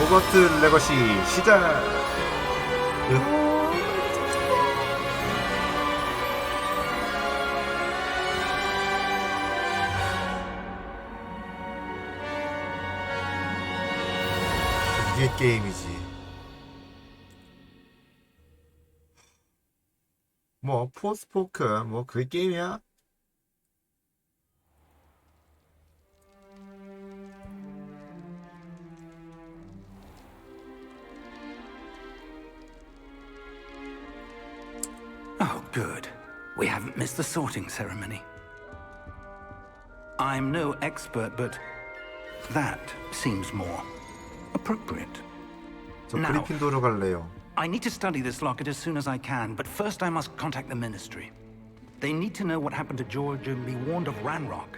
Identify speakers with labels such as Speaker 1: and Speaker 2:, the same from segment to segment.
Speaker 1: 호그와트레거시 시작. 이게 게임이지. 뭐 포스포크 뭐 그게 게임이야?
Speaker 2: Oh, good. We haven't missed the sorting ceremony. I'm no expert, but that seems more appropriate.
Speaker 1: 저
Speaker 2: Now,
Speaker 1: 그리핀도르 갈래요.
Speaker 2: I need to study this locket as soon as I can, but first I must contact the Ministry. They need to know what happened to George and be warned of Ranrock.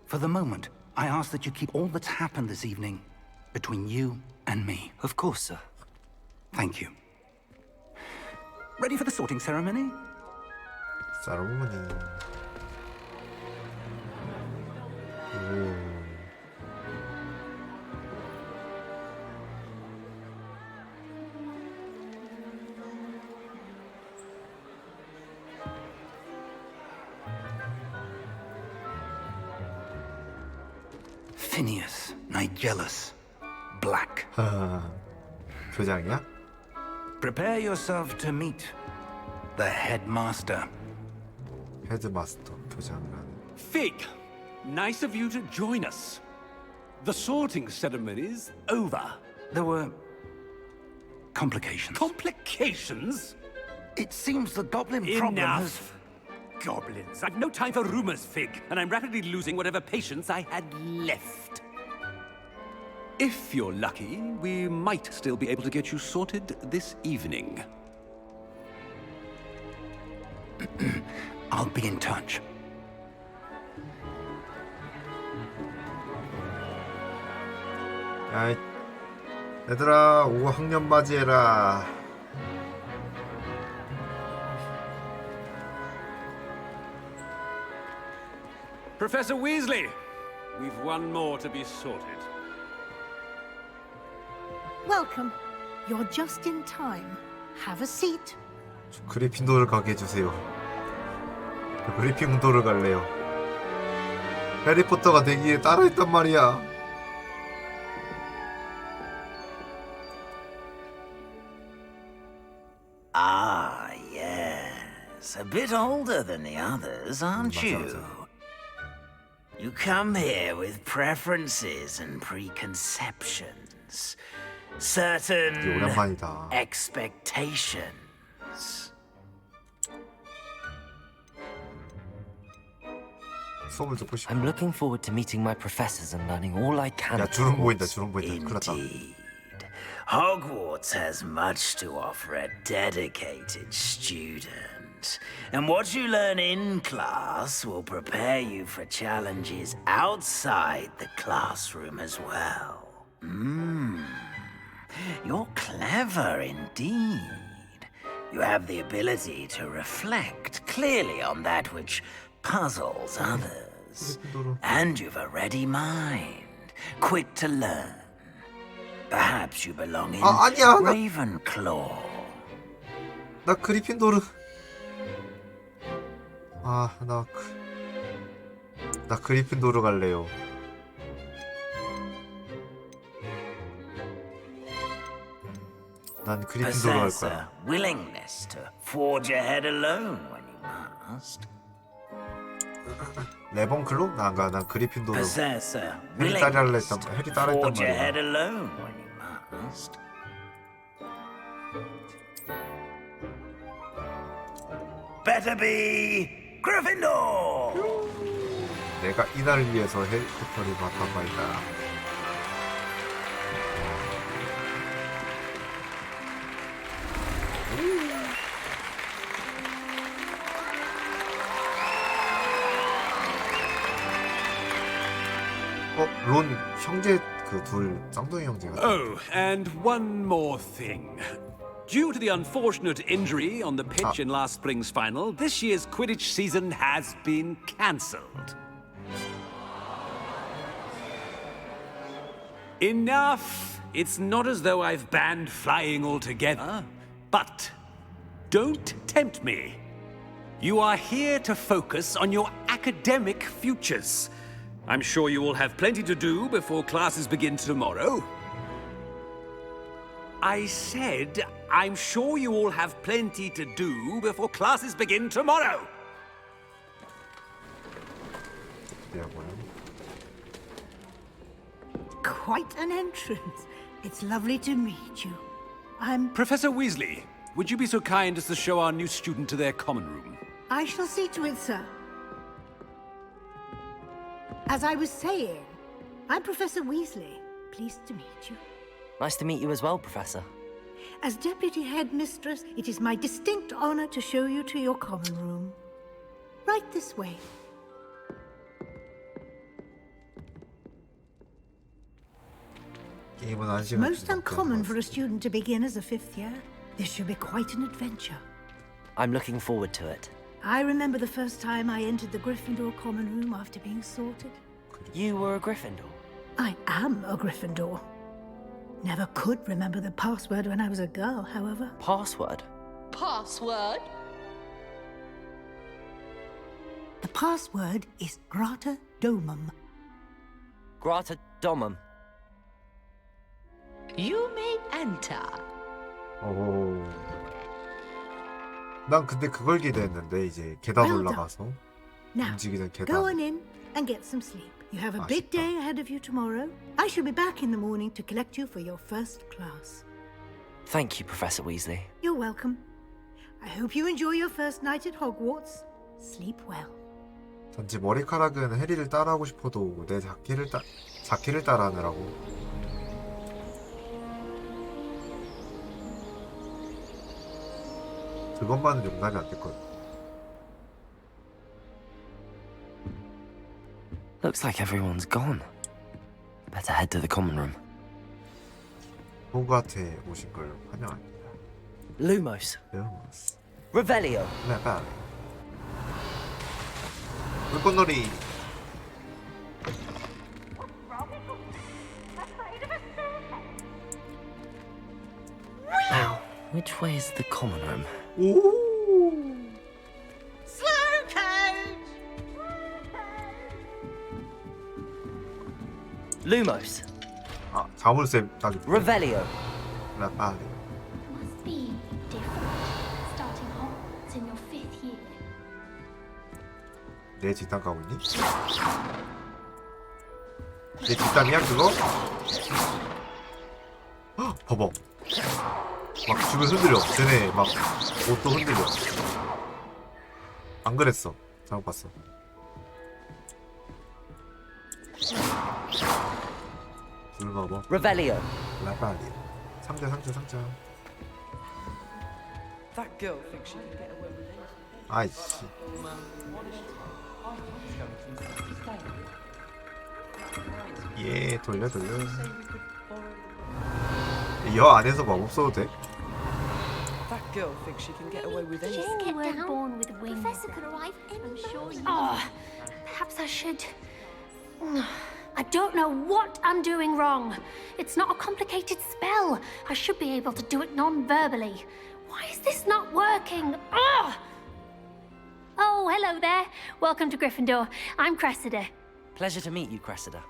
Speaker 2: For the moment, I ask that you keep all that's happened this evening between you and me.
Speaker 3: Of course, sir.
Speaker 2: Thank you. Ready for the sorting ceremony?
Speaker 1: 사르모니. 오.
Speaker 2: Phineas, Nigellus, Black.
Speaker 1: 교장이야?
Speaker 2: Prepare yourself to meet the headmaster.
Speaker 1: 헤드마스터 교장이라는.
Speaker 4: Fig, nice of you to join us. The sorting ceremony's over.
Speaker 2: There were complications.
Speaker 4: Complications?
Speaker 2: It seems the goblin problem has...
Speaker 4: Enough! Goblins. I've no time for rumors, Fig, and I'm rapidly losing whatever patience I had left. If you're lucky, we might still be able to get you sorted this evening.
Speaker 2: I'll be in touch.
Speaker 1: 야, 얘들아, 오후 학년 맞이해라.
Speaker 4: Professor Weasley, we've one more to be sorted.
Speaker 5: Welcome. You're just in time. Have a seat.
Speaker 1: 그리핀도르 가게 해주세요. 그리핀도르 갈래요. 해리포터가 되기에 따라했단 말이야.
Speaker 6: Ah, yes. A bit older than the others, aren't you? You come here with preferences and preconceptions. Certain
Speaker 1: 오랜만이다.
Speaker 6: expectations.
Speaker 1: 수업을 듣고 싶어.
Speaker 3: I'm looking forward to meeting my professors and learning all I can.
Speaker 1: 야, 주름 보인다. 주름 보인다. 큰일 났다.
Speaker 6: Indeed. Hogwarts has much to offer a dedicated student. And what you learn in class will prepare you for challenges outside the classroom as well. You're clever indeed. You have the ability to reflect clearly on that which puzzles others. And you've a ready mind, quick to learn. Perhaps you belong in
Speaker 1: 아니야, 나-
Speaker 6: Ravenclaw.
Speaker 1: 나 그리핀도르. 나 그리핀도르 갈래요. 난 그리핀도르 갈
Speaker 6: Possess a
Speaker 1: 거야.
Speaker 6: willingness to forge ahead alone when you must.
Speaker 1: 레번클로? 나 안 가. 난 그리핀도르.
Speaker 6: Possess a
Speaker 1: 해리
Speaker 6: willingness
Speaker 1: 따라했단
Speaker 6: to
Speaker 1: 해리 따라했단
Speaker 6: forge
Speaker 1: 말이야.
Speaker 6: ahead alone when you must. Better be Gryffindor.
Speaker 1: 내가 이날을 위해서 해리포터를 맡아봐이다. 론 형제 그 둘 쌍둥이 형제가.
Speaker 4: Oh, and one more thing. Due to the unfortunate injury on the pitch in last spring's final, this year's Quidditch season has been cancelled. Enough It's not as though I've banned flying altogether, but don't tempt me. You are here to focus on your academic futures. I'm sure you will have plenty to do before classes begin tomorrow. I said, I'm sure you all have plenty to do before classes begin tomorrow.
Speaker 1: 야, 뭐야?
Speaker 5: Quite an entrance. It's lovely to meet you. I'm...
Speaker 4: Professor Weasley, would you be so kind as to show our new student to their common room?
Speaker 5: I shall see to it, sir. As I was saying, I'm Professor Weasley. Pleased to meet you.
Speaker 3: Nice to meet you as well, Professor.
Speaker 5: As Deputy Headmistress, it is my distinct honor to show you to your common room. Right this way.
Speaker 1: 게임은 1시간
Speaker 5: Most uncommon for a student to begin as a fifth year. This should be quite an adventure.
Speaker 3: I'm looking forward to it.
Speaker 5: I remember the first time I entered the Gryffindor common room after being sorted.
Speaker 3: You were a Gryffindor?
Speaker 5: I am a Gryffindor. Never could remember the password when I was a girl, however.
Speaker 3: Password?
Speaker 7: Password?
Speaker 5: The password is Grata Domum.
Speaker 3: Grata Domum.
Speaker 7: You may enter.
Speaker 1: 오. 난 근데 그걸 기대했는데 이제 계단
Speaker 5: Well done.
Speaker 1: 올라가서
Speaker 5: Now,
Speaker 1: 움직이는
Speaker 5: go
Speaker 1: 계단.
Speaker 5: on in and get some sleep. You have a big
Speaker 1: 아쉽다.
Speaker 5: day ahead of you tomorrow. I shall be back in the morning to collect you for your first class.
Speaker 3: Thank you, Professor Weasley.
Speaker 5: You're welcome. I hope you enjoy your first night at Hogwarts. Sleep well.
Speaker 1: 단지 머리카락은 해리를 따라하고 싶어도 내 자키를 따라하느라고. 그것만은 용납이 안 됐거든.
Speaker 3: Looks like everyone's gone. Better head to the common room.
Speaker 1: 호그와트에 오신 걸 환영합니다.
Speaker 3: Lumos.
Speaker 1: 레몬스.
Speaker 3: Revelio.
Speaker 1: 네, 빨리. 물꽃놀이.
Speaker 3: Now, which way is the common room?
Speaker 1: 오.
Speaker 7: Slow coach!
Speaker 3: Lumos.
Speaker 1: 아, 자물쇠 딱.
Speaker 3: Revelio.
Speaker 1: 네, 빨리.
Speaker 8: Must be different. Starting Hogwarts in your 5th year.
Speaker 1: 내 뒷담 가고 있니? 내 뒷담이야 그거? 헉, 봐봐. 막 주변 흔들려. 쟤네 막 옷도 흔들려. 안 그랬어. 잘못 봤어. 불 봐봐.
Speaker 3: Revelio.
Speaker 1: 라발리. 상자.
Speaker 9: That girl thinks she can get away with it.
Speaker 1: 아이씨. 예, 돌려. 여 안에서 마법 써도 돼?
Speaker 9: That girl thinks she can get away with
Speaker 8: Just
Speaker 9: anything.
Speaker 8: get
Speaker 7: weren't
Speaker 8: down.
Speaker 7: born with wings.
Speaker 8: Professor could arrive any
Speaker 7: I'm sure
Speaker 8: moment.
Speaker 7: you-
Speaker 8: Oh, perhaps I should. I don't know what I'm doing wrong. It's not a complicated spell. I should be able to do it non-verbally. Why is this not working? Ugh! Oh, hello there. Welcome to Gryffindor. I'm Cressida.
Speaker 3: Pleasure to meet you, Cressida.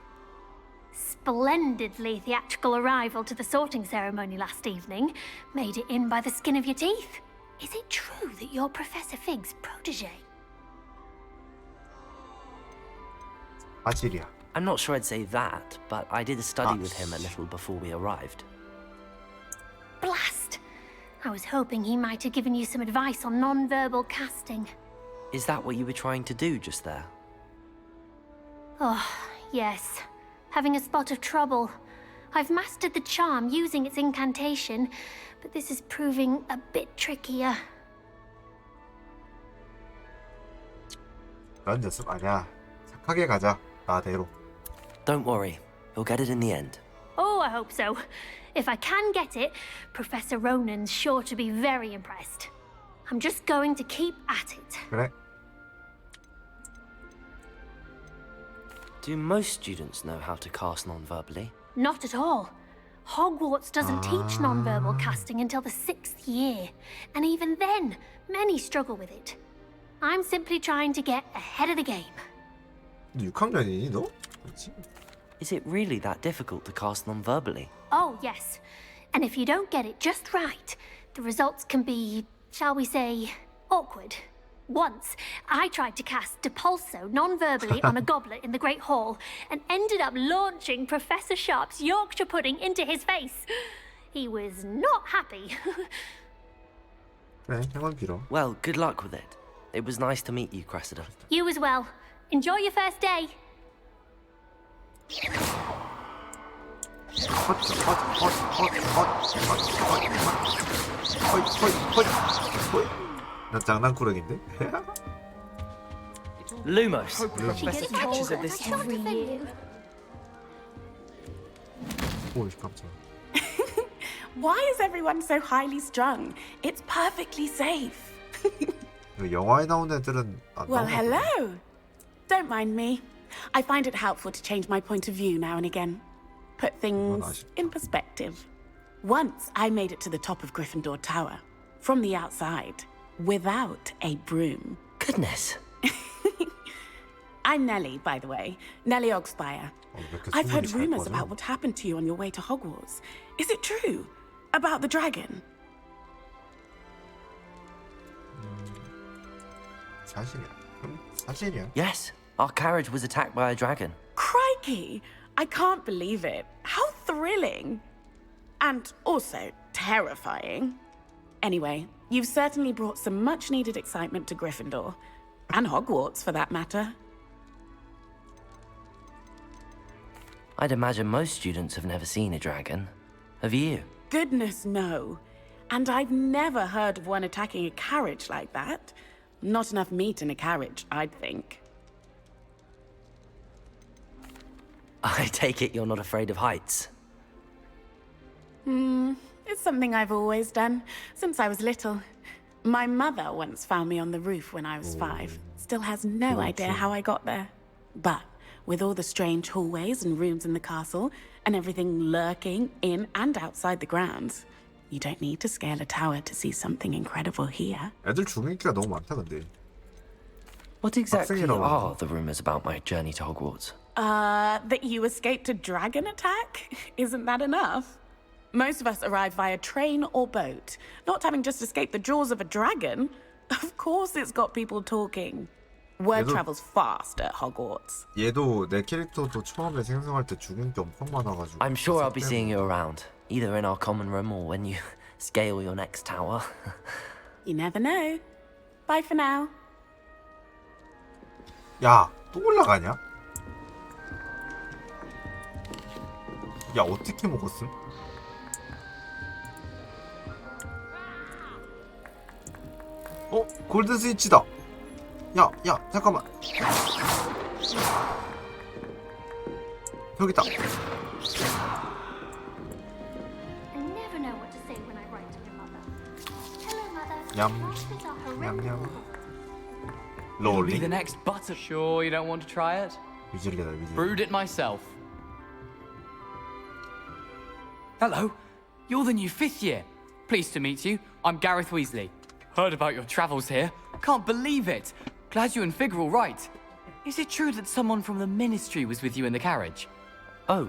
Speaker 8: Splendidly theatrical arrival to the sorting ceremony last evening. Made it in by the skin of your teeth. Is it true that you're Professor Fig's protege?
Speaker 1: 아질이야.
Speaker 3: I'm not sure I'd say that, but I did study with him a little before we arrived.
Speaker 8: Blast! I was hoping he might have given you some advice on non-verbal casting.
Speaker 3: Is that what you were trying to do just there?
Speaker 8: Oh, yes. Having a spot of trouble. I've mastered the charm using its incantation, but this is proving a bit trickier.
Speaker 1: 넌 연습 아니야. 착하게 가자. 나대로.
Speaker 3: Don't worry, you'll get it in the end.
Speaker 8: Oh, I hope so. If I can get it, Professor Ronan's sure to be very impressed. I'm just going to keep at it.
Speaker 1: 그래?
Speaker 3: Do most students know how to cast non-verbally?
Speaker 8: Not at all. Hogwarts doesn't teach nonverbal casting until the 6th year, and even then, many struggle with it. I'm simply trying to get ahead of the game.
Speaker 1: 6학년이니 너? 그렇지?
Speaker 3: Is it really that difficult to cast non-verbally?
Speaker 8: Oh, yes. And if you don't get it just right, the results can be, shall we say, awkward. Once, I tried to cast Depulso non-verbally on a goblet in the Great Hall and ended up launching Professor Sharp's Yorkshire pudding into his face. He was not happy.
Speaker 1: 그래, 행운 빌어.
Speaker 3: Well, good luck with it. It was nice to meet you, Cressida.
Speaker 8: You as well. Enjoy your first day.
Speaker 1: 난 장난꾸러기인데?
Speaker 3: Lumos.
Speaker 9: Professor catches of this every year.
Speaker 1: 오, 깜짝이야.
Speaker 10: Why is everyone so highly strung? It's perfectly safe.
Speaker 1: 이거 영화에 나오는 애들은 안
Speaker 10: Well,
Speaker 1: 나오나?
Speaker 10: hello. Don't mind me. I find it helpful to change my point of view now and again. Put things in perspective. Once I made it to the top of Gryffindor Tower, from the outside, without a broom.
Speaker 3: Goodness.
Speaker 10: I'm Nellie, by the way. Nellie Ogspire. I've heard rumors about what happened to you on your way to Hogwarts. Is it true? About the dragon?
Speaker 1: 사실이야. 사실이야.
Speaker 3: Yes, our carriage was attacked by a dragon.
Speaker 10: Crikey! I can't believe it. How thrilling! And also terrifying. Anyway, you've certainly brought some much-needed excitement to Gryffindor. And Hogwarts, for that matter.
Speaker 3: I'd imagine most students have never seen a dragon. Have you?
Speaker 10: Goodness, no. And I've never heard of one attacking a carriage like that. Not enough meat in a carriage, I'd think.
Speaker 3: I take it you're not afraid of heights.
Speaker 10: It's something I've always done, since I was little. My mother once found me on the roof when I was 5. Still has no idea how I got there. But with all the strange hallways and rooms in the castle, and everything lurking in and outside the grounds, you don't need to scale a tower to see something incredible here.
Speaker 1: 애들 중인기가 너무 많다 근데.
Speaker 3: What exactly
Speaker 1: 학생이라고
Speaker 3: are the rumors about my journey to Hogwarts?
Speaker 10: That you escaped a dragon attack? Isn't that enough? Most of us arrive via train or boat, not having just escaped the jaws of a dragon. Of course it's got people talking. Word travels fast at Hogwarts.
Speaker 1: 얘도 내 캐릭터도 처음에 생성할 때 죽은 게 엄청 많아가지고.
Speaker 3: I'm sure I'll be seeing you around, either in our common room or when you scale your next tower.
Speaker 10: You never know. Bye for now.
Speaker 1: 야, 또 올라가냐? 야, 어떻게 먹었음? 어? 골든 스위치다. 야, 잠깐만. 여기 있다.
Speaker 8: I never know what to say when I write to your mother. Hello, mother.
Speaker 1: 냠,
Speaker 8: Classes are horrific.
Speaker 1: 냠냠.
Speaker 11: It'll be the
Speaker 1: 롤링.
Speaker 11: next butter. Sure, you don't want to try it?
Speaker 1: 위질리다, 위질리.
Speaker 11: Brewed it myself. Hello, you're the new 5th year. Pleased to meet you. I'm Gareth Weasley. Heard about your travels here. Can't believe it. Glad you and Fig are all right. Is it true that someone from the Ministry was with you in the carriage?
Speaker 3: Oh,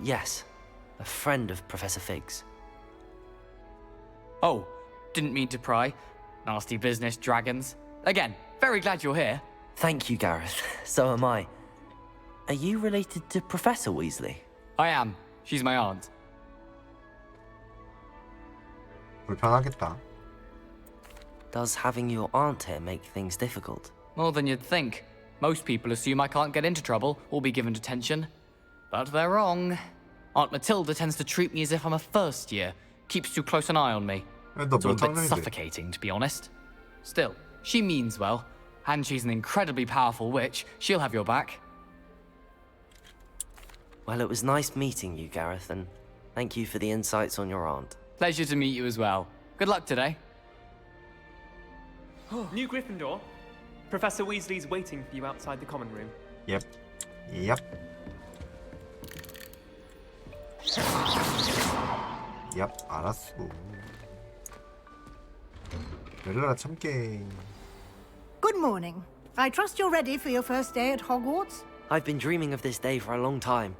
Speaker 3: yes. A friend of Professor Fig's.
Speaker 11: Oh, didn't mean to pry. Nasty business, dragons. Again, very glad you're here.
Speaker 3: Thank you, Gareth. So am I. Are you related to Professor Weasley?
Speaker 11: I am. She's my aunt.
Speaker 1: 불편하겠다.
Speaker 3: Does having your aunt here make things difficult?
Speaker 11: More than you'd think. Most people assume I can't get into trouble or be given detention. But they're wrong. Aunt Matilda tends to treat me as if I'm a first year. Keeps too close an eye on me.
Speaker 1: 너
Speaker 11: It's all a
Speaker 1: 몇
Speaker 11: bit
Speaker 1: 학년인데?
Speaker 11: suffocating, to be honest. Still, she means well. And she's an incredibly powerful witch. She'll have your back.
Speaker 3: Well, it was nice meeting you, Gareth, and thank you for the insights on your aunt.
Speaker 11: Pleasure to meet you as well. Good luck today.
Speaker 12: New Gryffindor. Professor Weasley's waiting for you outside the common room.
Speaker 1: Yep. 얍, 알았어. 열려라 참깨.
Speaker 5: Good morning. I trust you're ready for your first day at Hogwarts?
Speaker 3: I've been dreaming of this day for a long time.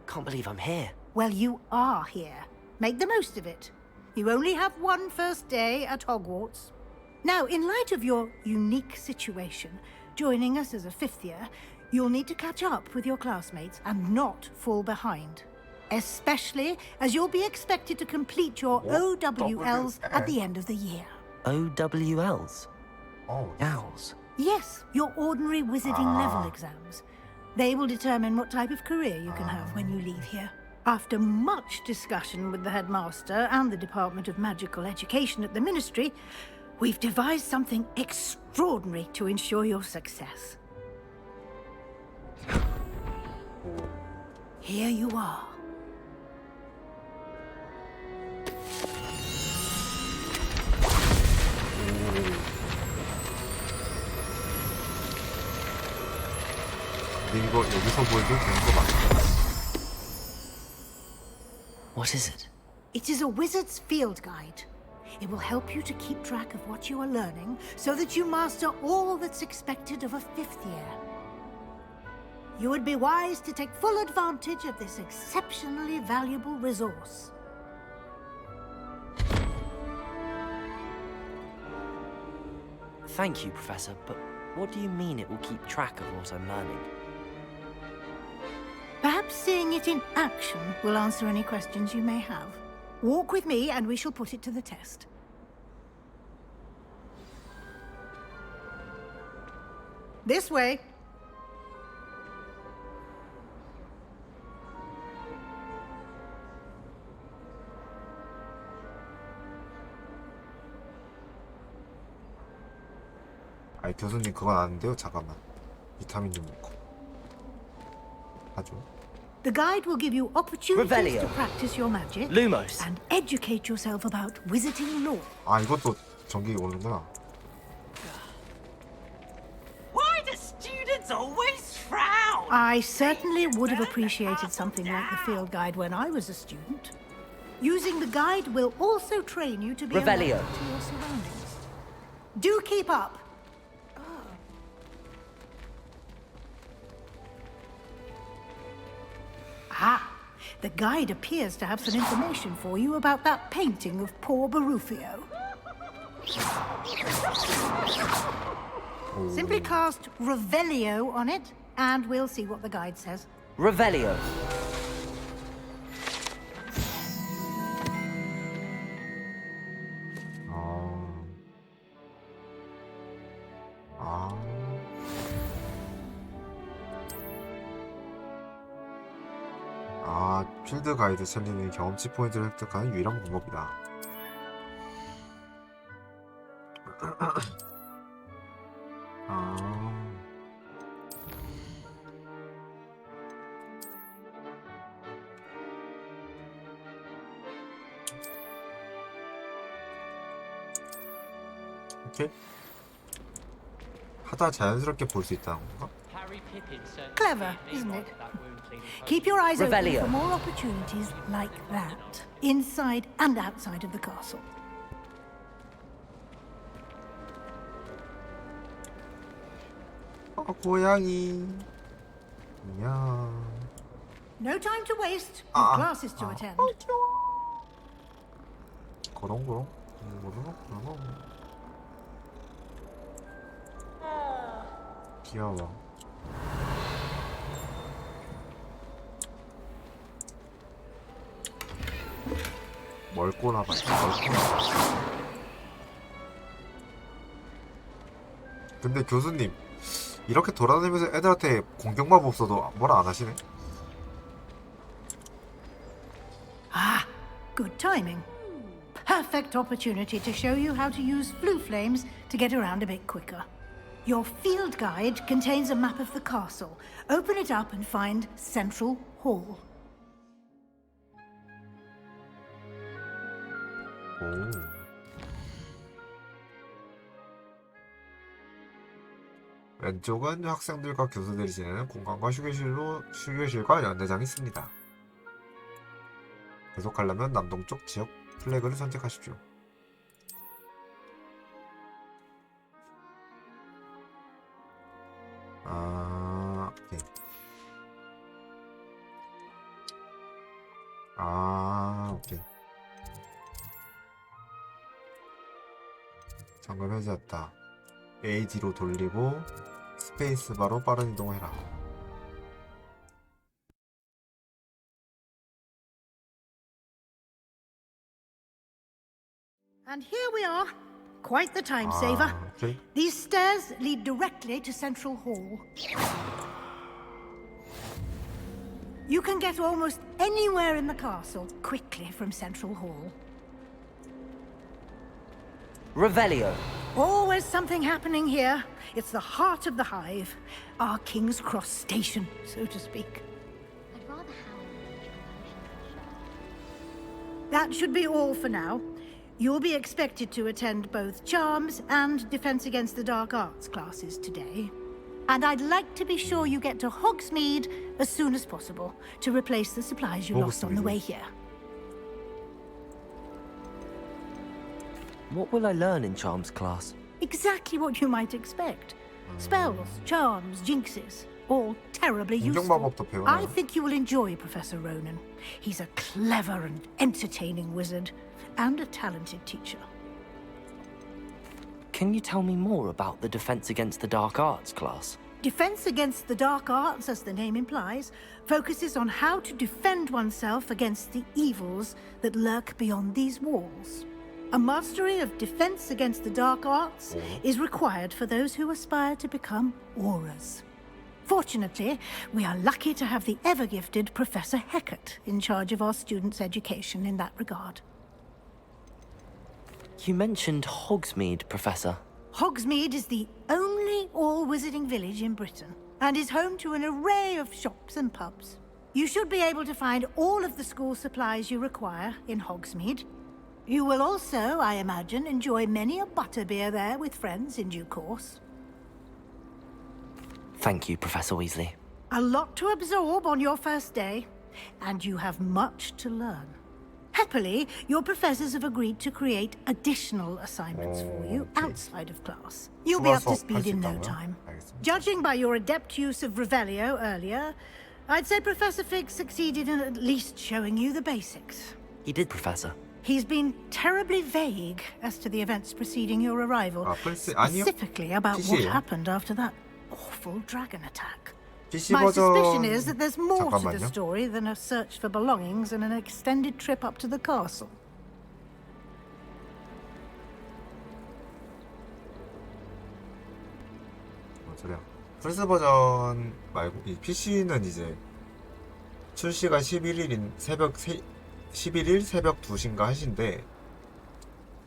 Speaker 3: Can't believe I'm here.
Speaker 5: Well, you are here. Make the most of it. You only have one first day at Hogwarts. Now, in light of your unique situation, joining us as a fifth year, you'll need to catch up with your classmates and not fall behind. Especially as you'll be expected to complete your OWLs at the end of the year.
Speaker 3: OWLs?
Speaker 1: Oh.
Speaker 3: Owls.
Speaker 5: Yes, your ordinary wizarding level exams. They will determine what type of career you can have when you leave here. After much discussion with the headmaster and the Department of Magical Education at the Ministry, we've devised something extraordinary to ensure your success. Here you are.
Speaker 1: 근데 이거 여기서 보여도 되는 거 맞아?
Speaker 3: What is it?
Speaker 5: It is a wizard's field guide. It will help you to keep track of what you are learning so that you master all that's expected of a fifth year. You would be wise to take full advantage of this exceptionally valuable resource.
Speaker 3: Thank you, Professor, but what do you mean it will keep track of what I'm learning?
Speaker 5: Perhaps seeing it in action will answer any questions you may have. Walk with me and we shall put it to the test. This way.
Speaker 1: 아니 교수님 그건 아닌데요. 잠깐만. 비타민 좀 먹고. 하죠.
Speaker 5: The guide will give you opportunities
Speaker 3: Revelio.
Speaker 5: to practice your magic
Speaker 3: Lumos.
Speaker 5: and educate yourself about wizarding lore.
Speaker 1: 아 이것도 전기 오는구나.
Speaker 7: Why do students always frown?
Speaker 5: I certainly would have appreciated something like the field guide when I was a student. Using the guide will also train you to be
Speaker 3: Revelio.
Speaker 5: alert to your surroundings. Do keep up. Ah, the guide appears to have some information for you about that painting of poor Barufio. Simply cast Revelio on it, and we'll see what the guide says.
Speaker 3: Revelio.
Speaker 1: 필드 가이드 챌린지 경험치 포인트를 획득하는 유일한 방법이다. 오케이. 하다 자연스럽게 볼 수 있다는 건가?
Speaker 5: Clever, isn't it? Keep your eyes open
Speaker 3: Revelio.
Speaker 5: for more opportunities like that, inside and outside of the castle.
Speaker 1: 고양이. 야.
Speaker 5: No time to waste. With classes to attend.
Speaker 1: 고롱고롱. 귀여워. 멀꼬나 봐. 근데 교수님 이렇게 돌아다니면서 애들한테 공격마법 써도 뭐라 안 하시네?
Speaker 5: Ah, good timing. Perfect opportunity to show you how to use blue flames to get around a bit quicker. Your field guide contains a map of the castle. Open it up and find Central Hall.
Speaker 1: 왼쪽은 학생들과 교수들이 지내는 공간과 휴게실과 연대장이 있습니다. 계속하려면 남동쪽 지역 플래그를 선택하십시오. 오케이. 오케이. 잠금 해제했다. AD로 돌리고 스페이스바로 빠른 이동해라.
Speaker 5: And here we are. Quite the time saver.
Speaker 1: 오케이.
Speaker 5: These stairs lead directly to Central Hall. You can get almost anywhere in the castle quickly from Central Hall.
Speaker 3: Revelio.
Speaker 5: Always something happening here. It's the heart of the hive. Our King's Cross station, so to speak.
Speaker 8: I'd rather have
Speaker 5: That should be all for now. You'll be expected to attend both Charms and Defense Against the Dark Arts classes today. And I'd like to be sure you get to Hogsmeade as soon as possible to replace the supplies you lost on the way here.
Speaker 3: What will I learn in Charms class?
Speaker 5: Exactly what you might expect. Spells, charms, jinxes, all terribly useful.
Speaker 1: 공격마법도 배우나요?
Speaker 5: I think you will enjoy Professor Ronan. He's a clever and entertaining wizard, and a talented teacher.
Speaker 3: Can you tell me more about the Defense Against the Dark Arts class?
Speaker 5: Defense Against the Dark Arts, as the name implies, focuses on how to defend oneself against the evils that lurk beyond these walls. A mastery of Defense Against the Dark Arts is required for those who aspire to become auras. Fortunately, we are lucky to have the ever-gifted Professor Hecat in charge of our students' education in that regard.
Speaker 3: You mentioned Hogsmeade, Professor.
Speaker 5: Hogsmeade is the only all-wizarding village in Britain, and is home to an array of shops and pubs. You should be able to find all of the school supplies you require in Hogsmeade. You will also, I imagine, enjoy many a butterbeer there with friends in due course.
Speaker 3: Thank you, Professor Weasley.
Speaker 5: A lot to absorb on your first day, and you have much to learn. Happily, your professors have agreed to create additional assignments for you outside of class. You'll be up to speed in no time. Judging by your adept use of Revelio earlier, I'd say Professor Fig succeeded in at least showing you the basics.
Speaker 3: He did, Professor.
Speaker 5: He's been terribly vague as to the events preceding your arrival, specifically about what happened after that awful dragon attack. My suspicion is that there's more to the story than a search for belongings and an extended trip up to the castle.
Speaker 1: 소리야. 플스 버전 말고 이 PC는 이제 출시가 11일 새벽 2시인가 1시인데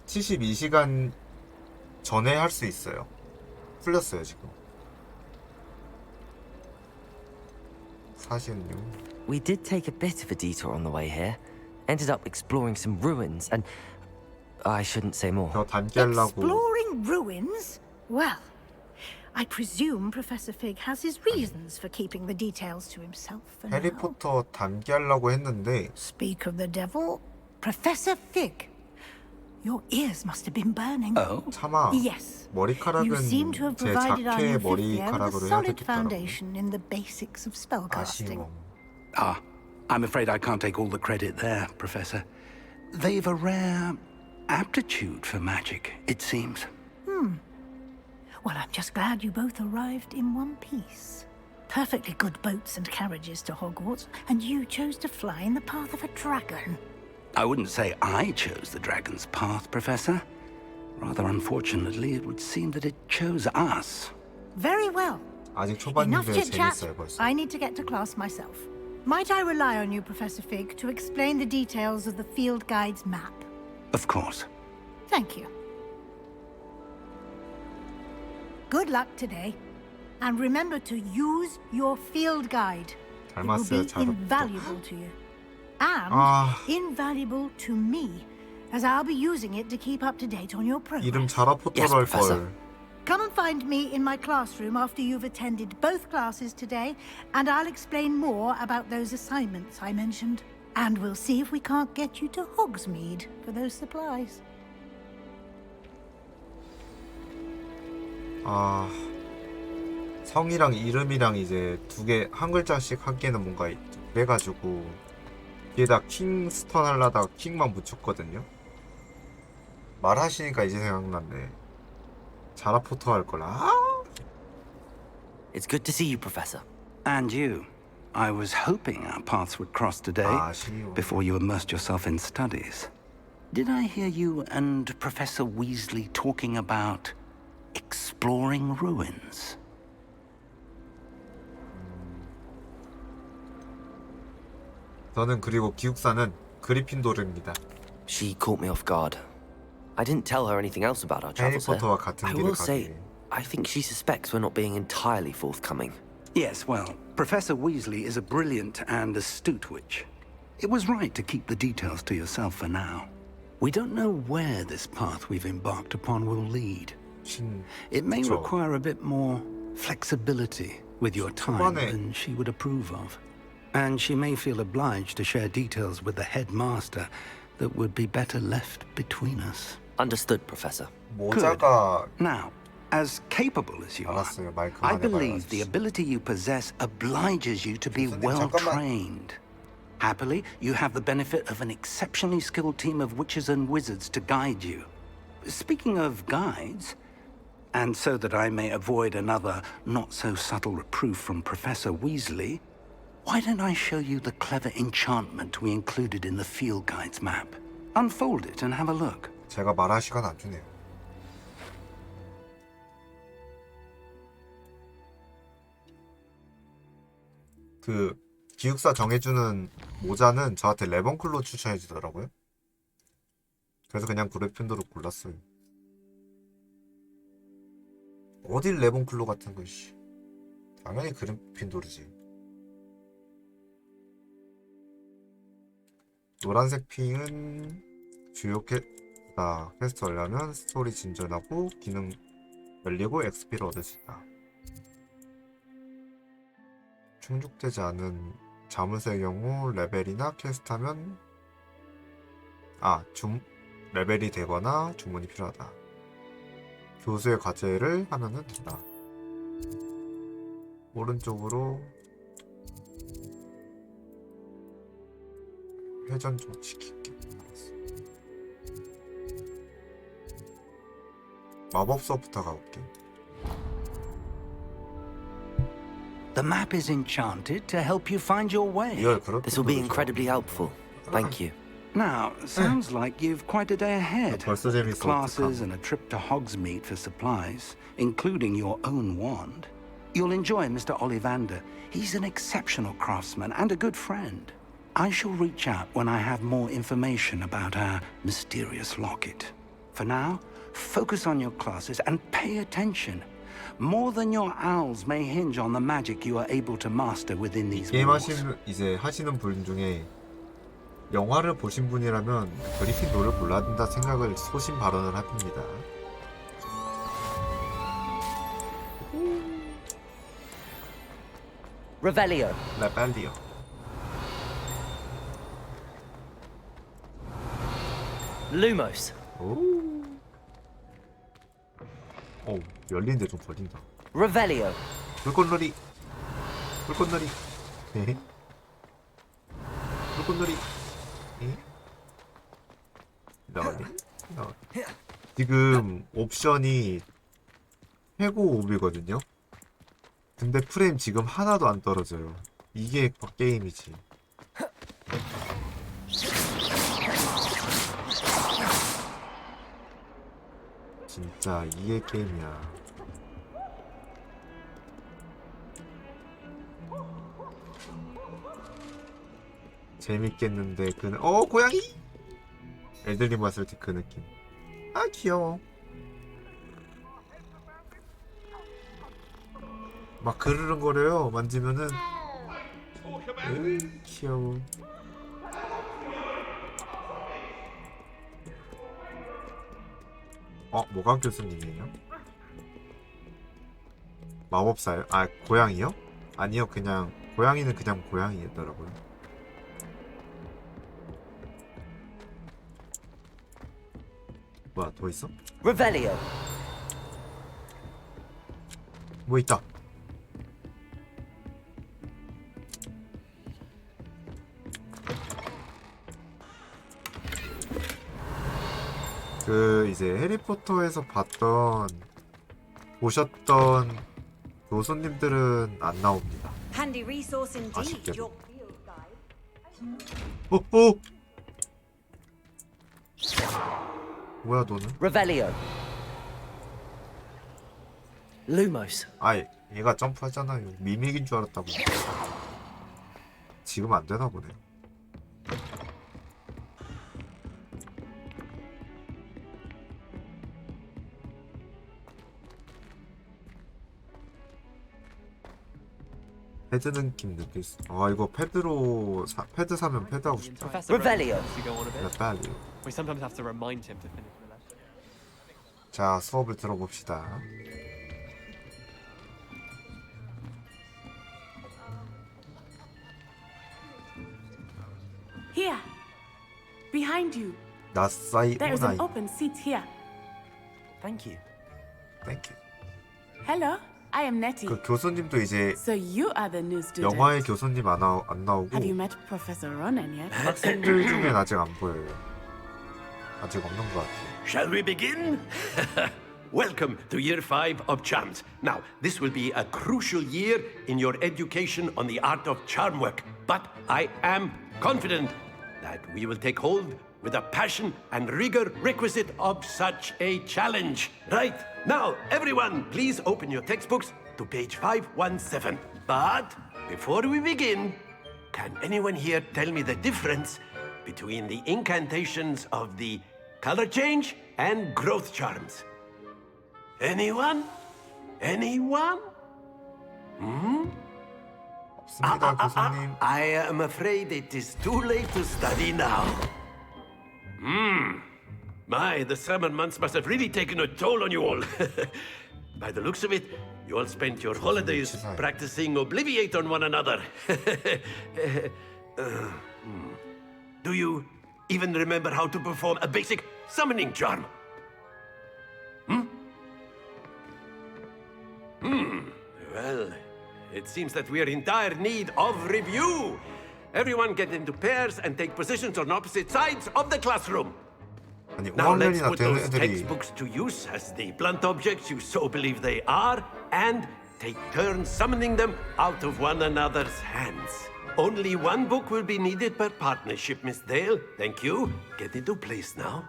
Speaker 1: 72시간 전에 할 수 있어요. 풀렸어요 지금.
Speaker 3: We did take a bit of a detour on the way here. Ended up exploring some ruins and I shouldn't say more.
Speaker 5: Exploring ruins? Well, I presume Professor Fig has his reasons for keeping the details to himself for now.
Speaker 1: 해리포터 담기하려고 했는데
Speaker 5: Speak of the devil, Professor Fig. Your ears must have been burning.
Speaker 1: Oh? 참아.
Speaker 5: Yes.
Speaker 1: 머리카락은
Speaker 5: You seem to have
Speaker 1: 제
Speaker 5: provided our
Speaker 1: 작게
Speaker 5: new fifth year with a
Speaker 1: 머리카락으로 해야
Speaker 5: solid
Speaker 1: 되겠더라고요.
Speaker 5: foundation in the basics of spellcasting.
Speaker 2: Ah, I'm afraid I can't take all the credit there, Professor. They've a rare aptitude for magic, it seems.
Speaker 5: Well, I'm just glad you both arrived in one piece. Perfectly good boats and carriages to Hogwarts, and you chose to fly in the path of a dragon.
Speaker 2: I wouldn't say I chose the dragon's path, Professor. Rather unfortunately, it would seem that it chose us.
Speaker 5: Very well.
Speaker 1: 아직
Speaker 5: Enough
Speaker 1: 초반인데
Speaker 5: chit-chat.
Speaker 1: 재밌어요 벌써.
Speaker 5: I need to get to class myself. Might I rely on you, Professor Fig, to explain the details of the field guide's map?
Speaker 2: Of course.
Speaker 5: Thank you. Good luck today. And remember to use your field guide. It will be invaluable to you. And invaluable to me, as I'll be using it to keep up to date on your progress.
Speaker 1: 이름 자라포터로 할 걸.
Speaker 5: Come and find me in my classroom after you've attended both classes today, and I'll explain more about those assignments I mentioned. And we'll see if we can't get you to Hogsmeade for those supplies.
Speaker 1: 아, 성이랑 이름이랑 이제 두 개 한 글자씩 하기에는 뭔가 그래가지고 뒤에다 킹스턴 하려다가 킹만 붙였거든요. 말하시니까 이제 생각났네. 자라포터 할 걸. 아!
Speaker 3: It's good to see you, Professor.
Speaker 2: And you. I was hoping our paths would cross today before you immersed yourself in studies. Did I hear you and Professor Weasley talking about exploring ruins?
Speaker 1: 저는 그리고 기숙사는 그리핀도르입니다.
Speaker 3: She caught me off guard. I didn't tell her anything else about our travels there.
Speaker 1: 해리포터와 같은
Speaker 3: I
Speaker 1: 길을
Speaker 3: will say,
Speaker 1: 가기.
Speaker 3: I think she suspects we're not being entirely forthcoming.
Speaker 2: Yes, well, Professor Weasley is a brilliant and astute witch. It was right to keep the details to yourself for now. We don't know where this path we've embarked upon will lead. It may require a bit more flexibility with your time than she would approve of. And she may feel obliged to share details with the headmaster that would be better left between us.
Speaker 3: Understood, Professor.
Speaker 1: 모자가
Speaker 2: Now, as capable as you are, I believe the ability you possess obliges you to be well trained. Happily, you have the benefit of an exceptionally skilled team of witches and wizards to guide you. Speaking of guides, and so that I may avoid another not-so-subtle reproof from Professor Weasley, why don't I show you the clever enchantment we included in the field guide's map? Unfold it and have a look.
Speaker 1: 제가 말할 시간 안 주네요. 그 기숙사 정해주는 모자는 저한테 레번클로 추천해주더라고요. 그래서 그냥 그리핀도르 골랐어요. 어딜 레번클로 같은 거 씨. 당연히 그리핀도르지. 노란색 핑은 주요 퀘스트 하려면 스토리 진전하고 기능 열리고 XP를 얻을 수 있다. 충족되지 않은 자물쇠의 경우 레벨이나 퀘스트하면 레벨이 되거나 주문이 필요하다. 교수의 과제를 하면은 된다. 오른쪽으로 회전 좀 시킬게. 마법서부터 가볼게.
Speaker 2: The map is enchanted to help you find your way.
Speaker 3: This will be incredibly helpful. Thank you.
Speaker 2: Now, sounds like you've quite a day ahead.
Speaker 1: 벌써 재밌어.
Speaker 2: Classes and a trip to Hogsmeade for supplies, including your own wand. You'll enjoy Mr. Ollivander. He's an exceptional craftsman and a good friend. I shall reach out when I have more information about our mysterious locket. For now, focus on your classes and pay attention. More than your owls may hinge on the magic you are able to master within these walls.
Speaker 1: 게임 하시는 분 중에 영화를 보신 분이라면 그리핀도르를 골라야 된다 생각을 소신 발언을 합니다.
Speaker 3: Revelio.
Speaker 1: 레벨리오.
Speaker 3: Lumos.
Speaker 1: 오, 열리는데 좀 걸린다.
Speaker 3: Revelio.
Speaker 1: 불꽃놀이. 불꽃놀이. 네. 불꽃놀이. 네. 나왔네. 지금 옵션이 최고 5이거든요. 근데 프레임 지금 하나도 안 떨어져요. 이게 게임이지. 진짜 이게 게임이야. 재밌겠는데 고양이! 애들이 봤을 때 그 느낌. 아 귀여워. 막 그르릉거려요. 만지면은. 귀여워. 모강 교수님이에요? 마법사요? 고양이요? 아니요, 그냥 고양이는 그냥 고양이더라고요. 뭐야 더 있어?
Speaker 3: Revelio.
Speaker 1: 뭐 있다. 그 이제 해리포터에서 보셨던 교수님들은 안 나옵니다.
Speaker 13: Handy resource indeed.
Speaker 1: 아쉽게도.
Speaker 13: Your field guide.
Speaker 1: 오! 뭐야 너는?
Speaker 3: Revelio. Lumos.
Speaker 1: 아이 얘가 점프하잖아요. 미믹인 줄 알았다고. 지금 안 되나 보네. 패드 느낌 느낄 수. 아 이거 패드 사면 패드 하고 싶다.
Speaker 3: Revelio.
Speaker 1: Revelio.
Speaker 12: We sometimes have to remind him to finish the lesson.
Speaker 1: 자 수업을 들어봅시다.
Speaker 10: Here. Behind you.
Speaker 1: 나사이
Speaker 10: There is an
Speaker 1: 오나이.
Speaker 10: open seat here.
Speaker 3: Thank you.
Speaker 1: 땡큐.
Speaker 10: Hello, I am Nettie.
Speaker 1: 그 교수님도 이제
Speaker 10: So you are the new student.
Speaker 1: 영화의 교수님 안 나오고
Speaker 10: Have you met Professor Ronan yet?
Speaker 1: 학생들 중엔 아직 안 보여요. 아직 없는 것 같아요.
Speaker 14: Shall we begin? Welcome to Year 5 of Charms. Now, this will be a crucial year in your education on the art of charm work. But I am confident that we will take hold with the passion and rigor requisite of such a challenge. Right, now, everyone, please open your textbooks to page 517. But before we begin, can anyone here tell me the difference between the incantations of the color change and growth charms? Anyone? Anyone?
Speaker 1: 없습니다, 교수님.
Speaker 14: I am afraid it is too late to study now. My, the summer months must have really taken a toll on you all. By the looks of it, you all spent your holidays practicing Obliviate on one another. Do you even remember how to perform a basic summoning charm? Well, it seems that we are in dire need of review. Everyone get into pairs and take positions on opposite sides of the classroom.
Speaker 1: 아니
Speaker 14: Now let's
Speaker 1: 5학년이나
Speaker 14: put
Speaker 1: 되는
Speaker 14: those
Speaker 1: 애들이
Speaker 14: textbooks to use as the blunt objects you so believe they are, and take turns summoning them out of one another's hands. Only one book will be needed per partnership, Miss Dale. Thank you. Get into place now.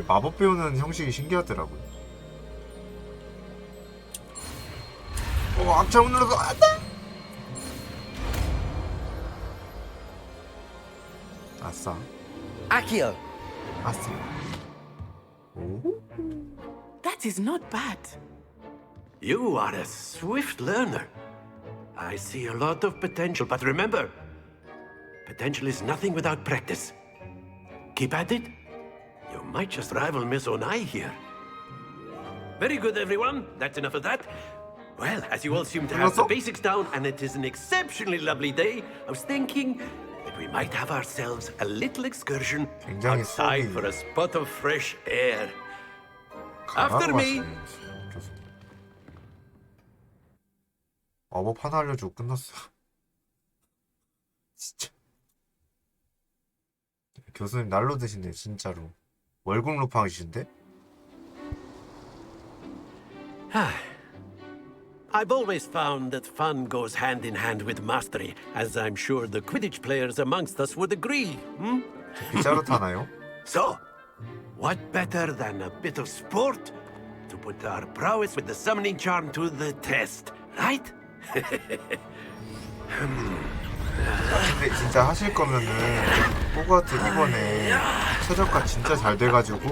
Speaker 1: 마법 배우는 형식이 신기하더라고요. 악창 눌러서 안돼. 아싸.
Speaker 3: Accio.
Speaker 1: 아싸. 오?
Speaker 10: That is not bad.
Speaker 14: You are a swift learner. I see a lot of potential, but remember, potential is nothing without practice. Keep at it. You might just rival Miss Onai here. Very good, everyone. That's enough of that. Well, as you all seem to have the basics down, and it is an exceptionally lovely day, I was thinking that we might have ourselves a little excursion outside for a spot of fresh air. After me.
Speaker 1: 마법 하나 알려주고 끝났어. 진짜. 교수님 날로 드시네 진짜로. 월급 루팡이신데?
Speaker 14: I've always found that fun goes hand in hand with mastery, as I'm sure the Quidditch players amongst us would agree.
Speaker 1: 빗자루 타나요?
Speaker 14: So, what better than a bit of sport to put our prowess with the summoning charm to the test, right?
Speaker 1: 근데 진짜 하실 거면은 호그와트 이번에 최저가 진짜 잘 돼가지고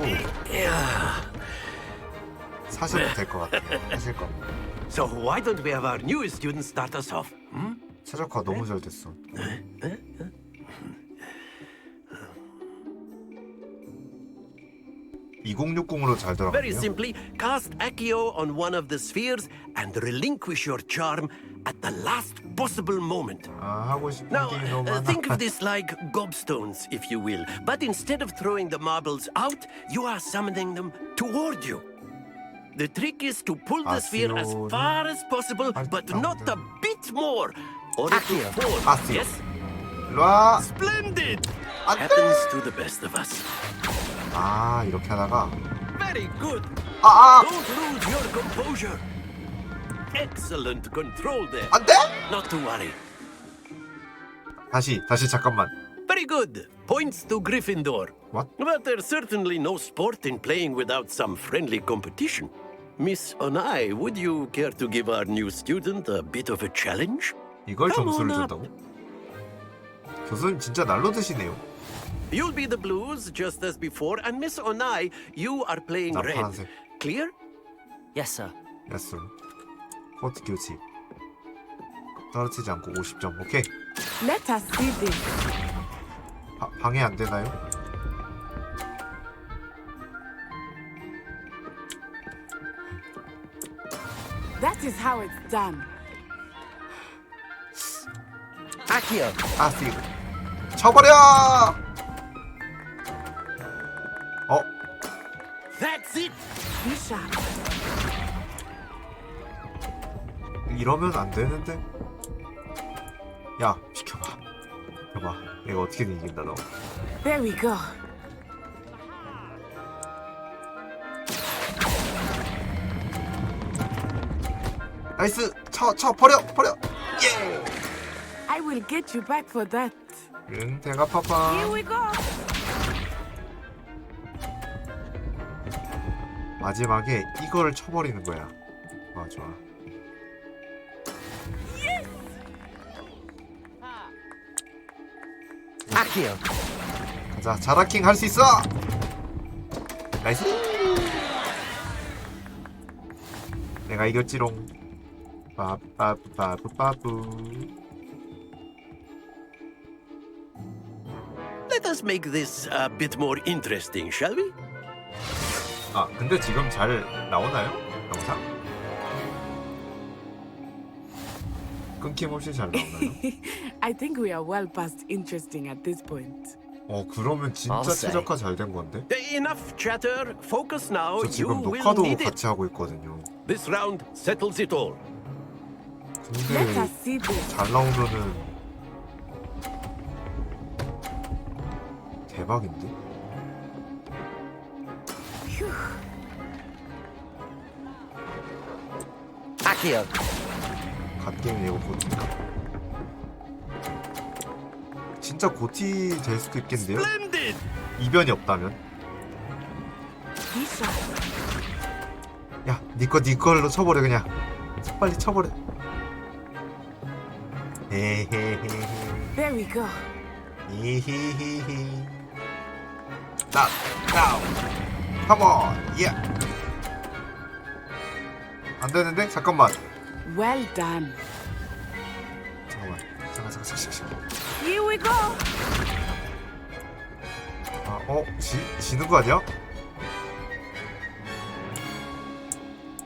Speaker 1: 사셔도 될 것 같아요. 하실 거면.
Speaker 14: So why don't we have our newest student start us off?
Speaker 1: 최저가 너무 잘 됐어. 2060으로 잘
Speaker 14: Very
Speaker 1: 들어갔네요.
Speaker 14: simply, cast Accio on one of the spheres and relinquish your charm at the last possible moment.
Speaker 1: 아, 하고 싶은
Speaker 14: Now,
Speaker 1: 게 너무 많아.
Speaker 14: think of this like gobstones, if you will. But instead of throwing the marbles out, you are summoning them toward you. The trick is to pull the sphere as far as possible, but not a bit more, or it will fall. Yes?
Speaker 1: 일로와.
Speaker 14: Splendid! Happens to the best of us.
Speaker 1: 아, 이렇게 하다가.
Speaker 14: Very good. Don't lose your composure. Excellent control there.
Speaker 1: 안 돼?
Speaker 14: Not to worry.
Speaker 1: 다시 잠깐만.
Speaker 14: Very good. Points to Gryffindor.
Speaker 1: What?
Speaker 14: But there's certainly no sport in playing without some friendly competition. Miss Onai, would you care to give our new student a bit of a challenge?
Speaker 1: 이걸
Speaker 14: Come
Speaker 1: 점수를
Speaker 14: on up.
Speaker 1: 준다고? 교수님 진짜 날로 드시네요.
Speaker 14: You'll be the blues just as before, and Miss Onai, you are playing
Speaker 1: 나
Speaker 14: red.
Speaker 1: 파란색.
Speaker 14: Clear?
Speaker 3: Yes, sir.
Speaker 1: 야스. 코트 교체. 떨어지지 않고 50점. 오케이.
Speaker 10: Let us see this.
Speaker 1: 방해 안 되나요?
Speaker 10: That is how it's done.
Speaker 3: Accio!
Speaker 1: 아씨. 쳐버려!
Speaker 14: That's it!
Speaker 10: Be sharp.
Speaker 1: 이러면 안 되는데? 야, 비켜봐. 봐봐. 내가 어떻게든 이긴다, 너.
Speaker 10: There we go.
Speaker 1: 나이스! 쳐! 버려! 예!
Speaker 10: I will get you back for that.
Speaker 1: 응, 대가 파파.
Speaker 10: Here we go.
Speaker 1: 마지막에 이거를 쳐버리는 거야. 좋아.
Speaker 3: Accio!
Speaker 1: 가자, 자라킹 할 수 있어! 나이스! 내가 이겼지롱. 빠빠빠빠빠뿌.
Speaker 14: Let us make this a bit more interesting, shall we?
Speaker 1: 아, 근데 지금 잘 나오나요? 영상? 끊김없이 잘 나오나요?
Speaker 10: I think we are well past interesting at this point.
Speaker 1: 그러면 진짜 최적화 잘 된 건데?
Speaker 14: Enough chatter. Focus now.
Speaker 1: 저
Speaker 14: You
Speaker 1: 지금
Speaker 14: will
Speaker 1: 녹화도
Speaker 14: need it.
Speaker 1: 같이 하고 있거든요.
Speaker 14: This round settles it all.
Speaker 10: Let
Speaker 1: 근데
Speaker 10: us see this.
Speaker 1: 잘 나오면은 대박인데?
Speaker 3: Accio!
Speaker 1: 갓게임 이거 고티인가? 진짜 고티 될 수도 있겠는데요?
Speaker 14: Splendid!
Speaker 1: 이변이 없다면?
Speaker 10: Be sharp.
Speaker 1: 야, 네 걸로 쳐버려 그냥. 빨리 쳐버려. 헤헤헤헤.
Speaker 10: There we go.
Speaker 1: 히히히히. 나, come on, yeah. 안 되는데? 잠깐만.
Speaker 10: Well done.
Speaker 1: 잠깐.
Speaker 10: Here we go.
Speaker 1: 지는 거 아니야?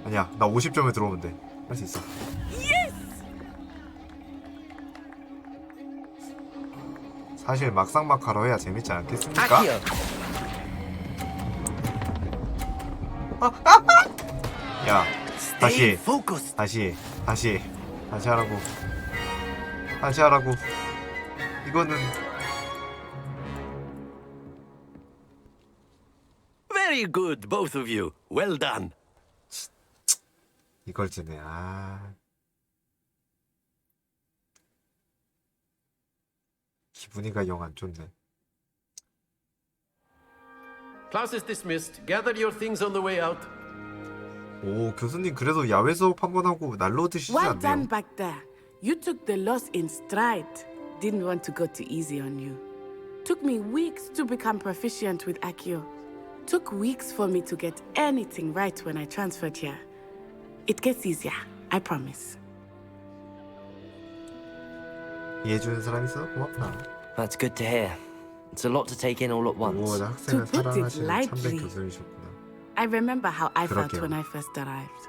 Speaker 1: 아니야, 나 50점에 들어오면 돼. 할 수 있어.
Speaker 10: Yes.
Speaker 1: 사실 막상막하로 해야 재밌지 않겠습니까?
Speaker 3: Accio!
Speaker 1: 야,
Speaker 14: Stay focused.
Speaker 1: 다시 하라고. 이거는
Speaker 14: Very good, both of you. Well done.
Speaker 1: 이걸 지네. 기분이가 영 안 좋네.
Speaker 14: Class is dismissed. Gather your things on the way out.
Speaker 1: 오, 교수님 그래도 야외 수업 한번 하고 날로 드시지
Speaker 10: Well
Speaker 1: 않네요?
Speaker 10: done back there. You took the loss in stride. Didn't want to go too easy on you. Took me weeks to become proficient with Accio. Took weeks for me to get anything right when I transferred here. It gets easier, I promise.
Speaker 1: 이해해주는 사람 있어? 고맙다.
Speaker 3: That's good to hear. It's a lot to take in all at once.
Speaker 1: 오, 나 학생을
Speaker 10: To put it
Speaker 1: 사랑하시는 참된
Speaker 10: lightly.
Speaker 1: 교수님이셨구나.
Speaker 10: I remember how I felt
Speaker 1: 그러게요.
Speaker 10: when I first arrived.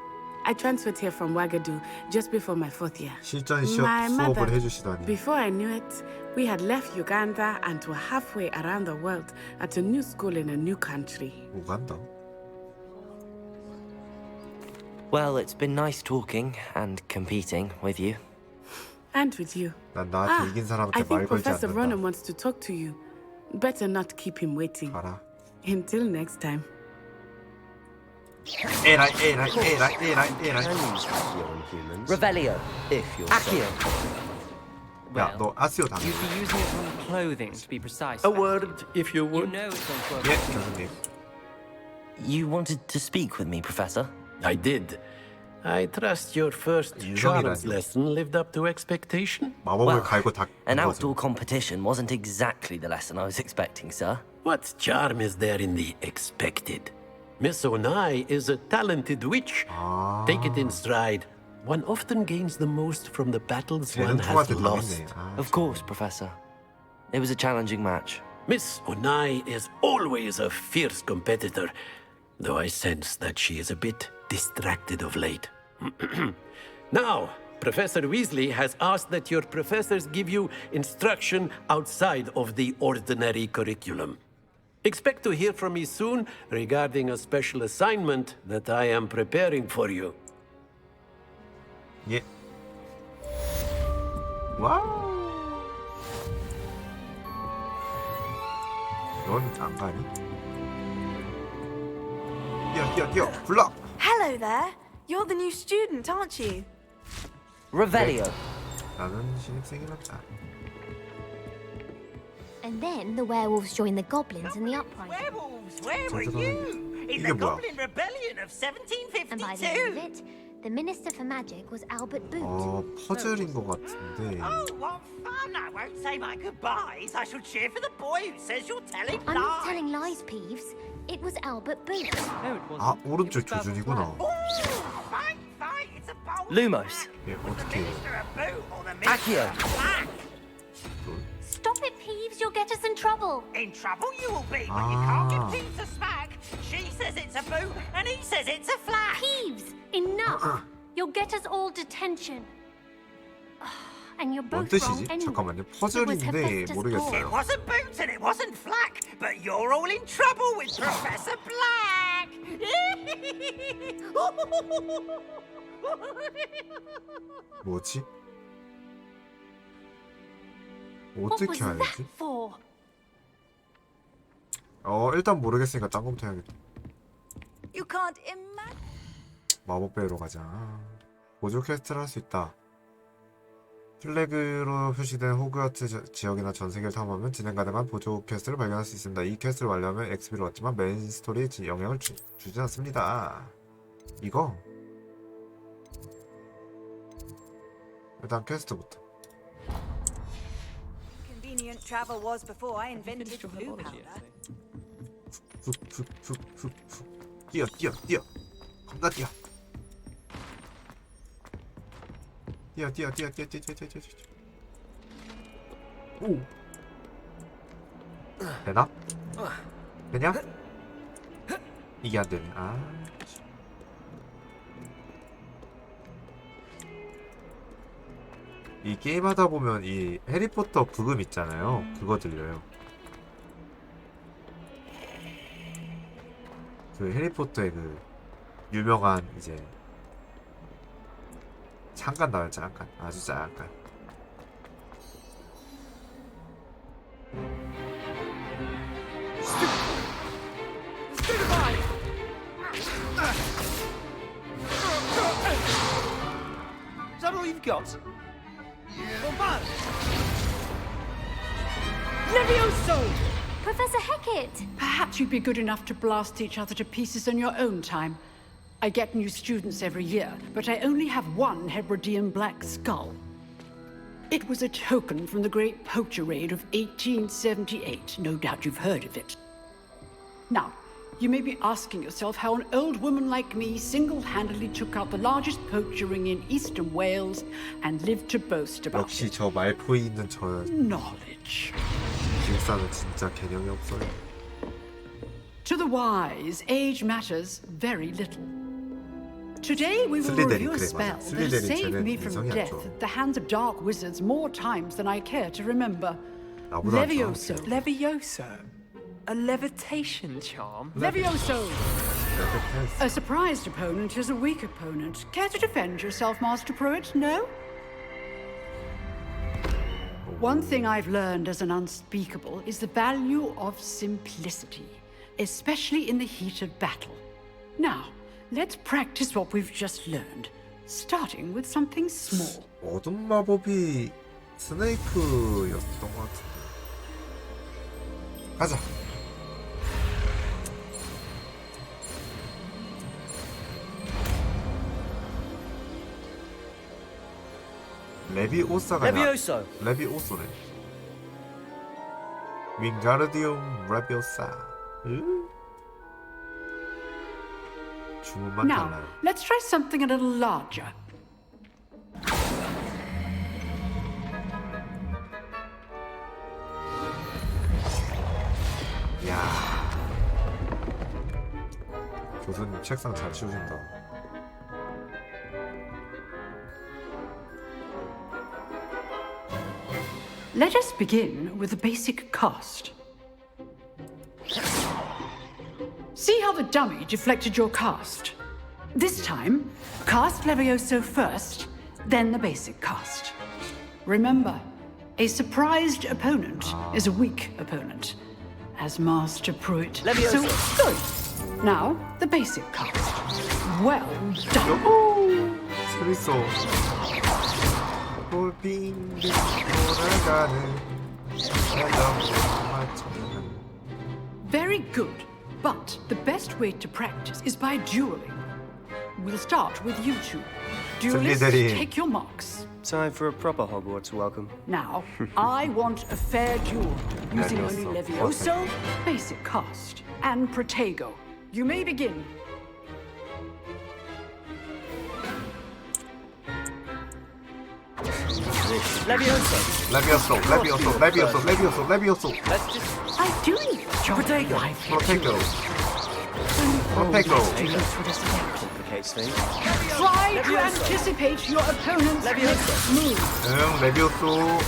Speaker 10: I transferred here from Wagadu just before my 4th year.
Speaker 1: 실전
Speaker 10: My
Speaker 1: 수업을
Speaker 10: mother,
Speaker 1: 해주시다니.
Speaker 10: before I knew it, we had left Uganda and were halfway around the world at a new school in a new country.
Speaker 1: 우간다.
Speaker 3: Well, it's been nice talking and competing with you.
Speaker 10: And with you.
Speaker 1: 난 나한테 이긴
Speaker 10: I
Speaker 1: 사람한테
Speaker 10: think
Speaker 1: 말 걸지
Speaker 10: Professor
Speaker 1: 않는다.
Speaker 10: Ronan wants to talk to you. Better not keep him waiting.
Speaker 1: 가라.
Speaker 10: Until next time.
Speaker 1: 에라이 에라이 에라이 에라이 에라이.
Speaker 3: Revelio, if you're Accio.
Speaker 1: 야, 너 아스요 당해.
Speaker 9: You'd be using it on clothing, to be precise.
Speaker 14: A word, if you
Speaker 9: You
Speaker 14: would.
Speaker 9: know it's on clothing.
Speaker 1: 예, 교수님.
Speaker 3: You wanted to speak with me, Professor?
Speaker 14: I did. I trust your first charms lesson lived up to expectation.
Speaker 1: 마법을 갈고 닦은
Speaker 3: An
Speaker 1: 거죠.
Speaker 3: outdoor competition wasn't exactly the lesson I was expecting, sir.
Speaker 14: What charm is there in the expected? Miss Onai is a talented witch. Take it in stride. One often gains the most from the battles one has lost.
Speaker 3: Of course, Professor. It was a challenging match.
Speaker 14: Miss Onai is always a fierce competitor, though I sense that she is a bit distracted of late. Now, Professor Weasley has asked that your professors give you instruction outside of the ordinary curriculum. Expect to hear from me soon regarding a special assignment that I am preparing for you.
Speaker 1: 예. 와우. 넌 안 가니? 뛰어 불러.
Speaker 13: Hello there. You're the new student, aren't you?
Speaker 3: Revelio.
Speaker 1: 나는 신입생이란다.
Speaker 8: And then the werewolves joined the goblins in the uprising.
Speaker 7: Werewolves, where were you? In the
Speaker 1: 이게 뭐야?
Speaker 7: Goblin Rebellion of
Speaker 8: And by the end of
Speaker 7: 1752.
Speaker 8: it, the Minister for Magic was Albert Boot.
Speaker 1: 퍼즐인 것 같은데.
Speaker 7: Oh, what fun! I won't say my goodbyes. I shall cheer for the boy who says you're telling
Speaker 8: I'm not
Speaker 7: lies.
Speaker 8: telling lies, Peeves. It was Albert Boot.
Speaker 1: 아, 오른쪽 조준이구나.
Speaker 7: Fight, it's a bold
Speaker 3: Lumos.
Speaker 1: 예, 어떻게?
Speaker 7: Minister of Boot or the
Speaker 3: Accio.
Speaker 7: Minister of Black.
Speaker 8: Stop it, Peeves. You'll get us in trouble.
Speaker 7: In trouble you will be when you can't give Peeves a smack. She says it's a boot and he says it's a flat.
Speaker 8: Peeves, enough. You'll get us all detention. And you're
Speaker 1: 뭔
Speaker 8: both wrong
Speaker 1: 뜻이지?
Speaker 8: anyway.
Speaker 1: 잠깐만요.
Speaker 8: It was
Speaker 1: 퍼즐인데
Speaker 8: Hephaestus'
Speaker 1: 모르겠어요.
Speaker 7: It wasn't boot and it wasn't flack, but you're all in trouble with Professor Black.
Speaker 1: 뭐지?
Speaker 8: What was
Speaker 1: 어떻게
Speaker 8: that
Speaker 1: 알지?
Speaker 8: for?
Speaker 1: 일단 모르겠으니까 딴 검토 해야겠다.
Speaker 13: You can't imagine.
Speaker 1: 마법 배우러 가자. 보조 퀘스트를 할 수 있다. 플래그로 표시된 호그와트 지역이나 전 세계를 탐험하면 진행 가능한 보조 퀘스트를 발견할 수 있습니다. 이 퀘스트를 완료하면 XP를 얻지만 메인 스토리에 영향을 주지 않습니다. 이거 일단 퀘스트부터.
Speaker 13: Convenient travel was before I invented blue powder.
Speaker 1: 훅훅훅훅훅 뛰어 겁나 뛰어. 뛰어. 오. 되나? 되냐? 이게 안 되네. 이 게임 하다 보면 이 해리포터 부금 있잖아요. 그거 들려요. 그 해리포터의 그 유명한 이제 잠깐 나와요. 잠깐. 아주 잠깐.
Speaker 7: Is that all you've got?
Speaker 15: Levioso!
Speaker 8: Professor Hecat!
Speaker 15: Perhaps you'd be good enough to blast each other to pieces in your own time. I get new students every year, but I only have one Hebridean black skull. It was a token from the Great Poacher Raid of 1878. No doubt you've heard of it. Now, you may be asking yourself how an old woman like me single-handedly took out the largest poacher ring in eastern Wales and lived to boast about
Speaker 1: 역시
Speaker 15: it.
Speaker 1: 저 말포에 있는 저
Speaker 15: Knowledge.
Speaker 1: 기획사는 진짜 개념이 없어요.
Speaker 15: To the wise, age matters very little. Today we will
Speaker 1: 슬리데린,
Speaker 15: review a
Speaker 1: 그래,
Speaker 15: spell
Speaker 1: 맞아.
Speaker 15: that has
Speaker 1: 슬리데린
Speaker 15: saved
Speaker 1: 쟤는
Speaker 15: me from
Speaker 1: 인성이 안
Speaker 15: death
Speaker 1: 좋아.
Speaker 15: at the hands of dark wizards more times than I care to remember.
Speaker 1: 나보다 안 좋아.
Speaker 15: Levioso.
Speaker 12: Levioso? A levitation charm?
Speaker 15: Levioso! A surprised opponent is a weak opponent. Care to defend yourself, Master Pruitt? No? One thing I've learned as an unspeakable is the value of simplicity, especially in the heat of battle. Now, let's practice what we've just learned, starting with something small.
Speaker 1: 어둠 마법이 스네이크였던 것 같은데. 가자. 레비오사가
Speaker 16: 레비오소.
Speaker 1: 레비오소네. 윙가르디움 레비오사. 주문만
Speaker 15: Now,
Speaker 1: 달라요.
Speaker 15: let's try something a little larger.
Speaker 1: 야. 교수님 책상 잘 치우신다.
Speaker 15: Let us begin with the basic cast. See how the dummy deflected your cast? This time, cast Levioso first, then the basic cast. Remember, a surprised opponent is a weak opponent, as Master Pruitt.
Speaker 16: Levioso.
Speaker 15: So, good. Now, the basic cast. Well done.
Speaker 1: 재밌어. 빙빙 돌아가는
Speaker 15: Very good. But the best way to practice is by dueling. We'll start with you two. Duelists,
Speaker 1: 슬리데린.
Speaker 15: take your marks.
Speaker 16: Time for a proper Hogwarts welcome.
Speaker 15: Now, I want a fair duel, using only
Speaker 1: Levioso.
Speaker 15: Levioso, basic cast, and Protego. You may begin.
Speaker 16: Levioso.
Speaker 1: 레비오소, 레비오소, 레비오소, 레비오소, 레비오소.
Speaker 16: Let's just.
Speaker 15: I do need
Speaker 16: Protego.
Speaker 1: 프로테이크. 프로테이크.
Speaker 16: Complicates things.
Speaker 15: Try to anticipate your opponent's next move.
Speaker 1: 응, 레비오소.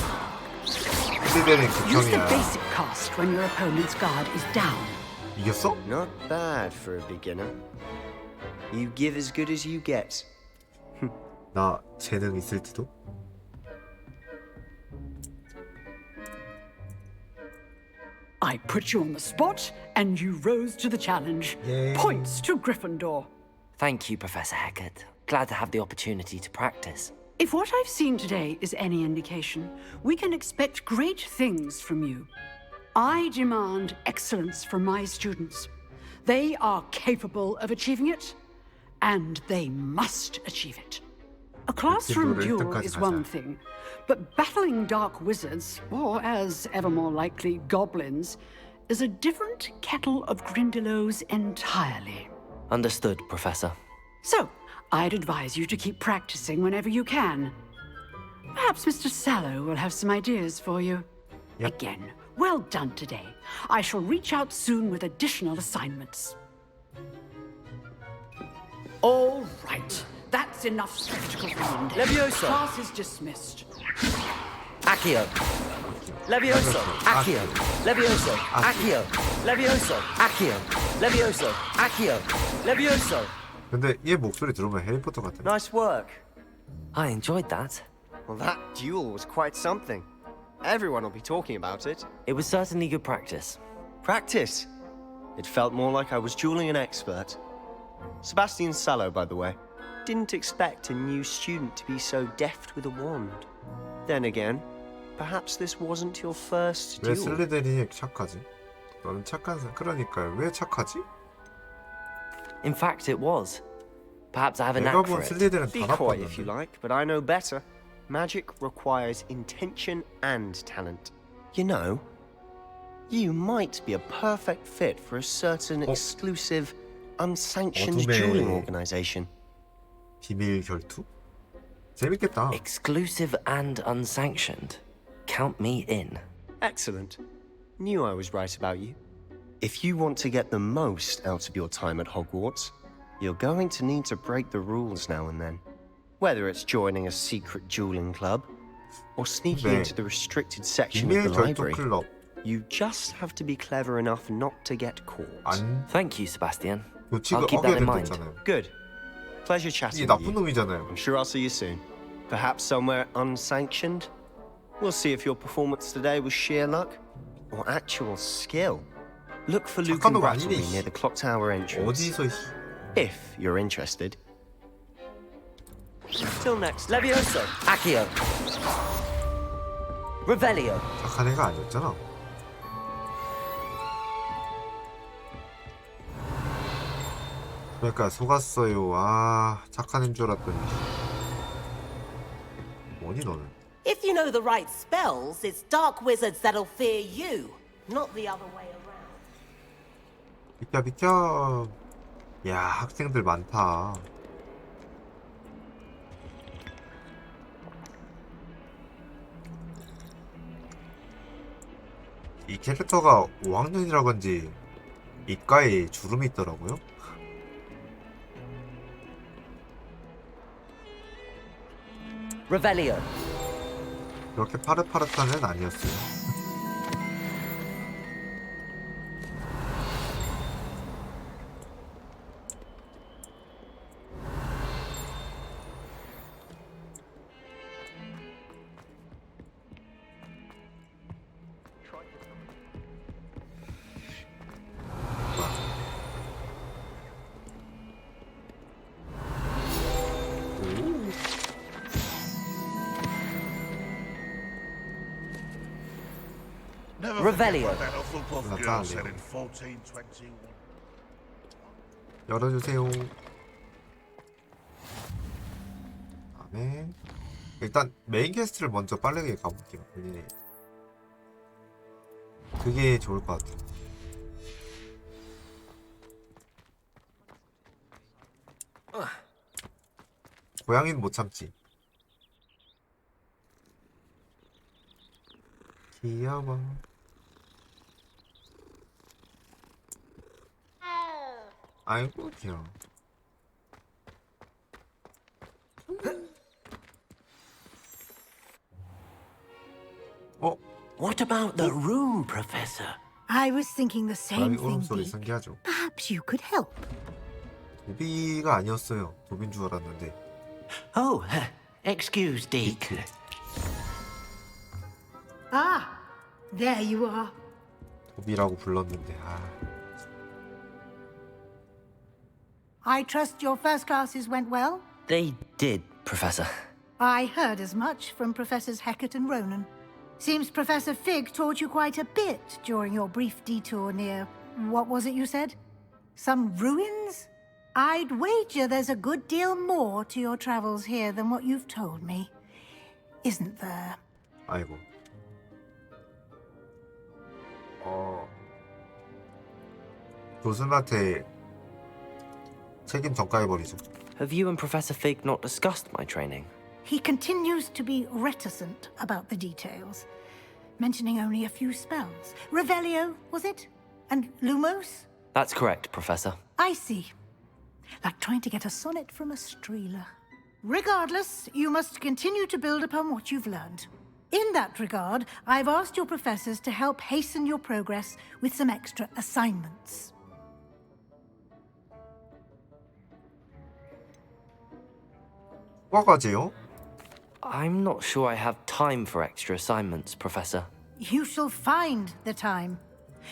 Speaker 1: 슬리데린
Speaker 15: Use the
Speaker 1: 극형이야.
Speaker 15: basic cast when your opponent's guard is down.
Speaker 1: 이겼어?
Speaker 16: Not bad for a beginner. You give as good as you get.
Speaker 1: 나 재능 있을지도?
Speaker 15: I put you on the spot, and you rose to the challenge.
Speaker 1: Yay.
Speaker 15: Points to Gryffindor.
Speaker 3: Thank you, Professor Hecat. Glad to have the opportunity to practice.
Speaker 15: If what I've seen today is any indication, we can expect great things from you. I demand excellence from my students. They are capable of achieving it, and they must achieve it. A classroom
Speaker 1: 그리핀도르
Speaker 15: duel
Speaker 1: 1등까지
Speaker 15: is
Speaker 1: 가자.
Speaker 15: one thing, but battling dark wizards, or as ever more likely, goblins, is a different kettle of Grindylows entirely.
Speaker 3: Understood, Professor.
Speaker 15: So, I'd advise you to keep practicing whenever you can. Perhaps Mr. Sallow will have some ideas for you.
Speaker 1: Yep.
Speaker 15: Again, well done today. I shall reach out soon with additional assignments. All right. That's enough spectacle for one day.
Speaker 16: Levioso.
Speaker 15: Class is dismissed.
Speaker 16: Accio. Levioso. Accio. Levioso. Accio. Levioso. Accio. Levioso. Accio. Levioso.
Speaker 1: 근데 얘 목소리 들으면 해리포터 같아.
Speaker 16: Nice work.
Speaker 3: I enjoyed that.
Speaker 16: Well, that duel was quite something. Everyone will be talking about it.
Speaker 3: It was certainly good practice.
Speaker 16: Practice? It felt more like I was dueling an expert. Sebastian Sallow, by the way. Didn't expect a new student to be so deft with a wand. Then again, perhaps this wasn't your first
Speaker 1: 왜
Speaker 16: duel.
Speaker 1: 슬리데린이 착하지? 너는 착한 그러니까요. 왜 착하지?
Speaker 3: In fact, it was. Perhaps I have a
Speaker 1: 내가
Speaker 3: knack
Speaker 1: 본
Speaker 3: for it.
Speaker 1: 슬리데린
Speaker 16: Be
Speaker 1: 다
Speaker 16: coy if you
Speaker 1: 나빴는데.
Speaker 16: like, but I know better. Magic requires intention and talent. You know, you might be a perfect fit for a certain exclusive, unsanctioned
Speaker 1: 어둠의-
Speaker 16: dueling organization.
Speaker 1: 비밀 결투? 재밌겠다.
Speaker 3: Exclusive and unsanctioned. Count me in.
Speaker 16: Excellent. Knew I was right about you. If you want to get the most out of your time at Hogwarts, You're going to need to break the rules now and then. Whether it's joining a secret dueling club or sneaking into the restricted section of the library, you just have to be clever enough not to get caught.
Speaker 3: Thank you, Sebastian.
Speaker 1: 규칙을
Speaker 3: I'll keep that in mind.
Speaker 1: 어겨야
Speaker 16: Good. Pleasure chatting
Speaker 1: 이
Speaker 16: with
Speaker 1: 나쁜
Speaker 16: you.
Speaker 1: 놈이잖아요.
Speaker 16: I'm sure I'll see you soon. Perhaps somewhere unsanctioned? We'll see if your performance today was sheer luck or actual skill. Look for Luke and Brattleby near the clock tower entrance.
Speaker 1: 어디서
Speaker 16: If you're interested. Till next.
Speaker 3: Levioso, Accio, Revelio.
Speaker 1: 착한 애가 아니었잖아. 그러니까 속았어요. 아, 착한 애인 줄 알았더니. 뭐니 너는?
Speaker 13: If you know the right spells, it's dark wizards that'll fear you, not the other way around.
Speaker 1: 비켜 비켜. 야, 학생들 많다. 이 캐릭터가 5학년이라 건지 입가에 주름이 있더라고요.
Speaker 3: Revelio.
Speaker 1: 그렇게 파릇파릇한 애는 아니었어요.
Speaker 3: Revelio.
Speaker 1: 열어주세요. 다음에 일단 메인 퀘스트를 먼저 빠르게 가볼게요. 그게 좋을 것 같아요. 고양이는 못 참지. 귀여워. 아이고 귀여워.
Speaker 6: What about the room, Professor?
Speaker 5: I was thinking the same
Speaker 1: 고양이
Speaker 5: thing,
Speaker 1: 울음소리
Speaker 5: Beak.
Speaker 1: 신기하죠.
Speaker 5: Perhaps you could help.
Speaker 1: 도비가 아니었어요. 도비인 줄 알았는데.
Speaker 6: Oh, excuse, Deek.
Speaker 5: Ah, there you are.
Speaker 1: 도비라고 불렀는데.
Speaker 5: I trust your first classes went well?
Speaker 3: They did, Professor.
Speaker 5: I heard as much from Professors Hecat and Ronan. Seems Professor Fig taught you quite a bit during your brief detour near... what was it you said? Some ruins? I'd wager there's a good deal more to your travels here than what you've told me. Isn't there?
Speaker 1: 아이고. 교수한테 책임 전가해버리죠.
Speaker 3: Have you and Professor Fig not discussed my training?
Speaker 5: He continues to be reticent about the details, mentioning only a few spells. Revelio, was it? And Lumos?
Speaker 3: That's correct, Professor.
Speaker 5: I see. Like trying to get a sonnet from a streeler. Regardless, you must continue to build upon what you've learned. In that regard, I've asked your professors to help hasten your progress with some extra assignments.
Speaker 1: 뭐가지요?
Speaker 3: I'm not sure I have time for extra assignments, Professor.
Speaker 5: You shall find the time.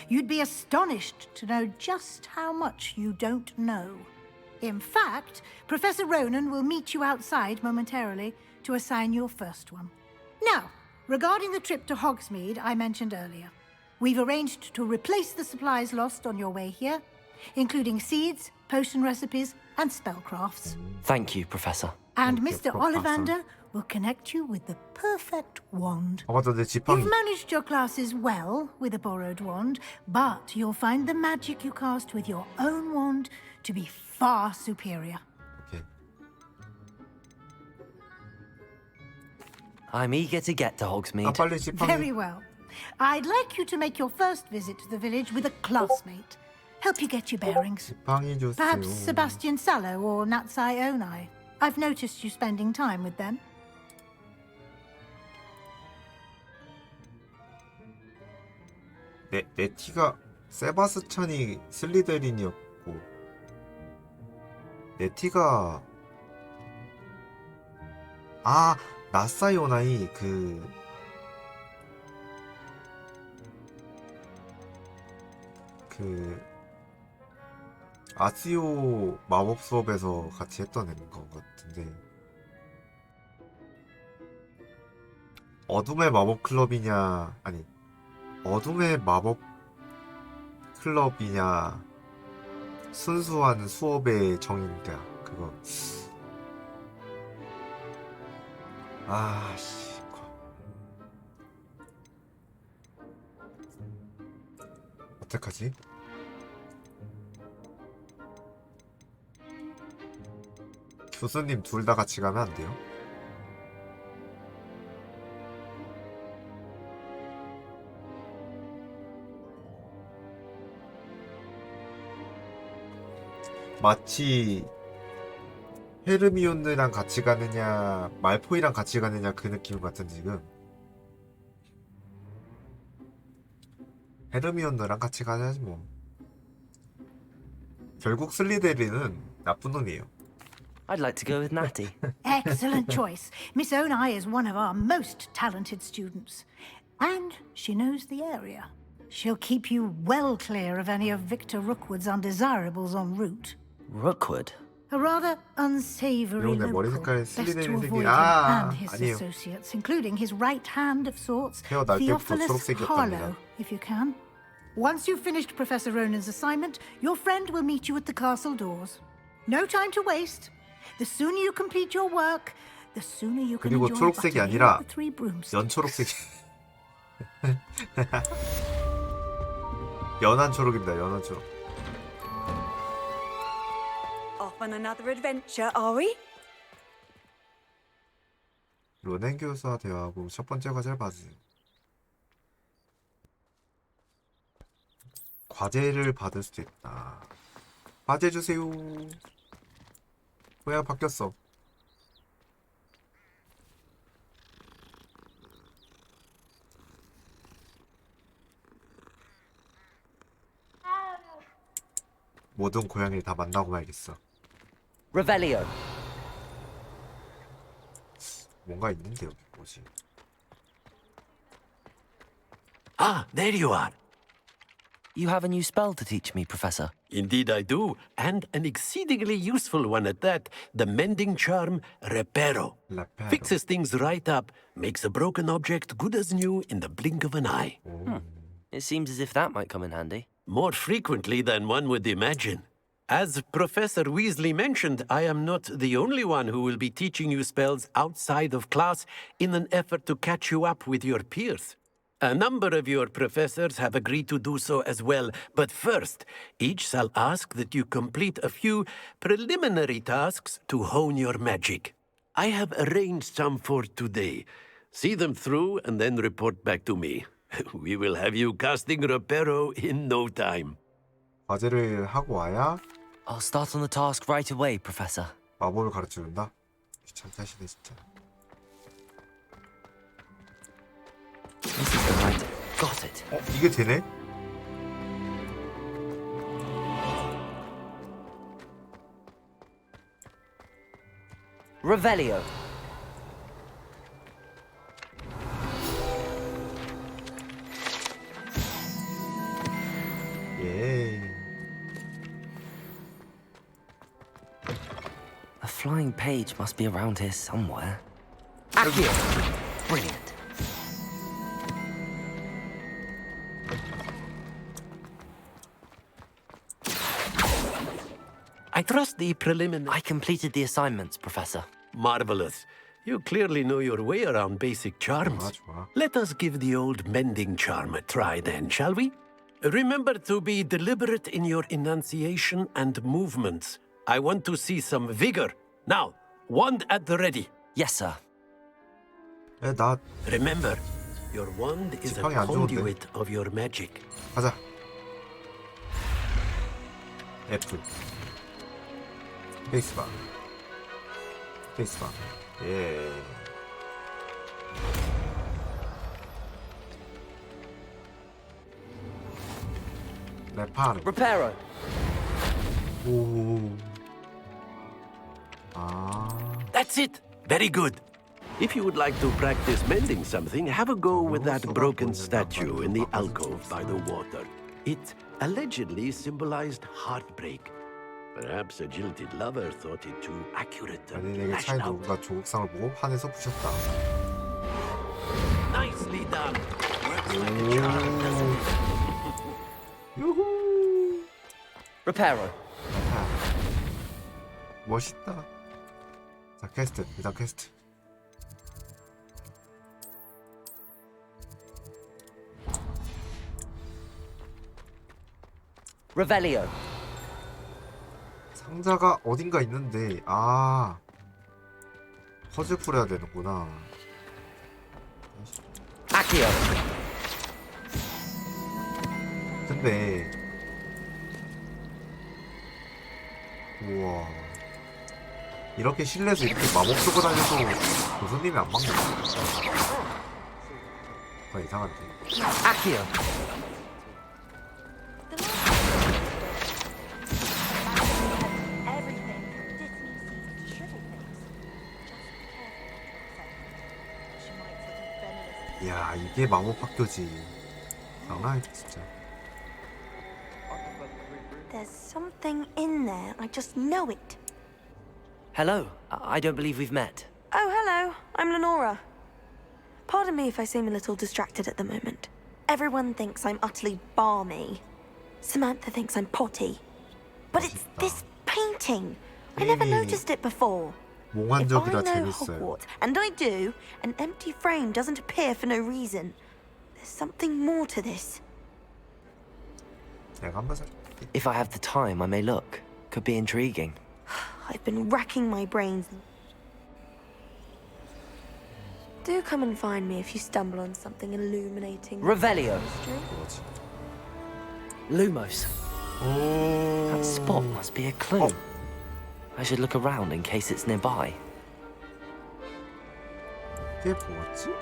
Speaker 5: You'd be astonished to know just how much you don't know. In fact, Professor Ronan will meet you outside momentarily to assign your first one. Now, regarding the trip to Hogsmeade I mentioned earlier, we've arranged to replace the supplies lost on your way here, including seeds, potion recipes, and spellcrafts.
Speaker 3: Thank you, Professor.
Speaker 5: And Mr. Ollivander will connect you with the perfect wand.
Speaker 1: 맞아, 내 지팡이.
Speaker 5: You've managed your classes well with a borrowed wand, but you'll find the magic you cast with your own wand to be far superior.
Speaker 1: Okay.
Speaker 3: I'm eager to get to Hogsmeade.
Speaker 1: 빨리 지팡이.
Speaker 5: Very well. I'd like you to make your first visit to the village with a classmate. help you get your bearings.
Speaker 1: 지팡이 주세요.
Speaker 5: Perhaps Sebastian Sallow or Natsai Onai. I've noticed you spending time with them.
Speaker 1: 네티가 세바스찬이 슬리데린이었고 네티가 나사이 오나이 아시오 마법 수업에서 같이 했던 애인 것 같은데 어둠의 마법 클럽이냐 아니 어둠의 마법 클럽이냐 순수한 수업의 정의인가 그거 아씨 어떡하지? 교수님 둘 다 같이 가면 안 돼요? 마치 헤르미온느랑 같이 가느냐 말포이랑 같이 가느냐 그 느낌 같은 지금 헤르미온느랑 같이 가야지 뭐 결국 슬리데린은 나쁜 놈이에요.
Speaker 3: I'd like to go with Natty.
Speaker 5: Excellent choice. Miss Onai is one of our most talented students. And she knows the area. She'll keep you well clear of any of Victor Rookwood's undesirables en route.
Speaker 3: Rookwood?
Speaker 5: A rather unsavory local. Best to avoid him and his associates, including his right hand of sorts, Theophilus Harlow, if you can. Once you've finished Professor Ronan's assignment, your friend will meet you at the castle doors. No time to waste. The sooner you complete your work, the sooner you can enjoy
Speaker 1: 초록색이 아니라 연초록색이 연한 초록입니다. 연한 초록.
Speaker 17: Off on another adventure, are we?
Speaker 1: 로넨 교수와 대화하고 첫 번째 과제를 받으세요. 과제를 받을 수도 있다. 과제 주세요. 뭐야 바뀌었어. 모든 고양이를 다 만나고 말겠어.
Speaker 3: Revelio.
Speaker 1: 뭔가 있는데 여기 뭐지?
Speaker 14: Ah, there you are.
Speaker 3: You have a new spell to teach me, Professor.
Speaker 14: Indeed I do, and an exceedingly useful one at that. The mending charm, Reparo. Fixes things right up, makes a broken object good as new in the blink of an eye.
Speaker 3: It seems as if that might come in handy.
Speaker 14: More frequently than one would imagine. As Professor Weasley mentioned, I am not the only one who will be teaching you spells outside of class in an effort to catch you up with your peers. A number of your professors have agreed to do so as well, but first, each shall ask that you complete a few preliminary tasks to hone your magic. I have arranged some for today. See them through and then report back to me. We will have you casting Reparo in no time.
Speaker 1: 과제를 하고 와야
Speaker 3: I'll start on the task right away, Professor.
Speaker 1: 마법을 가르쳐준다? 귀찮다 하시네 진짜.
Speaker 3: This is the right. Got it.
Speaker 1: 이게 되네?
Speaker 3: Revelio.
Speaker 1: 예.
Speaker 3: A flying page must be around here somewhere. Accio. Brilliant.
Speaker 14: I trust the preliminary...
Speaker 3: I completed the assignments, Professor.
Speaker 14: Marvelous. You clearly know your way around basic charms. Let us give the old mending charm a try then, shall we? Remember to be deliberate in your enunciation and movements. I want to see some vigor. Now, wand at the ready.
Speaker 3: Yes, sir.
Speaker 14: Remember, your wand is a conduit of your magic.
Speaker 1: 가자. F. 스페이스바. 스페이스바. 예. 레파르.
Speaker 3: Reparo.
Speaker 1: 오. 아.
Speaker 14: That's it. Very good. If you would like to practice mending something, have a go with that broken statue in the alcove by the water. It allegedly symbolized heartbreak. Perhaps a jilted lover thought it too accurate
Speaker 1: 아니
Speaker 14: and
Speaker 1: 내게
Speaker 14: lashed
Speaker 1: 차인
Speaker 14: out.
Speaker 1: 누군가 조국상을 보고 환해서 부셨다.
Speaker 14: Nicely done. Works like a charm, doesn't it?
Speaker 1: 유후.
Speaker 3: Reparo.
Speaker 1: 멋있다. 자 퀘스트. 일단 퀘스트.
Speaker 3: Revelio.
Speaker 1: 상자가 어딘가 있는데 퍼즐 풀어야 되는구나.
Speaker 3: Accio.
Speaker 1: 근데 우와 이렇게 실내에서 이렇게 마법 쓰고 다녀도 교수님이 안 막네. 이상한데.
Speaker 3: Accio.
Speaker 1: 이야 이게 마법 학교지. 장난 아니다 진짜.
Speaker 17: There's something in there. I just know it.
Speaker 3: Hello. I don't believe we've met.
Speaker 17: Oh, hello. I'm Lenora. Pardon me if I seem a little distracted at the moment. Everyone thinks I'm utterly balmy. Samantha thinks I'm potty. But it's this painting. I never noticed it before. If I
Speaker 1: 몽환적이라
Speaker 17: know
Speaker 1: 재밌어요.
Speaker 17: Hogwarts, and I do, an empty frame doesn't appear for no reason. There's something more to this.
Speaker 1: 내가 한번 살.
Speaker 3: If I have the time, I may look. Could be intriguing.
Speaker 17: I've been racking my brains. Do come and find me if you stumble on something illuminating.
Speaker 3: Revelio. Lumos. That spot must be a clue. I should look around in case it's nearby.
Speaker 1: 이게 뭐지?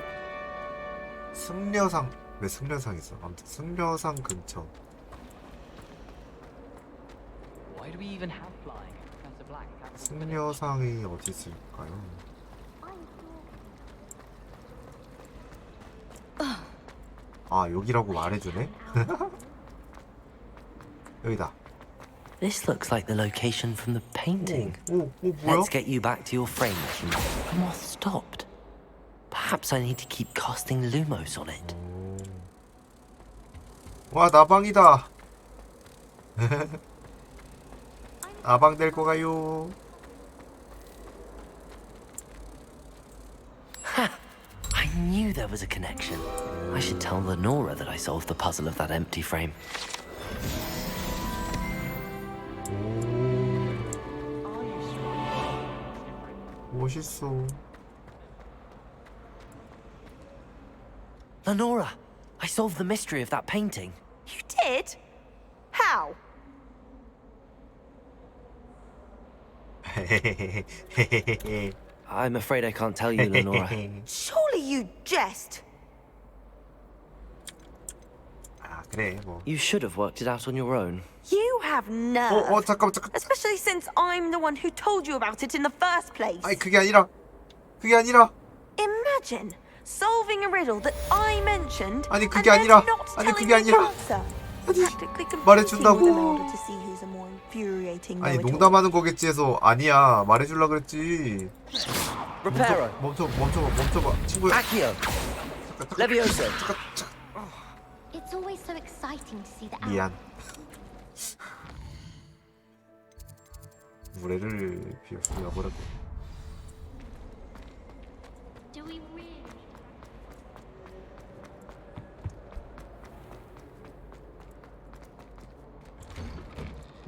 Speaker 1: 승려상. 왜 승려상 있어? 아무튼 승려상 근처.
Speaker 11: Why do we even have flying? Professor Black.
Speaker 1: 승려상이 어디 있을까요? 여기라고 말해주네? 여기다.
Speaker 3: This looks like the location from the painting.
Speaker 1: 뭐야?
Speaker 3: Let's get you back to your frame. The moth stopped. Perhaps I need to keep casting Lumos on it.
Speaker 1: 와 나방이다. 나방 데리고 가요.
Speaker 3: I knew there was a connection. I should tell Lenora that I solved the puzzle of that empty frame.
Speaker 1: 멋있어.
Speaker 3: Lenora, I solved the mystery of that painting.
Speaker 17: You did? How?
Speaker 3: I'm afraid I can't tell you, Lenora.
Speaker 17: Surely you jest.
Speaker 1: 그래 뭐.
Speaker 3: You should have worked it out on your own.
Speaker 17: You have nerve.
Speaker 1: 잠깐만.
Speaker 17: Especially since I'm the one who told you about it in the first place.
Speaker 1: 아니 그게 아니라.
Speaker 17: Imagine solving a riddle that I mentioned.
Speaker 1: 아니 그게 아니라. 말해준다고. 아니 농담하는 거겠지 해서 아니야 말해주려 그랬지. 멈춰봐 친구야.
Speaker 3: Accio. Levioso.
Speaker 8: It's always so exciting to see the
Speaker 1: 미안. 무례를 비워버렸고.
Speaker 8: Do we really?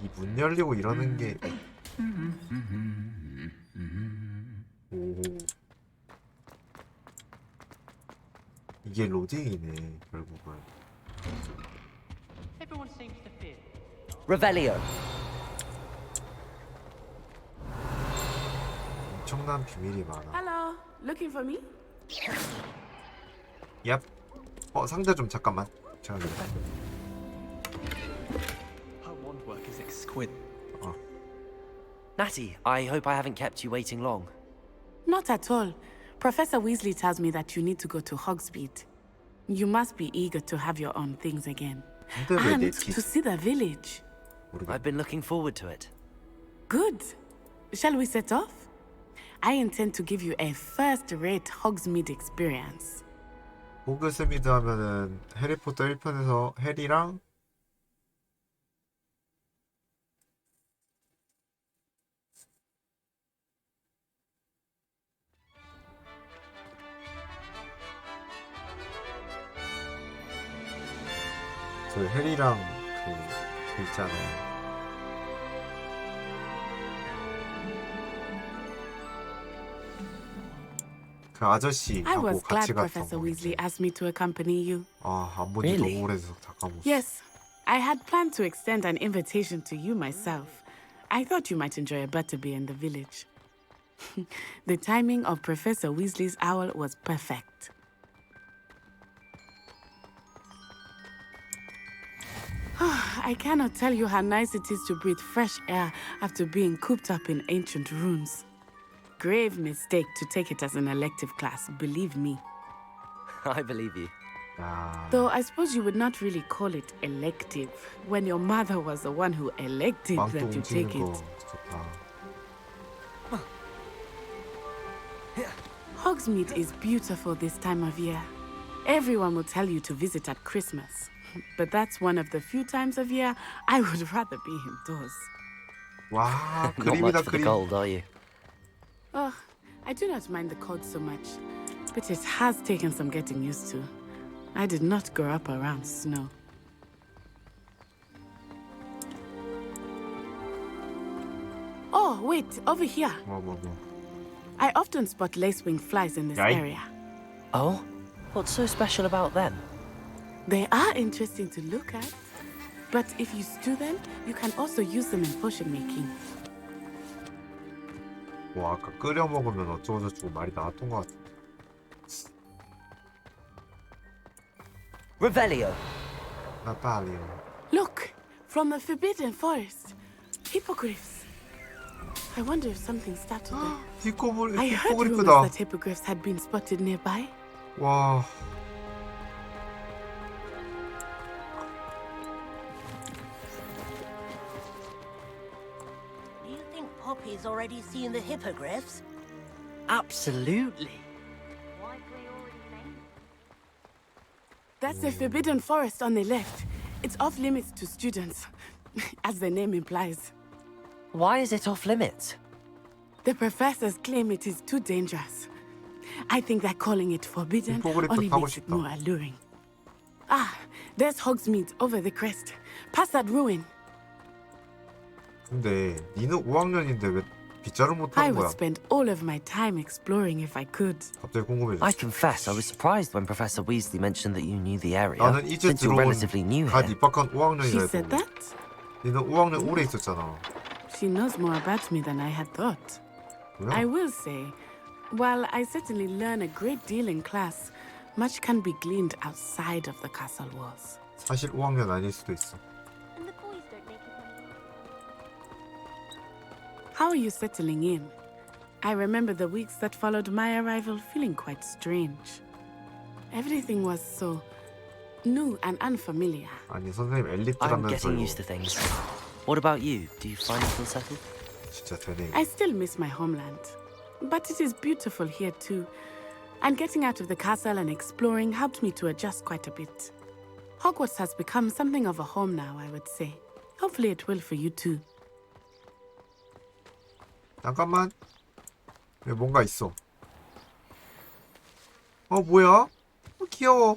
Speaker 1: 이 문 열리고 이러는 게. 오. 이게 로딩이네 결국은.
Speaker 11: Everyone seems to fear.
Speaker 3: Revelio.
Speaker 1: 엄청난 비밀이 많아.
Speaker 10: Hello, looking for me?
Speaker 1: 얍. 상자 좀 잠깐만. 잠깐만.
Speaker 12: Her wand work is exquisite.
Speaker 3: Natty, I hope I haven't kept you waiting long.
Speaker 10: Not at all. Professor Weasley tells me that you need to go to Hogsmeade. You must be eager to have your own things again. And to see the village.
Speaker 3: I've been looking forward to it.
Speaker 10: Good. Shall we set off? I intend to give you a first-rate Hogsmeade experience.
Speaker 1: 호그스미드 하면은 해리포터 1편에서 해리랑 그 해리랑 그 있잖아요. 그
Speaker 10: I
Speaker 1: 아저씨하고
Speaker 10: was glad
Speaker 1: 같이 갔던
Speaker 10: Professor
Speaker 1: 거.
Speaker 10: Weasley asked me to accompany you.
Speaker 1: 안 본지
Speaker 3: Really?
Speaker 1: 너무 오래돼서 다 까먹었어.
Speaker 10: Yes, I had planned to extend an invitation to you myself. I thought you might enjoy a butterbeer in the village. The timing of Professor Weasley's owl was perfect. I cannot tell you how nice it is to breathe fresh air after being cooped up in ancient ruins. Grave mistake to take it as an elective class, believe me.
Speaker 3: I believe you.
Speaker 10: Though I suppose you would not really call it elective when your mother was the one who elected
Speaker 1: 망토
Speaker 10: that you
Speaker 1: 움직이는
Speaker 10: take
Speaker 1: 거
Speaker 10: it.
Speaker 1: 좋다.
Speaker 10: Hogsmeade is beautiful this time of year. Everyone will tell you to visit at Christmas. But that's one of the few times of year I would rather be indoors.
Speaker 1: 와,
Speaker 3: Not
Speaker 1: 그림이다
Speaker 3: much for the
Speaker 1: 그림.
Speaker 3: cold, are you?
Speaker 10: Oh, I do not mind the cold so much, but it has taken some getting used to. I did not grow up around snow. Oh, wait, over here.
Speaker 1: 뭐.
Speaker 10: I often spot lacewing flies in this
Speaker 1: Right.
Speaker 10: area.
Speaker 3: Oh? What's so special about them?
Speaker 10: They are interesting to look at, but if you stew them, you can also use them in potion making.
Speaker 1: 뭐 아까 끓여 먹으면 어쩌고 저쩌고 말이 나왔던 것 같아.
Speaker 3: Revelio.
Speaker 1: 나탈리오.
Speaker 10: Look, from the Forbidden Forest. Hippogriffs. I wonder if something started there. I heard rumors
Speaker 1: 히포그리프다.
Speaker 10: that hippogriffs had been spotted nearby.
Speaker 1: 와.
Speaker 13: Do you think Poppy's already seen the hippogriffs?
Speaker 3: Absolutely.
Speaker 10: That's the Forbidden Forest on the left. It's off limits to students, as the name implies.
Speaker 3: Why is it off limits?
Speaker 10: The professors claim it is too dangerous. I think that calling it forbidden
Speaker 1: 히포그리프
Speaker 10: only
Speaker 1: 타고
Speaker 10: makes it
Speaker 1: 싶다.
Speaker 10: more alluring. Ah, there's Hogsmeade over the crest. Past that ruin.
Speaker 1: 근데 니는 5학년인데 왜 빗자루 못
Speaker 10: I
Speaker 1: 타는
Speaker 10: would
Speaker 1: 거야?
Speaker 10: spend all of my time exploring if I could.
Speaker 1: 갑자기 궁금해졌어.
Speaker 3: I confess I was surprised when Professor Weasley mentioned that you knew the area,
Speaker 1: 나는 이제
Speaker 3: since you're
Speaker 1: 들어온
Speaker 3: relatively new
Speaker 1: 갓
Speaker 3: here.
Speaker 1: 입학한
Speaker 10: She
Speaker 1: 5학년이라
Speaker 10: said
Speaker 1: 해도
Speaker 10: that?
Speaker 1: 니는 5학년 오래 있었잖아.
Speaker 10: She knows more about me than I had thought.
Speaker 1: 뭐야?
Speaker 10: I will say, while I certainly learn a great deal in class, much can be gleaned outside of the castle walls.
Speaker 1: 사실 5학년 아닐 수도 있어.
Speaker 10: How are you settling in? I remember the weeks that followed my arrival feeling quite strange. Everything was so new and unfamiliar.
Speaker 1: 아니 선생님
Speaker 3: I'm
Speaker 1: 엘리트라면서요.
Speaker 3: getting used to things. What about you? Do you find yourself settled?
Speaker 1: 진짜 되네.
Speaker 10: I still miss my homeland, but it is beautiful here too. And getting out of the castle and exploring helped me to adjust quite a bit. Hogwarts has become something of a home now, I would say. Hopefully it will for you too.
Speaker 1: 잠깐만. 여기 뭔가 있어. 뭐야? 귀여워.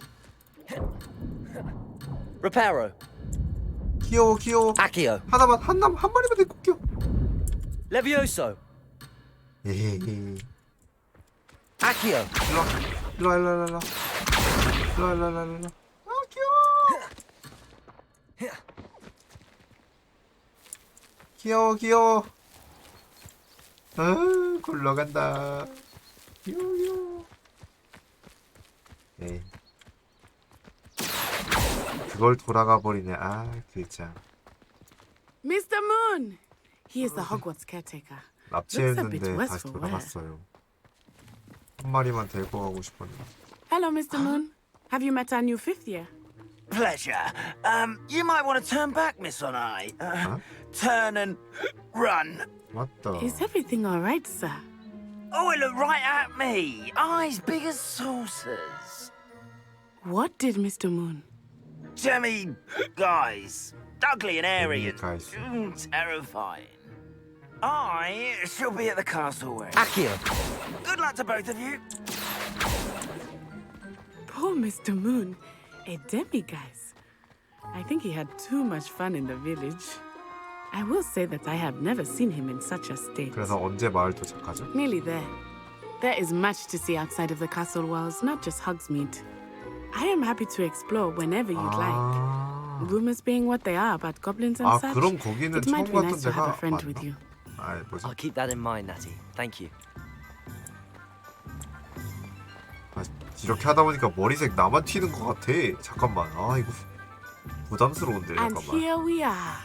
Speaker 3: Reparo.
Speaker 1: 귀여워.
Speaker 3: Accio.
Speaker 1: 한 마리만 데리고 올게요.
Speaker 3: Levioso.
Speaker 1: 에헤헤.
Speaker 3: Accio.
Speaker 1: 일로 와. 귀여워. 아, 굴러간다. 유유. 네. 그걸 돌아가 버리네. 아, 진짜.
Speaker 10: Mr. Moon! He is the Hogwarts caretaker.
Speaker 1: 납치했는데 다시 돌아갔어요. 한 마리만 데리고 가고 싶었는데.
Speaker 10: Hello, Mr. Moon. Have you met our new 5th year?
Speaker 6: Pleasure. You might want to turn back, Miss Onai. Turn and run.
Speaker 1: What the?
Speaker 10: Is everything all right, sir?
Speaker 6: Oh, it looked right at me. Eyes big as saucers.
Speaker 10: What did Mr. Moon?
Speaker 6: Jemmy guys. Ugly and airy and
Speaker 1: guys.
Speaker 6: Terrifying. I shall be at the castle where...
Speaker 3: Akio!
Speaker 6: Good luck to both of you.
Speaker 10: Poor Mr. Moon. A demiguise. I think he had too much fun in the village. I will say that I have never seen him in such a state.
Speaker 1: 그래서 언제 마을 도착하죠?
Speaker 10: Nearly there. There is much to see outside of the castle walls, not just Hogsmeade. I am happy to explore whenever you'd like. Rumors being what they are about goblins and such,
Speaker 1: 그럼 거기는
Speaker 10: it might
Speaker 1: 처음
Speaker 10: be
Speaker 1: 갔던
Speaker 10: nice to have a
Speaker 1: 데가
Speaker 10: friend
Speaker 1: 맞나?
Speaker 10: with you.
Speaker 1: 뭐지?
Speaker 3: I'll keep that in mind, Natty. Thank you.
Speaker 1: 이렇게 하다 보니까 머리색 나만 튀는 것 같아. 잠깐만. 이거 부담스러운데.
Speaker 10: And
Speaker 1: 잠깐만.
Speaker 10: here we are.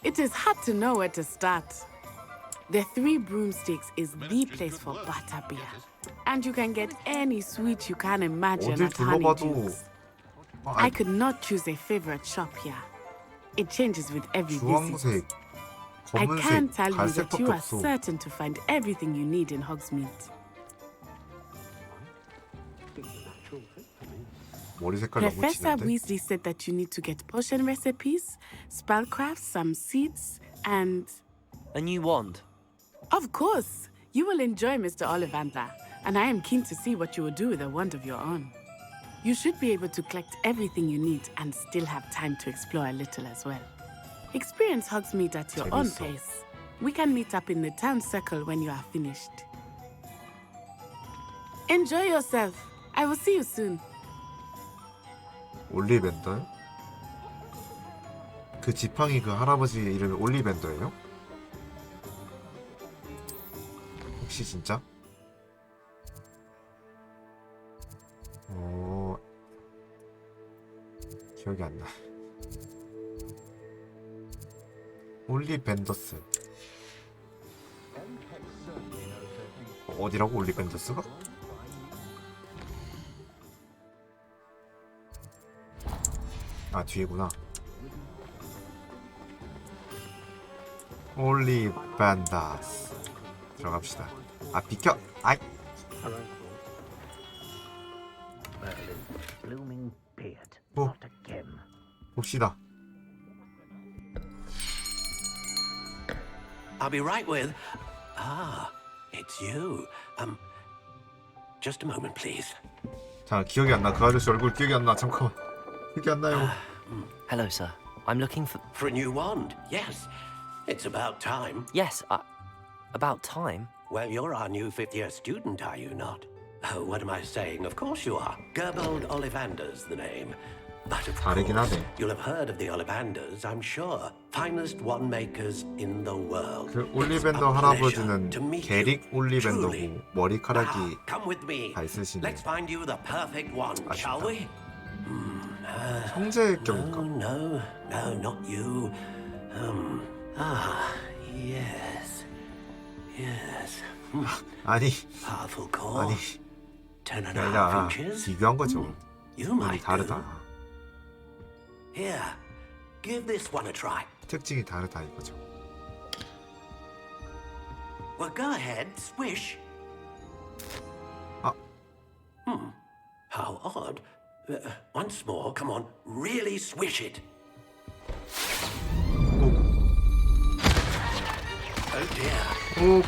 Speaker 10: It is hard to know where to start. The Three Broomsticks is the place for butterbeer. And you can get any sweet you can imagine
Speaker 1: 어딜
Speaker 10: at
Speaker 1: 둘러봐도
Speaker 10: Honeydukes. I could not choose a favorite shop here. It changes with every visit.
Speaker 1: 주황색,
Speaker 10: I can
Speaker 1: 검은색,
Speaker 10: tell you that you
Speaker 1: 갈색밖에
Speaker 10: are
Speaker 1: 없어.
Speaker 10: certain to find everything you need in Hogsmeade.
Speaker 1: 머리 색깔 너무
Speaker 10: Professor
Speaker 1: 진한데?
Speaker 10: Weasley said that you need to get potion recipes, spellcrafts, some seeds, and...
Speaker 3: A new wand?
Speaker 10: Of course! You will enjoy Mr. Ollivander, and I am keen to see what you will do with a wand of your own. You should be able to collect everything you need and still have time to explore a little as well. Experience Hogsmeade at your own pace. We can meet up in the town circle when you are finished. Enjoy yourself. I will see you soon.
Speaker 1: 올리벤더요? 그 지팡이 그 할아버지 이름이 올리벤더예요? 혹시 진짜? 기억이 안 나. 올리벤더스. 어디라고 올리벤더스가? 뒤에구나. 올리벤더스. 들어갑시다. 비켜! 아이! 봅시다.
Speaker 14: I'll be right with... it's you. Just a moment, please.
Speaker 1: 자, 기억이 안 나. 그 아저씨 얼굴 기억이 안 나. 잠깐만. 기억이 안 나요.
Speaker 3: Hello, sir. I'm looking for...
Speaker 14: For a new wand, yes. It's about time.
Speaker 3: Yes, about time?
Speaker 14: Well, you're our new 5th year student, are you not? Oh, what am I saying? Of course you are. Gerbold Ollivander's the name. But of course, you'll have heard of the Ollivanders, I'm sure. Finest wand makers in the world.
Speaker 1: 그 올리벤더 할아버지는 게릭 올리벤더고 머리카락이 다 있으시네.
Speaker 14: Let's find you the perfect wand, shall we?
Speaker 1: 형제격인가?
Speaker 14: No, not you. Yes.
Speaker 1: 아니,
Speaker 14: Powerful core. 10.5
Speaker 1: 아니라
Speaker 14: inches.
Speaker 1: 비교한 거죠.
Speaker 14: You
Speaker 1: 눈이
Speaker 14: might
Speaker 1: 다르다.
Speaker 14: do. Here, give this one a try.
Speaker 1: 특징이 다르다 이거죠.
Speaker 14: Well, go ahead, swish. How odd. Once more, come on, really swish it. Oh dear.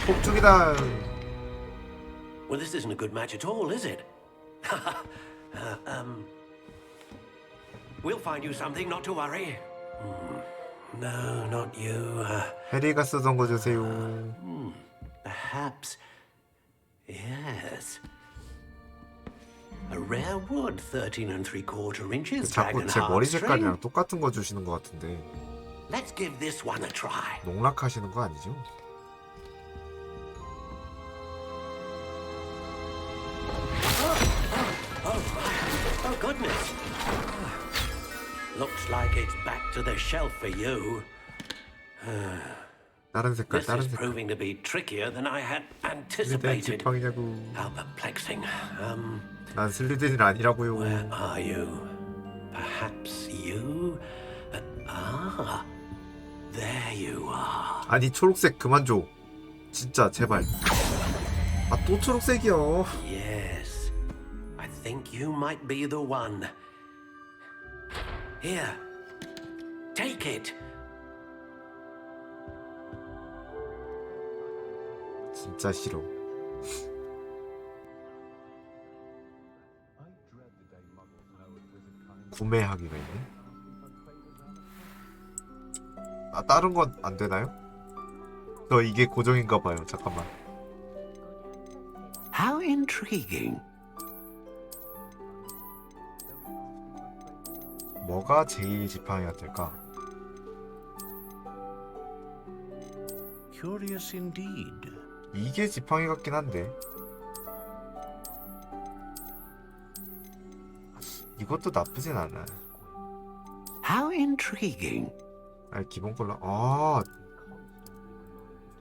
Speaker 1: 폭죽이다.
Speaker 14: Well, this isn't a good match at all, is it? We'll find you something, not to worry. No, not you.
Speaker 1: 해리가 쓰던 거 주세요.
Speaker 14: Perhaps. Yes. A rare wood, 13 3/4 inches.
Speaker 1: 자꾸 제 머리 색깔이랑 똑같은 거 주시는 것 같은데.
Speaker 14: Let's give this one a try.
Speaker 1: 농락하시는 거 아니죠?
Speaker 14: goodness. Looks like it's back to the shelf for you.
Speaker 1: 다른 색깔,
Speaker 14: This
Speaker 1: 다른
Speaker 14: is
Speaker 1: 색깔.
Speaker 14: proving to be trickier than I had
Speaker 1: 슬리덴
Speaker 14: anticipated.
Speaker 1: 지팡이냐고.
Speaker 14: How perplexing.
Speaker 1: 난 슬리덴이 아니라고요.
Speaker 14: Where are you? Perhaps you? There you are.
Speaker 1: 아니 초록색 그만 줘. 진짜 제발. 아 또 초록색이야.
Speaker 14: Yes. I think you might be the one. Here. Take it.
Speaker 1: 진짜 싫어. 구매하기가 있네. 아 다른 건 안 되나요? 저 이게 고정인가 봐요. 잠깐만.
Speaker 14: How intriguing.
Speaker 1: 뭐가 제일 지팡이가 될까?
Speaker 14: Curious indeed.
Speaker 1: 이게 지팡이 같긴 한데. 이것도 나쁘진 않아.
Speaker 14: How intriguing.
Speaker 1: 아니 기본 걸로. 아.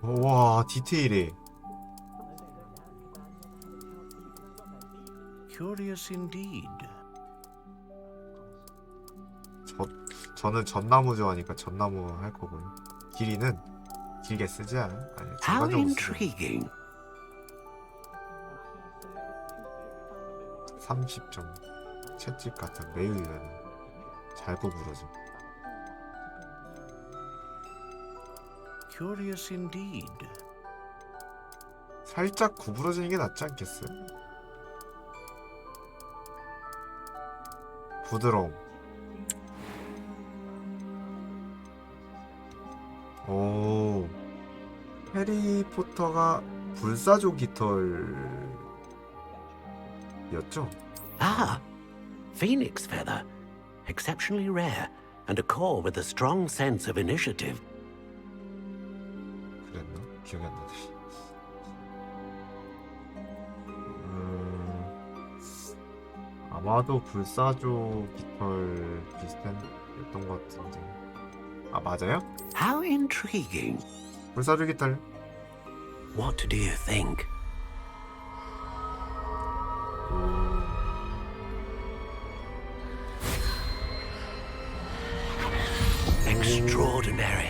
Speaker 1: 와 디테일해.
Speaker 14: Curious indeed.
Speaker 1: 저는 전나무 좋아하니까 전나무 할 거고요. 길이는 길게 쓰지 않아. 아니,
Speaker 14: How
Speaker 1: 중간적으로
Speaker 14: intriguing.
Speaker 1: 30점. 채찍 같은 매우 유연해. 잘 구부러짐.
Speaker 14: Curious indeed.
Speaker 1: 살짝 구부러지는 게 낫지 않겠어요? 부드러움. 오, 해리포터가 불사조 깃털이었죠?
Speaker 14: Ah, phoenix feather. Exceptionally rare, and a core with a strong sense of initiative.
Speaker 1: 그랬나? 기억이 안 나네. 아마도 불사조 깃털 비슷했던 것 같은데. 아 맞아요?
Speaker 14: How intriguing.
Speaker 1: 불사조 깃털.
Speaker 14: What do you think? Extraordinary.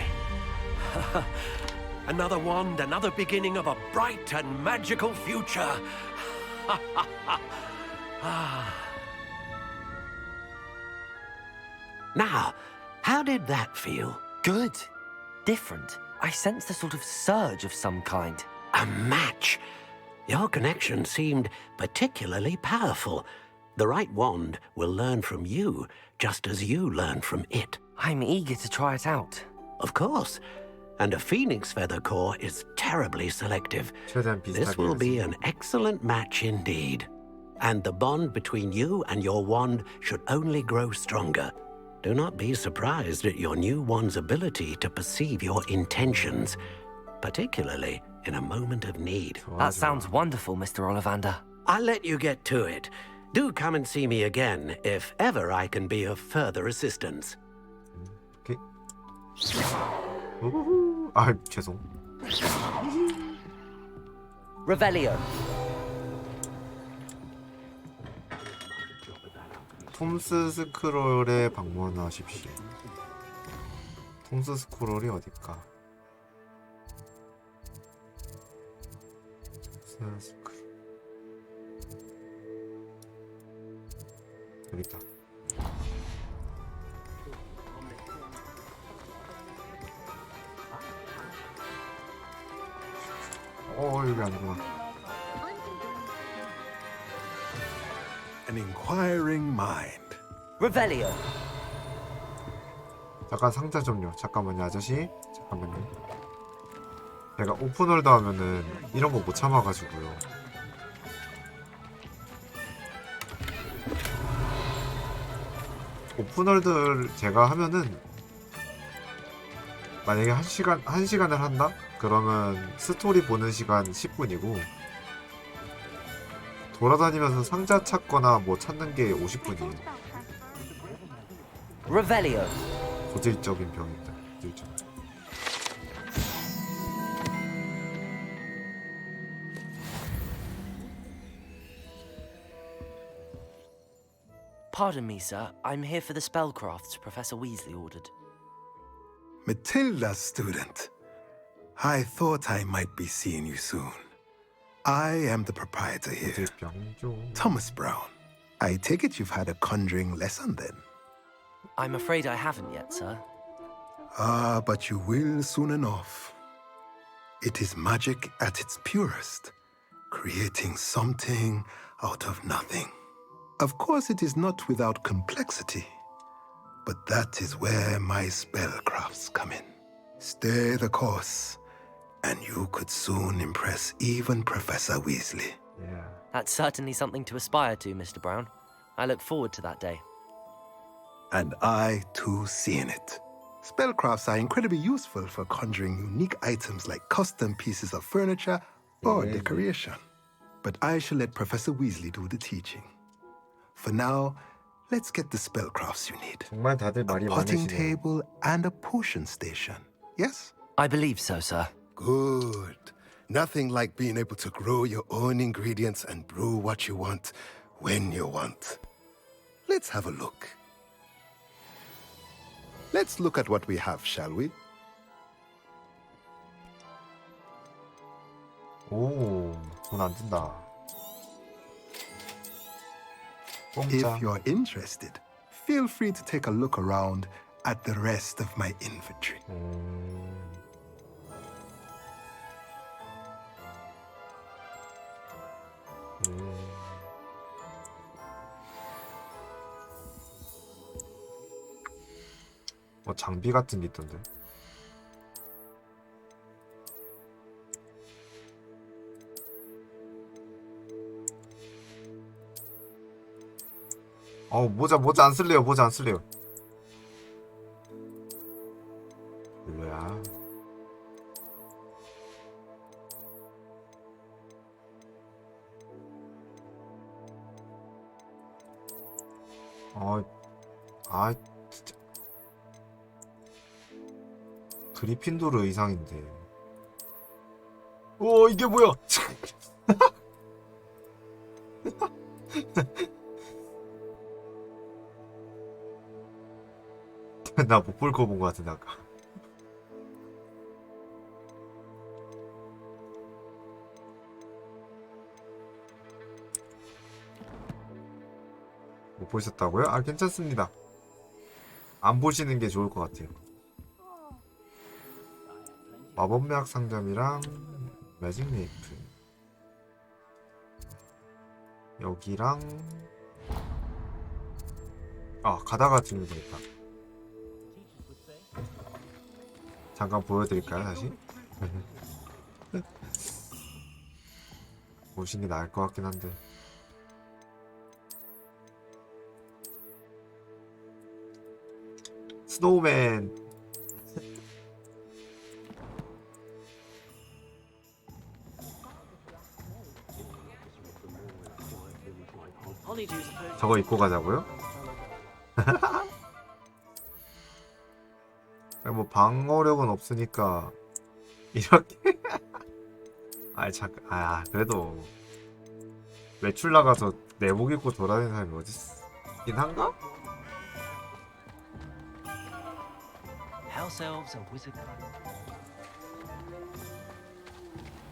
Speaker 14: Another wand, another beginning of a bright and magical future. Now, how did that feel?
Speaker 3: Good. Different. I sensed a sort of surge of some kind.
Speaker 14: A match. Your connection seemed particularly powerful. The right wand will learn from you, just as you learn from it.
Speaker 3: I'm eager to try it out.
Speaker 14: Of course. And a phoenix feather core is terribly selective. This will be an excellent match indeed. And the bond between you and your wand should only grow stronger. Do not be surprised at your new wand's ability to perceive your intentions, particularly in a moment of need.
Speaker 3: That sounds wonderful, Mr. Ollivander.
Speaker 14: I'll let you get to it. Do come and see me again if ever I can be of further assistance.
Speaker 1: Okay. 아, 죄송.
Speaker 3: Revelio.
Speaker 1: 톰스 스크롤에 방문하십시오. 톰스 스크롤이 어딜까? 톰스 스크롤. 여기 있다. 여기 아니구나.
Speaker 18: An inquiring mind.
Speaker 3: Revelio.
Speaker 1: 잠깐 상자 좀요. 잠깐만요, 아저씨. 잠깐만요. 내가 오픈월드 하면은 이런 거 못 참아가지고요. 오픈월드를 제가 하면은 만약에 1시간을 한다? 그러면 스토리 보는 시간 10분이고 돌아다니면서 상자 찾거나 뭐 찾는 게 50분이에요.
Speaker 3: Revelio.
Speaker 1: 고질적인 병입니다. 고질적.
Speaker 3: Pardon me, sir. I'm here for the spellcrafts Professor Weasley ordered.
Speaker 18: Matilda's student. I thought I might be seeing you soon. I am the proprietor here, Thomas Brown. I take it you've had a conjuring lesson then?
Speaker 3: I'm afraid I haven't yet, sir.
Speaker 18: Ah, but you will soon enough. It is magic at its purest, creating something out of nothing. Of course, it is not without complexity, but that is where my spellcrafts come in. Stay the course, and you could soon impress even Professor Weasley.
Speaker 1: Yeah.
Speaker 3: That's certainly something to aspire to, Mr. Brown. I look forward to that day.
Speaker 18: And I, too, seeing it. Spellcrafts are incredibly useful for conjuring unique items like custom pieces of furniture or decoration. But I shall let Professor Weasley do the teaching. For now, let's get the spellcrafts you need.
Speaker 1: 정말 다들 말이
Speaker 18: A potting
Speaker 1: 많으시네요.
Speaker 18: table and a potion station. Yes?
Speaker 3: I believe so, sir.
Speaker 18: Good. Nothing like being able to grow your own ingredients and brew what you want when you want. Let's have a look. Let's look at what we have, shall we?
Speaker 1: 오, 돈 안 든다.
Speaker 18: If you're interested, feel free to take a look around at the rest of my inventory.
Speaker 1: 뭐 장비 같은 게 있던데. 모자 안 쓸래요. 모자 안 쓸래요. 별로야. 진짜. 그리핀도르 의상인데. 오, 이게 뭐야? 나 못 볼 거 본 거 같은데 아까. 못 보셨다고요? 아, 괜찮습니다. 안 보시는 게 좋을 것 같아요. 마법약 상점이랑 매직 메이플 여기랑 가다가 들면 되겠다. 잠깐 보여드릴까요 다시? 보시는 게 나을 것 같긴 한데. 스노우맨. 저거 입고 가자고요? 뭐 방어력은 없으니까 이렇게. 그래도 외출 나가서 내복 입고 돌아다니는 사람이 어디 있긴 한가?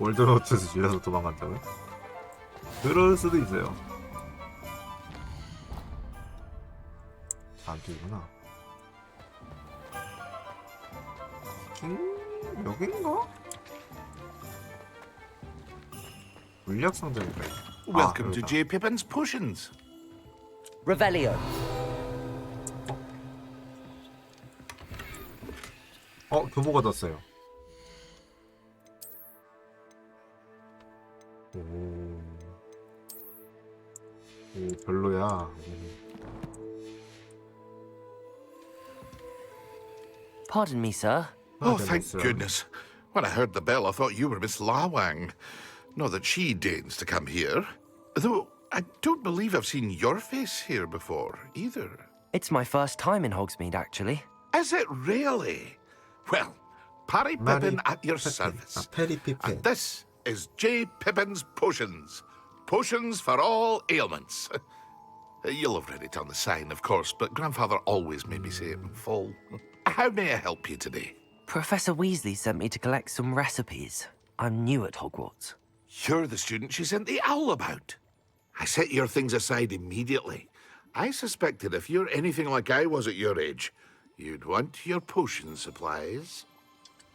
Speaker 1: 올드로트에서 질려서 도망간다고요? 그럴 수도 있어요. 안 되구나. 여긴가? 물약 상점인가요?
Speaker 19: Welcome to J. Pippin's Potions.
Speaker 3: Revelio.
Speaker 1: 교복 얻었어요. 별로야.
Speaker 3: Pardon me, sir.
Speaker 19: Oh, thank goodness. When I heard the bell, I thought you were Miss Lawang. Not that she deigns to come here. Though I don't believe I've seen your face here before, either.
Speaker 3: It's my first time in Hogsmeade, actually.
Speaker 19: Is it really? Well, Parry Pippin at your service. And this is J. Pippin's Potions. Potions for all ailments. You'll have read it on the sign, of course, but Grandfather always made me say it in full. How may I help you today?
Speaker 3: Professor Weasley sent me to collect some recipes. I'm new at Hogwarts.
Speaker 19: You're the student she sent the owl about. I set your things aside immediately. I suspected if you're anything like I was at your age, you'd want your potion supplies.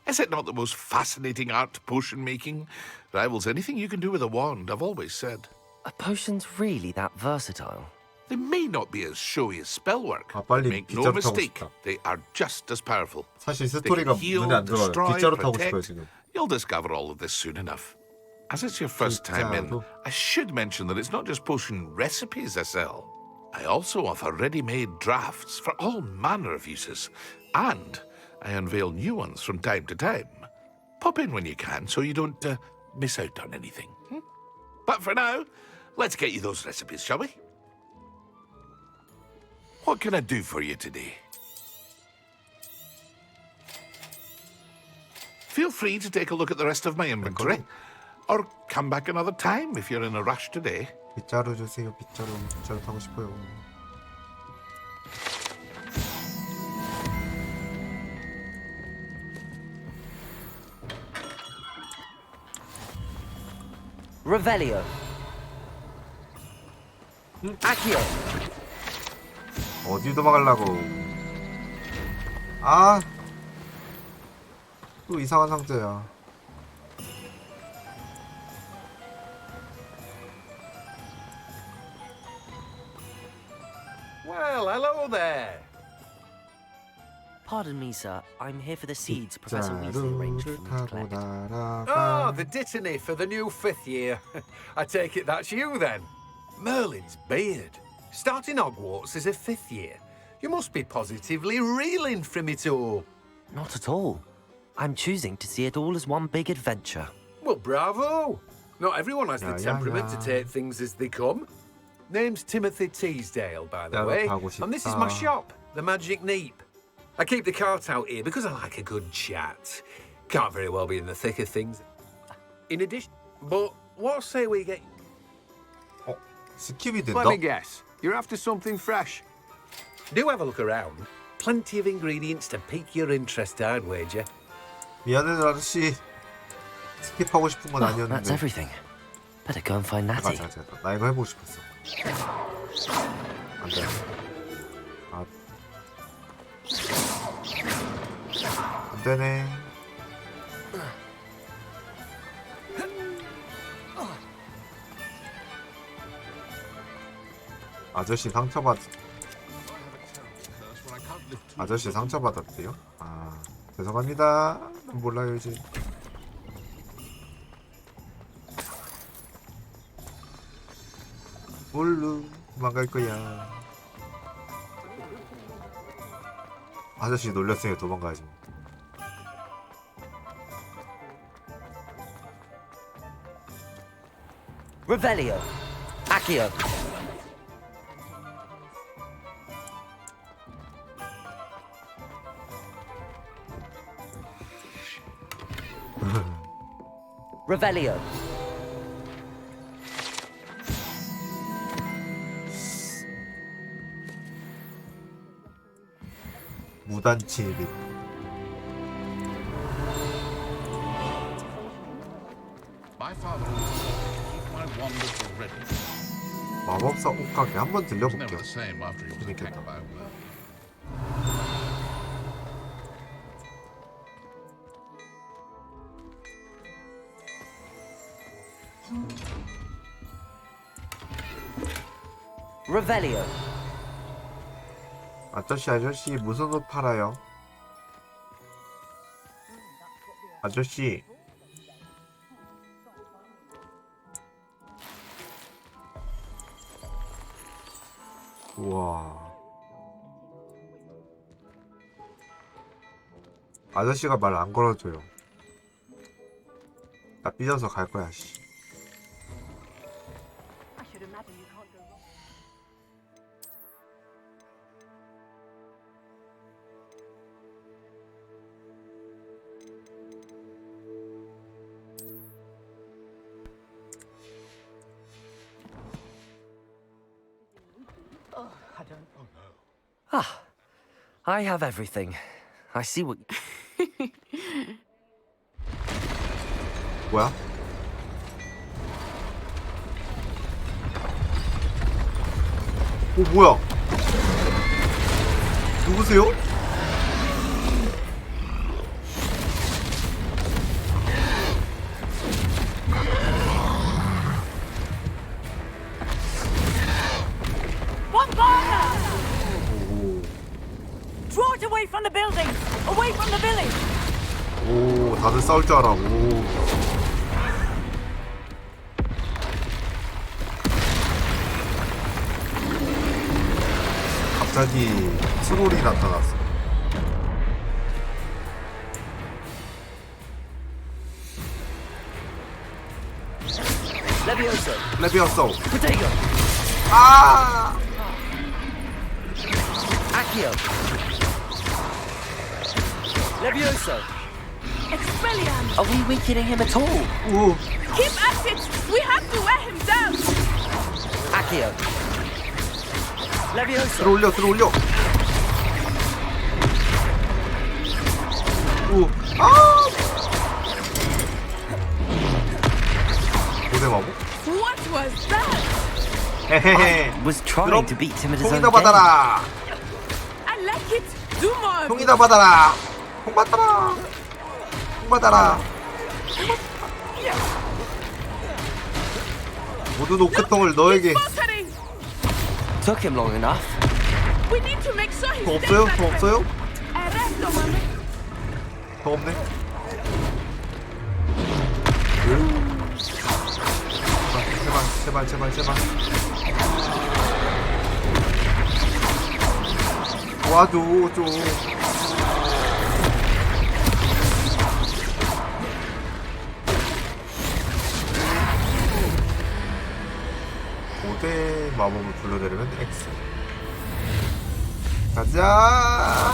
Speaker 19: Is it not the most fascinating art, potion making? Rivals anything you can do with a wand, I've always said.
Speaker 3: Are potions really that versatile?
Speaker 19: They may not be as showy as spellwork.
Speaker 1: 빨리
Speaker 19: Make no
Speaker 1: 빗자루 타고
Speaker 19: mistake,
Speaker 1: 싶다.
Speaker 19: they are just as powerful.
Speaker 1: 사실
Speaker 19: They
Speaker 1: 스토리가
Speaker 19: can heal,
Speaker 1: 눈에 안 들어가요.
Speaker 19: destroy,
Speaker 1: 빗자루 타고 싶어요
Speaker 19: protect.
Speaker 1: 지금.
Speaker 19: You'll discover all of this soon enough. As it's your first time in,
Speaker 1: 빗자루.
Speaker 19: I should mention that it's not just potion recipes I sell. I also offer ready-made drafts for all manner of uses, and I unveil new ones from time to time. Pop in when you can so you don't miss out on anything. But for now, let's get you those recipes, shall we? What can I do for you today? Feel free to take a look at the rest of my inventory, or come back another time if you're in a rush today.
Speaker 1: 빗자루 주세요. 빗자루 타고 싶어요.
Speaker 3: Revelio. Accio.
Speaker 1: 어디 도망가려고? 아, 또 이상한 상자야.
Speaker 14: Well, hello there.
Speaker 3: Pardon me, sir. I'm here for the seeds Professor Weasley arranged for me to collect.
Speaker 14: Ah, the dittany for the new 5th year. I take it that's you then. Merlin's beard. Starting Hogwarts as a 5th year. You must be positively reeling from it all.
Speaker 3: Not at all. I'm choosing to see it all as one big adventure.
Speaker 14: Well, bravo. Not everyone has the
Speaker 1: Yeah,
Speaker 14: temperament
Speaker 1: yeah.
Speaker 14: to take things as they come. Name's Timothy Teasdale, by the
Speaker 1: Yeah,
Speaker 14: way.
Speaker 1: 하고 싶다.
Speaker 14: And this is my shop, the Magic Neep. I keep the cart out here because I like a good chat. Can't very well be in the thick of things. In addition, but what say we get...
Speaker 1: 스킵이 된다?
Speaker 14: Let me guess. You're after something fresh. Do have a look around. Plenty of ingredients to pique your interest, I'd wager.
Speaker 1: 미안해 아저씨. 스킵하고 싶은 건
Speaker 3: Well,
Speaker 1: 아니었는데.
Speaker 3: that's everything. Better go and find Natty.
Speaker 1: 잠깐. 나 이거 해보고 싶었어. 안 돼. 아. 안 되네. 아저씨 상처받았대요? 아, 죄송합니다. 몰라요 이제. 뭘로 도망갈 거야. 아저씨 놀렸으니까 도망가야지.
Speaker 3: Revelio. Accio. Revelio.
Speaker 1: 무단침입.
Speaker 19: My father keep my wand at the ready.
Speaker 1: 마법사 옷가게 한번
Speaker 19: It's never
Speaker 1: 들려볼게요.
Speaker 19: the same after he was
Speaker 1: 재밌겠다.
Speaker 19: attacked by a wolf.
Speaker 3: Revelio.
Speaker 1: 아저씨 무슨 옷 팔아요? 아저씨. 우와. 아저씨가 말 안 걸어줘요. 나 삐져서 갈 거야, 씨.
Speaker 3: Ah, I have everything. I see what...
Speaker 1: 뭐야? 오, 뭐야? 누구세요?
Speaker 15: One burner! Draw it away from the building! Away from the village!
Speaker 1: 오, 다들 싸울 줄 알아. 오. 갑자기 트롤이 나타났어.
Speaker 3: Levioso.
Speaker 1: 레비어소.
Speaker 3: Protego.
Speaker 1: 아!
Speaker 3: Accio. Levioso.
Speaker 15: Expelliarmus!
Speaker 3: Are we weakening him at all?
Speaker 1: 오.
Speaker 15: Keep at it! We have to wear him down!
Speaker 3: Accio. Levioso.
Speaker 1: 들어올려, 들어올려. 오. 아! 고대마법?
Speaker 15: What was that?
Speaker 1: 헤헤헤.
Speaker 3: Was trying to beat him at his own
Speaker 1: 형이다
Speaker 3: game.
Speaker 1: 받아라.
Speaker 15: I like it! Do more! of
Speaker 1: 형이다 받아라. 형 받아라. 형 받아라. 모든 오크통을 너에게.
Speaker 15: Pottery!
Speaker 3: Took him long enough.
Speaker 15: We need to make sure he
Speaker 1: 더
Speaker 15: stays
Speaker 1: 없어요?
Speaker 15: back
Speaker 1: 더
Speaker 15: there.
Speaker 1: 없어요?
Speaker 15: Arrest the woman.
Speaker 1: 더 없네. 제발, 제발, 제발, 제발. 도와줘, 좀. 고대 마법을 불러내려면 X. 가자.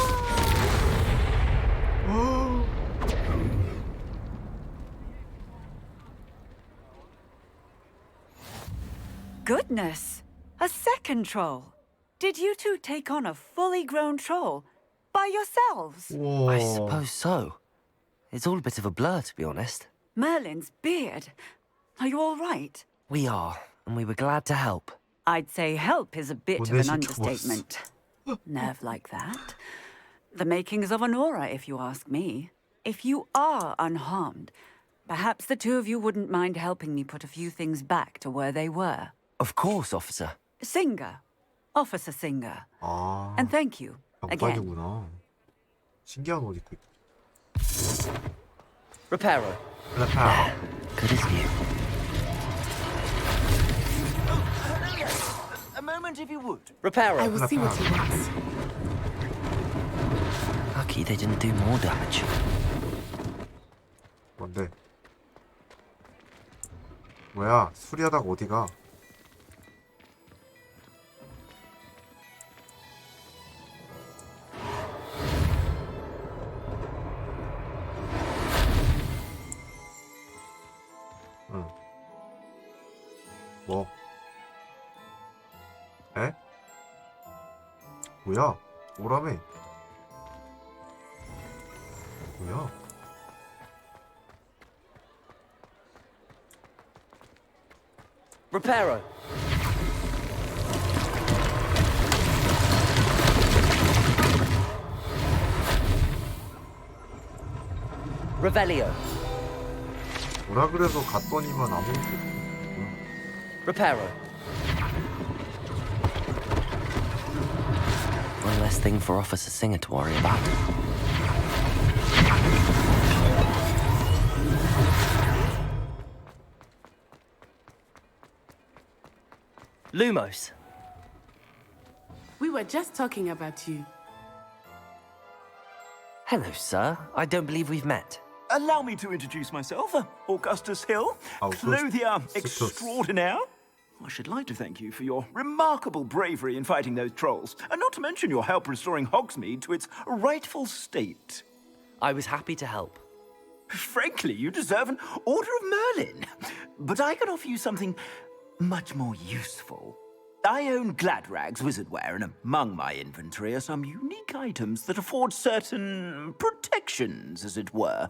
Speaker 15: Goodness! A second troll! Did you two take on a fully grown troll by yourselves?
Speaker 3: I suppose so. It's all a bit of a blur, to be honest.
Speaker 15: Merlin's beard. Are you all right?
Speaker 3: We are, and we were glad to help.
Speaker 15: I'd say help is a bit of an understatement. Nerve like that. The makings of an aura, if you ask me. If you are unharmed, perhaps the two of you wouldn't mind helping me put a few things back to where they were.
Speaker 3: Of course, officer.
Speaker 15: Singer. Officer Singer.
Speaker 1: 아,
Speaker 15: And thank you again.
Speaker 1: 양반이구나. 신기한 옷 입고 있다.
Speaker 3: Reparo.
Speaker 1: 레파.
Speaker 3: Good as new.
Speaker 20: A moment, if you would.
Speaker 3: Reparo.
Speaker 10: I will see what he wants.
Speaker 3: Lucky they didn't do more damage.
Speaker 1: 뭔데? 뭐야? 수리하다가 어디가? 응. 뭐? 에? 뭐야? 오라며? 뭐야?
Speaker 3: Reparo. Revelio.
Speaker 1: 뭐라 그래서 갔더니만 아무것도 없고.
Speaker 3: Reparo. One less thing for Officer Singer to worry about. Lumos.
Speaker 10: We were just talking about you.
Speaker 3: Hello, sir. I don't believe we've met.
Speaker 20: Allow me to introduce myself, Augustus Hill, clothier extraordinaire. I should like to thank you for your remarkable bravery in fighting those trolls, and not to mention your help restoring Hogsmeade to its rightful state.
Speaker 3: I was happy to help.
Speaker 20: Frankly, you deserve an Order of Merlin. But I can offer you something much more useful. I own Gladrag's wizardware, and among my inventory are some unique items that afford certain protections, as it were.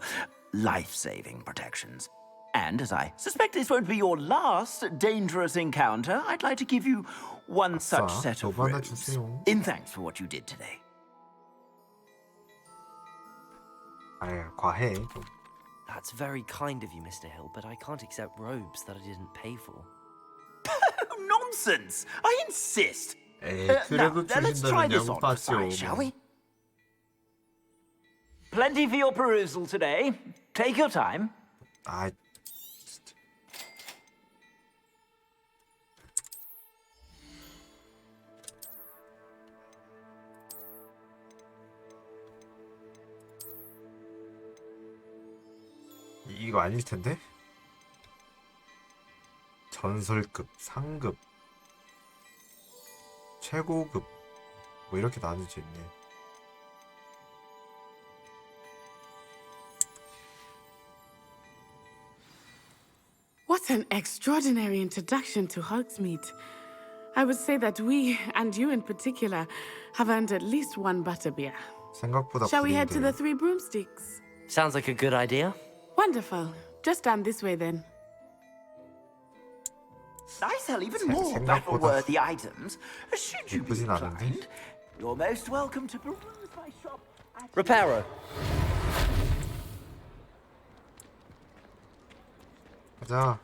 Speaker 20: Life-saving protections. And as I suspect this won't be your last dangerous encounter, I'd like to give you one such set of robes, in thanks for what you did today.
Speaker 1: 과해.
Speaker 3: That's very kind of you, Mr. Hill, but I can't accept robes that I didn't pay for.
Speaker 20: Nonsense! I insist!
Speaker 1: 에이,
Speaker 20: Now,
Speaker 1: 그래도
Speaker 20: let's try
Speaker 1: 주신다면
Speaker 20: this on for
Speaker 1: 양파죠.
Speaker 20: size, shall we? Plenty for your perusal today. Take your time.
Speaker 1: 아, 이거 아닐 텐데? 전설급, 상급, 최고급 뭐 이렇게 나눠져 있네.
Speaker 10: What an extraordinary introduction to Hogsmeade. I would say that we, and you in particular, have earned at least one butterbeer.
Speaker 1: 생각보다
Speaker 10: Shall we head to
Speaker 1: 구린데요.
Speaker 10: the Three Broomsticks?
Speaker 3: Sounds like a good idea.
Speaker 10: Wonderful. Just down this way then.
Speaker 20: I sell even more battle-worthy items. Should you be
Speaker 1: 예쁘진 않은데?
Speaker 20: inclined, you're most welcome to peruse my shop.
Speaker 16: Reparo.
Speaker 1: 가자.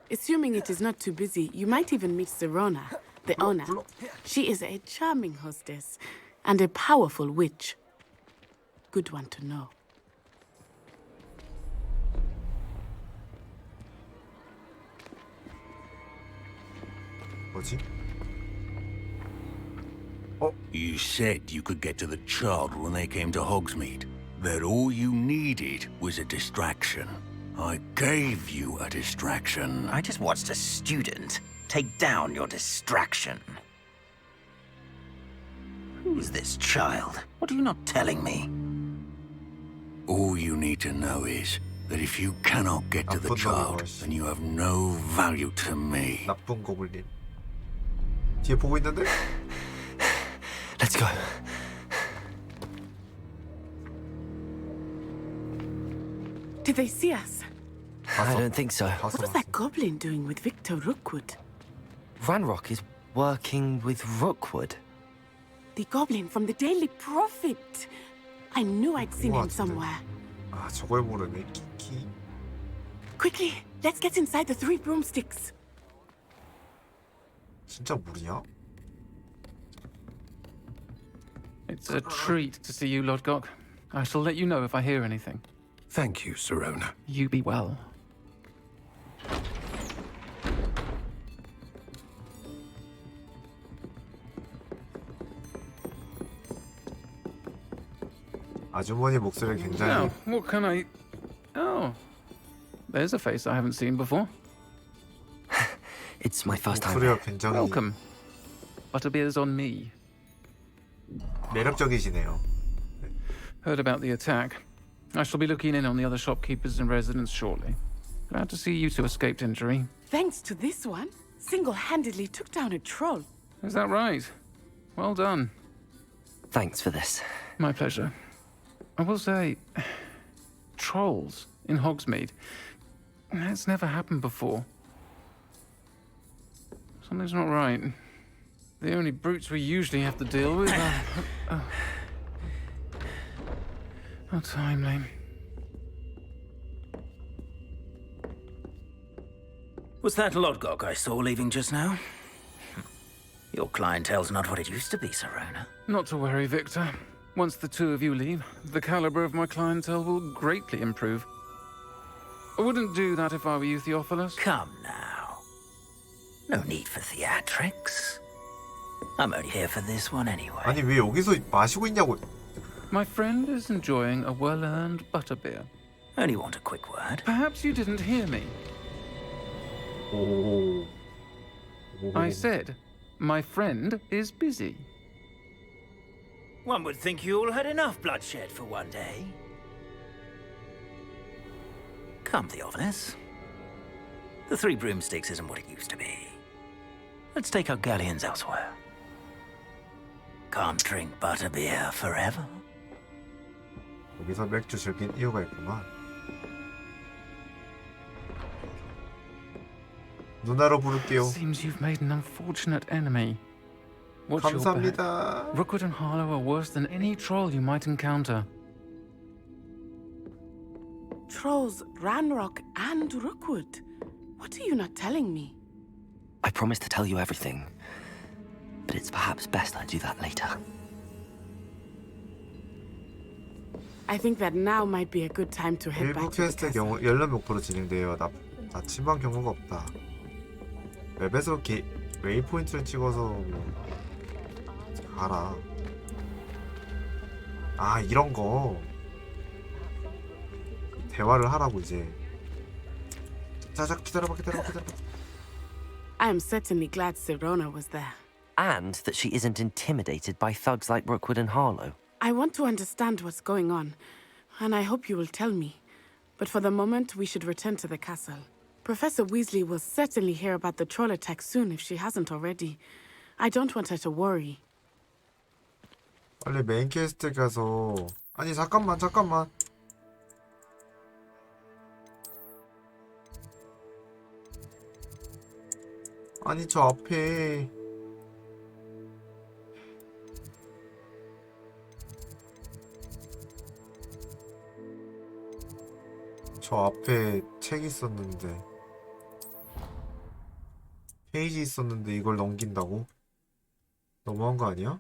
Speaker 10: Assuming it is not too busy, you might even meet Serona, the owner. She is a charming hostess and a powerful witch. Good one to know.
Speaker 1: 뭐지?
Speaker 21: You said you could get to the child when they came to Hogsmeade. That all you needed was a distraction. I gave you a distraction.
Speaker 6: I just watched a student take down your distraction. Who's this child? What are you not telling me?
Speaker 21: All you need to know is that if you cannot get to the child, then you have no value to me.
Speaker 1: 나쁜 고블린. 뒤에 보고 있는데?
Speaker 3: Let's go.
Speaker 10: Did they see us?
Speaker 3: I don't think so.
Speaker 10: What was that goblin doing with Victor Rookwood?
Speaker 3: Ranrock is working with Rookwood.
Speaker 10: The goblin from the Daily Prophet. I knew I'd seen him somewhere.
Speaker 1: 아, 저걸 모르네. 키키.
Speaker 10: Quickly, let's get inside the Three Broomsticks.
Speaker 1: 진짜 물이야?
Speaker 22: It's a treat to see you, Lodgok. I shall let you know if I hear anything.
Speaker 14: Thank you, Serona.
Speaker 22: You be well.
Speaker 1: 아주머니 목소리 굉장히
Speaker 22: Now, what can I... Oh, there's a face I haven't seen before.
Speaker 3: It's my first time.
Speaker 1: 목소리가 굉장히
Speaker 22: Welcome. Butterbeer's on me.
Speaker 1: 매력적이시네요.
Speaker 22: Heard about the attack. I shall be looking in on the other shopkeepers and residents shortly. Glad to see you two escaped injury.
Speaker 10: Thanks to this one, single-handedly took down a troll.
Speaker 22: Is that right? Well done.
Speaker 3: Thanks for this.
Speaker 22: My pleasure. I will say, trolls in Hogsmeade. That's never happened before. Something's not right. The only brutes we usually have to deal with are... How timely.
Speaker 6: Was that Lodgok I saw leaving just now? Your clientele's not what it used to be, Serona.
Speaker 22: Not to worry, Victor. Once the two of you leave, the caliber of my clientele will greatly improve. I wouldn't do that if I were you, Theophilus.
Speaker 6: Come now. No need for theatrics. I'm only here for this one anyway.
Speaker 1: 아니 왜 여기서 마시고 있냐고.
Speaker 22: My friend is enjoying a well-earned butterbeer.
Speaker 6: Only want a quick word.
Speaker 22: Perhaps you didn't hear me.
Speaker 1: 오.
Speaker 22: I said, my friend is busy.
Speaker 6: One would think you all had enough bloodshed for one day. Come, Theophilus. The Three Broomsticks isn't what it used to be. Let's take our galleons elsewhere. Can't drink butterbeer forever.
Speaker 1: 여기서 맥주 즐긴 이유가 있구만. 누나로 부를게요.
Speaker 22: Seems you've made an unfortunate enemy. What's your bet?
Speaker 1: 감사합니다.
Speaker 22: Rookwood and Harlow are worse than any troll you might encounter.
Speaker 10: Trolls, Ranrock, and Rookwood. What are you not telling me?
Speaker 3: I promise to tell you everything, but it's perhaps best I do that later.
Speaker 10: I think that now might be a good time to head
Speaker 1: 일부
Speaker 10: back to the
Speaker 1: 퀘스트의
Speaker 10: castle.
Speaker 1: 경우 연락 목표로 진행되어 나침반 경우가 없다. 맵에서 웨이포인트를 찍어서 뭐 가라. 아 이런 거 대화를 하라고 이제. 자자 기다려봐.
Speaker 10: I am certainly glad Sirona was there.
Speaker 3: And that she isn't intimidated by thugs like Rookwood and Harlow.
Speaker 10: I want to understand what's going on, and I hope you will tell me. But for the moment, we should return to the castle. Professor Weasley will certainly hear about the troll attack soon if she hasn't already. I don't want her to worry.
Speaker 1: 빨리 메인 퀘스트 가서. 아니 잠깐만. 아니 저 앞에 책 있었는데 페이지 있었는데 이걸 넘긴다고? 너무한 거 아니야?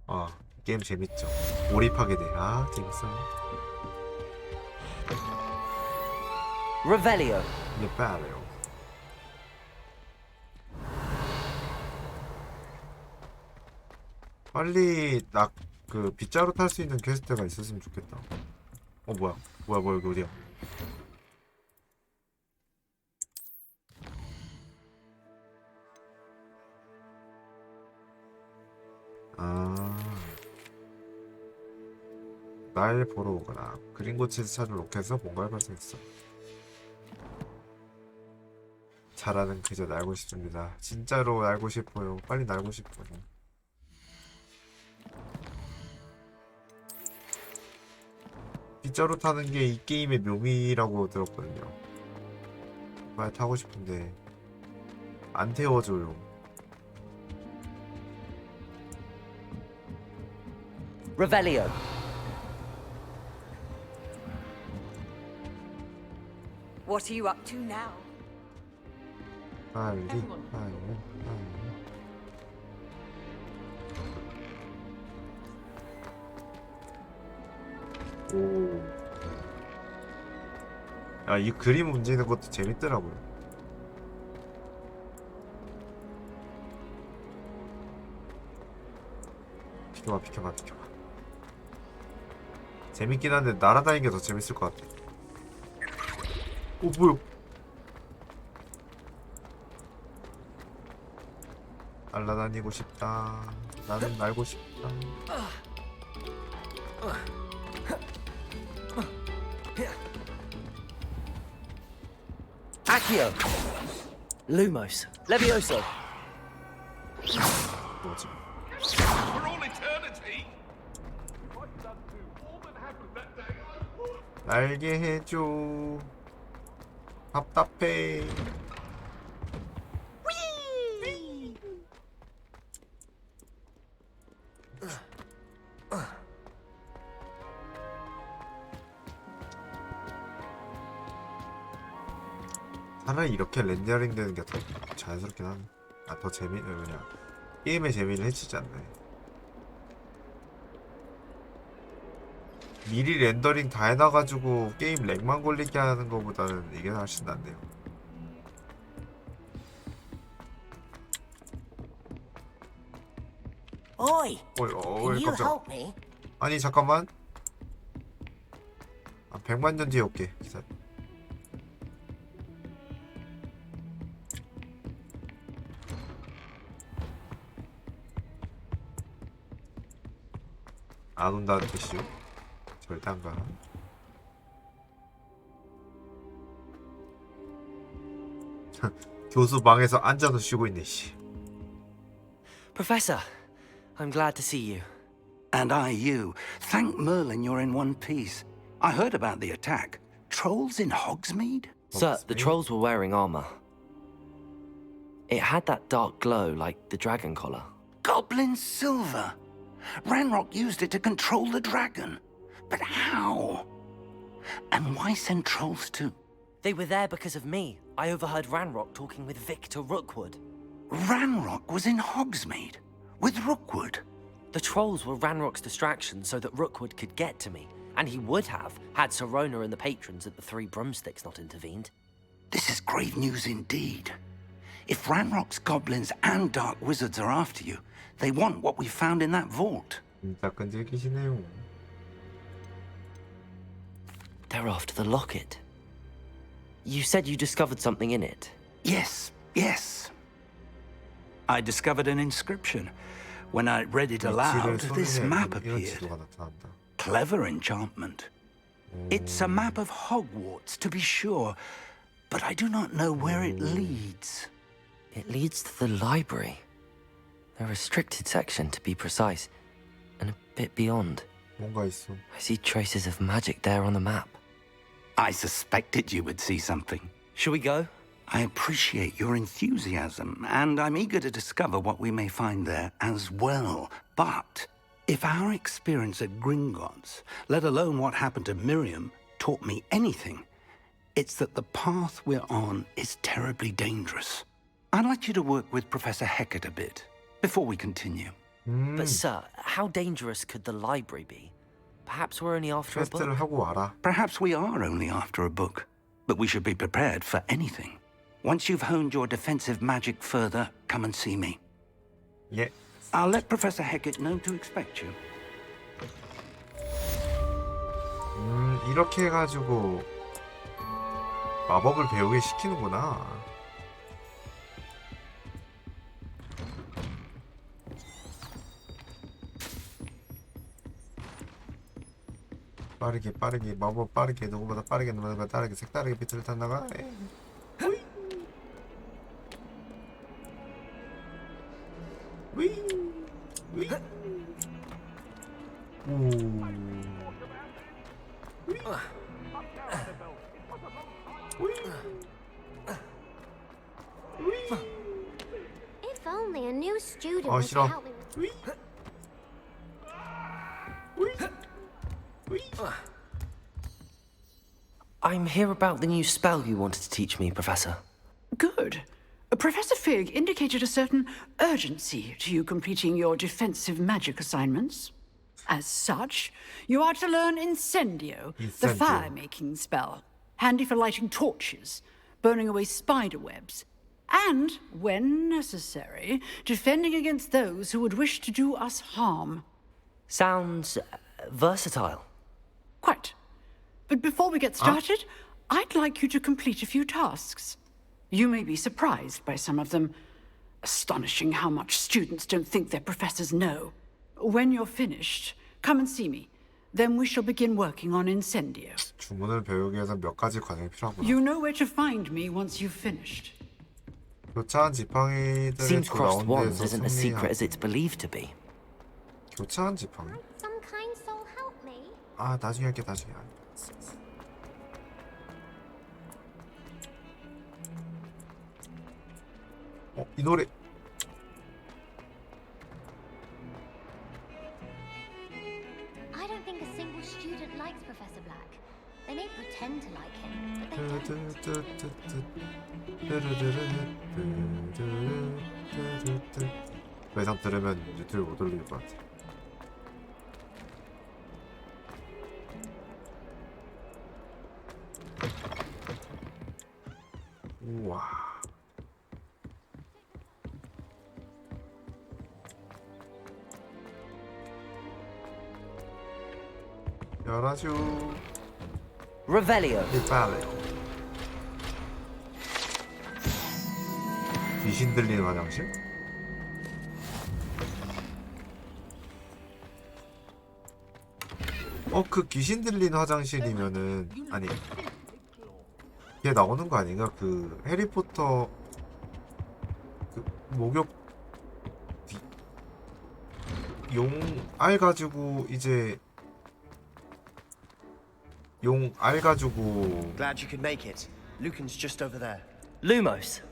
Speaker 1: 아, 게임 재밌죠. 몰입하게 돼. 아, 재밌어요.
Speaker 3: Revelio.
Speaker 1: Revelio. 빨리 그 빗자루 탈 수 있는 퀘스트가 있었으면 좋겠다. 뭐야 여기 어디야? 날 보러 오거나 그린고치에서 찾은 로켓에서 뭔가를 발견했어. 잘하는 그저 날고 싶습니다. 진짜로 날고 싶어요. 빨리 날고 싶어요. 빗자루 타는 게 이 게임의 묘미라고 들었거든요. 정말 타고 싶은데 안 태워줘요.
Speaker 3: Revelio.
Speaker 2: What are you up to now?
Speaker 1: 빨리. 오. 야, 이 그림 움직이는 것도 재밌더라고요. 비켜봐. 재밌긴 한데 날아다니는 게 더 재밌을 것 같아. 오, 뭐야? 날아다니고 싶다. 나는 날고 싶다.
Speaker 3: Accio. Lumos. Levioso.
Speaker 1: 뭐지?
Speaker 19: For all eternity.
Speaker 1: 날게 해줘. 답답해. 차라리 이렇게 렌더링 되는 게 더 자연스럽긴 하네. 더 그냥 게임의 재미를 해치지 않네. 미리 렌더링 다 해놔가지고 게임 렉만 걸리게 하는 것보다는 이게 훨씬 낫네요.
Speaker 13: Oi, can you
Speaker 1: 깜짝.
Speaker 13: help me?
Speaker 1: 아니 잠깐만. 100만 년 뒤에 올게. 기다려. 안 온다는 뜻이요? 절대 안 가. 교수 방에서 앉아서 쉬고 있네 씨.
Speaker 3: Professor, I'm glad to see you.
Speaker 6: And I you. Thank Merlin you're in one piece. I heard about the attack. Trolls in Hogsmeade?
Speaker 3: Sir, the trolls were wearing armor. It had that dark glow like the dragon collar.
Speaker 6: Goblin silver. Ranrock used it to control the dragon. But how? And why send trolls too?
Speaker 3: They were there because of me. I overheard Ranrock talking with Victor Rookwood.
Speaker 6: Ranrock was in Hogsmeade? With Rookwood?
Speaker 3: The trolls were Ranrock's distraction so that Rookwood could get to me. And he would have, had Sirona and the patrons at the Three Broomsticks not intervened.
Speaker 6: This is grave news indeed. If Ranrock's goblins and dark wizards are after you, they want what we found in that vault.
Speaker 1: 진짜 끈질기시네요.
Speaker 3: They're after the locket. You said you discovered something in it.
Speaker 6: Yes, yes. I discovered an inscription. When I read it aloud, this map appeared. Clever enchantment. It's a map of Hogwarts, to be sure, but I do not know where it leads.
Speaker 3: It leads to the library. A restricted section, to be precise, and a bit beyond.
Speaker 1: 뭔가 있어.
Speaker 3: I see traces of magic there on the map.
Speaker 6: I suspected you would see something.
Speaker 3: Shall we go?
Speaker 6: I appreciate your enthusiasm, and I'm eager to discover what we may find there as well. But if our experience at Gringotts, let alone what happened to Miriam, taught me anything, it's that the path we're on is terribly dangerous. I'd like you to work with Professor Hecat a bit before we continue.
Speaker 3: But sir, how dangerous could the library be? Perhaps we're only after a
Speaker 1: 퀘스트를
Speaker 3: book.
Speaker 1: 하고 와라.
Speaker 6: Perhaps we are only after a book, but we should be prepared for anything. Once you've honed your defensive magic further, come and see me.
Speaker 1: 예.
Speaker 6: I'll let Professor Hecat know to expect you.
Speaker 1: 이렇게 해가지고 마법을 배우게 시키는구나. 빠르게 마법 빠르게 누구보다 빠르게 누구보다 빠르게 색다르게 빛을 탔나가.
Speaker 8: If only a new student
Speaker 1: 어
Speaker 8: was
Speaker 1: 싫어.
Speaker 8: helping.
Speaker 3: I'm here about the new spell you wanted to teach me, Professor.
Speaker 15: Good. Professor Fig indicated a certain urgency to you completing your defensive magic assignments. As such, you are to learn Incendio, the fire-making spell, handy for lighting torches, burning away spider webs, and, when necessary, defending against those who would wish to do us harm.
Speaker 3: Sounds versatile.
Speaker 15: Quite. But before we get started, I'd like you to complete a few tasks. You may be surprised by some of them. Astonishing how much students don't think their professors know. When you're finished, come and see me. Then we shall begin working on Incendio.
Speaker 1: 주문을 배우기 위해서 몇 가지 과정이 필요하구나.
Speaker 15: You know where to find me once you've finished.
Speaker 1: 교차한 지팡이들의
Speaker 3: Seems
Speaker 1: 두
Speaker 3: crossed wands
Speaker 1: 라운드에서
Speaker 3: isn't as secret as
Speaker 1: 승리하고.
Speaker 3: it's believed to be.
Speaker 1: 교차한 지팡이?
Speaker 8: Some kind soul help me.
Speaker 1: 아 나중에 할게 나중에. 이 노래.
Speaker 8: I don't think a single student likes Professor Black. They may pretend to like him, but they
Speaker 1: 더 이상 들으면 유튜브 못 올릴 것 같아. 우와. 열어줘.
Speaker 3: Revelio.
Speaker 1: 귀신 들리는 화장실? 그 귀신 들린 화장실이면은 아니 얘 나오는 거 아닌가? 그 해리포터 그 목욕 용알 가지고 이제 용알 가지고
Speaker 16: Glad you could make it. Lucan's just over there.
Speaker 3: Lumos.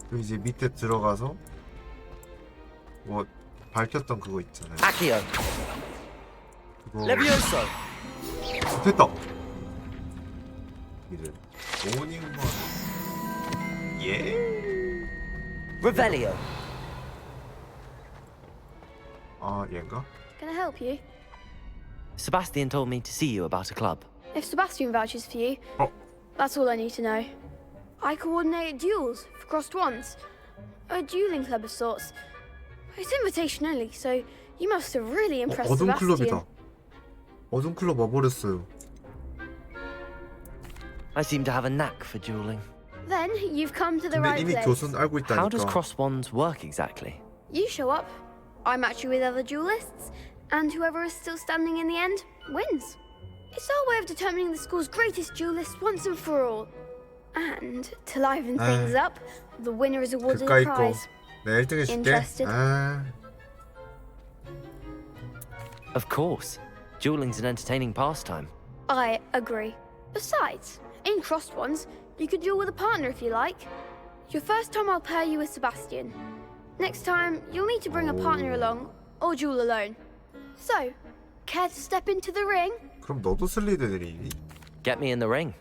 Speaker 1: 그 이제 밑에 들어가서 뭐 밝혔던 그거 있잖아요.
Speaker 3: Accio.
Speaker 1: 그거
Speaker 3: Levioso.
Speaker 1: 됐다. 이제 모닝먼 예.
Speaker 3: Revelio.
Speaker 1: 아 얘인가?
Speaker 4: Can I help you?
Speaker 3: Sebastian told me to see you about a club.
Speaker 4: If Sebastian vouches for you, that's all I need to know. I coordinate duels for crossed wands. A dueling club of sorts. It's invitation only, so you must have really impressed
Speaker 1: 어둠
Speaker 4: Sebastian.
Speaker 1: 클럽이다. 어둠 클럽 와버렸어요.
Speaker 3: I seem to have a knack for dueling.
Speaker 4: Then you've come to the
Speaker 1: 근데
Speaker 4: right
Speaker 1: 이미
Speaker 4: place.
Speaker 1: 교수는 알고 있다니까.
Speaker 3: How does cross wands work exactly?
Speaker 4: You show up, I match you with other duelists, and whoever is still standing in the end wins. It's our way of determining the school's greatest duelist once and for all. And to liven things up, the winner is awarded a
Speaker 1: 그까이 거
Speaker 4: prize.
Speaker 1: 내 1등 해줄게.
Speaker 4: Interested?
Speaker 3: Of course. Dueling's an entertaining pastime.
Speaker 4: I agree. Besides, in crossed ones, you could duel with a partner if you like. Your first time I'll pair you with Sebastian. Next time, you'll need to bring a partner along, or duel alone. So, care to step into the ring?
Speaker 1: 그럼 너도 슬리드들이니?
Speaker 3: Get me in the ring.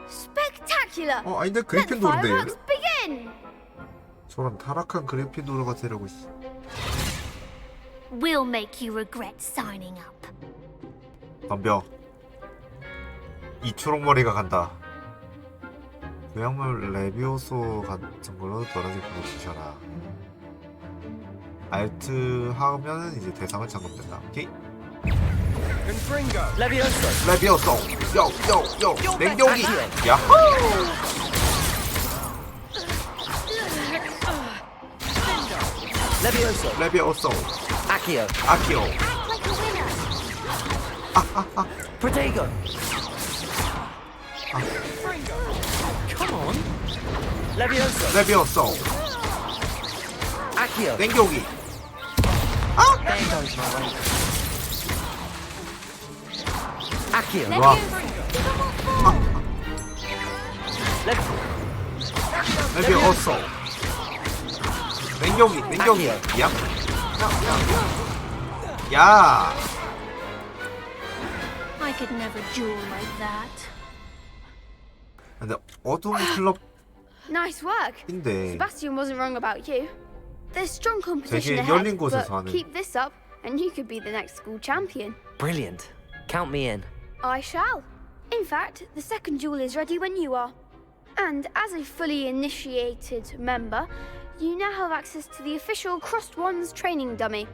Speaker 4: Spectacular!
Speaker 1: 아닌데
Speaker 4: Let the
Speaker 1: 그리핀도르인데 얘는?
Speaker 4: fireworks begin!
Speaker 1: 저런 타락한 그리핀도르가 되려고 있어.
Speaker 8: We'll make you regret signing up.
Speaker 1: 덤벼. 이 초록머리가 간다. 외양물 레비오소 같은 걸로 노란색 불을 주셔라. 알트 하면은 이제 대상을 잠금된다. 오케이.
Speaker 3: Levioso.
Speaker 1: 레비오소. 요. 냉동기. 야호. 레비오소.
Speaker 3: Accio. Protego. Come on.
Speaker 1: 레비오소.
Speaker 3: Accio.
Speaker 1: 냉동기.
Speaker 3: There goes my way. Accio.
Speaker 1: 와. 레비오소. 냉동기. 야.
Speaker 8: I could never duel like that.
Speaker 1: 근데 어둠 클럽
Speaker 4: Nice work.
Speaker 1: 인데
Speaker 4: Sebastian wasn't wrong about you. There's strong competition
Speaker 1: 되게
Speaker 4: ahead,
Speaker 1: 열린 곳에서
Speaker 4: but
Speaker 1: 하는.
Speaker 4: keep this up and you could be the next school champion.
Speaker 3: Brilliant. Count me in.
Speaker 4: I shall. In fact, the second duel is ready when you are. And as a fully initiated member, you now have access to the official Crossed Wands training dummy.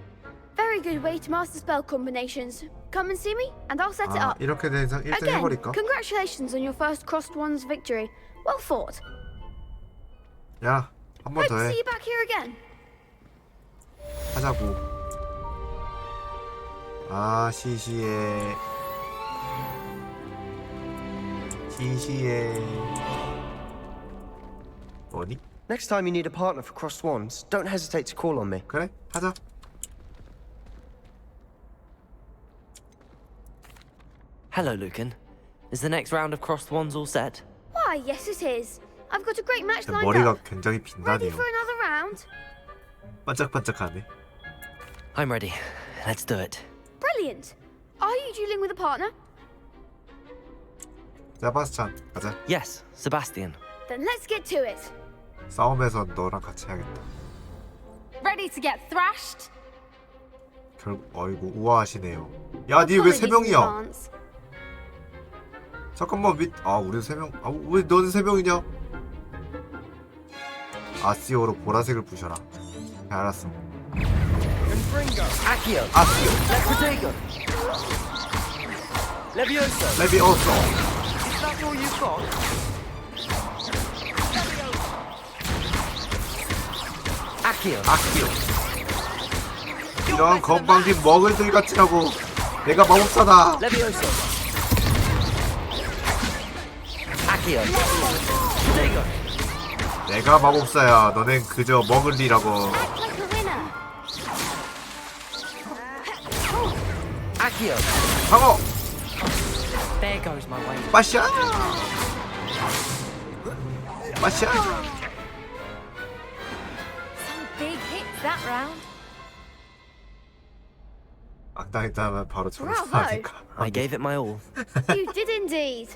Speaker 4: Very good way to master spell combinations. Come and see me, and I'll set it up.
Speaker 1: 이렇게 돼서 1등
Speaker 4: Again,
Speaker 1: 해버릴까?
Speaker 4: congratulations on your first Crossed Wands victory. Well fought.
Speaker 1: 야, 한 번
Speaker 4: Hope
Speaker 1: 더
Speaker 4: to
Speaker 1: 해.
Speaker 4: see you back here again.
Speaker 1: 하자고. 시시해. 뭐니?
Speaker 16: Next time you need a partner for crossed wands, don't hesitate to call on me.
Speaker 1: 그래, 하자.
Speaker 3: Hello, Lucan. Is the next round of crossed wands all set?
Speaker 4: Why, yes it is. I've got a great match lined
Speaker 1: 머리가
Speaker 4: up.
Speaker 1: 굉장히
Speaker 4: Ready
Speaker 1: 빛나네요.
Speaker 4: for another round?
Speaker 1: 반짝반짝하네.
Speaker 3: I'm ready. Let's do it.
Speaker 4: Brilliant. Are you dueling with a partner?
Speaker 1: 세바스찬, 가자.
Speaker 3: Yes, Sebastian.
Speaker 4: Then let's get to it.
Speaker 1: 싸움에서 너랑 같이 해야겠다.
Speaker 4: Ready to get thrashed?
Speaker 1: 결국 어이구 우아하시네요. 야, 니 왜 세 명이야? 잠깐만, 우리 세 명. 왜 너는 세 명이냐? 아시오로 보라색을 부셔라. 네, 알았어.
Speaker 3: Accio. Protego. Levioso.
Speaker 1: 레비오소.
Speaker 3: Is that all you've got? Accio.
Speaker 1: 이런 건방진 먹을들 같지라고. 내가 마법사다.
Speaker 3: 레비오소. 아키오. 레고.
Speaker 1: 내가 마법사야. 너넨 그저 먹을리라고.
Speaker 3: 아키오.
Speaker 1: 방어.
Speaker 3: There goes my way.
Speaker 1: 빠샤. 빠샤.
Speaker 2: Some big hits that round.
Speaker 1: 악당했다면 바로
Speaker 4: Bravo.
Speaker 1: 전사하니까.
Speaker 3: I gave it my all.
Speaker 4: You did indeed.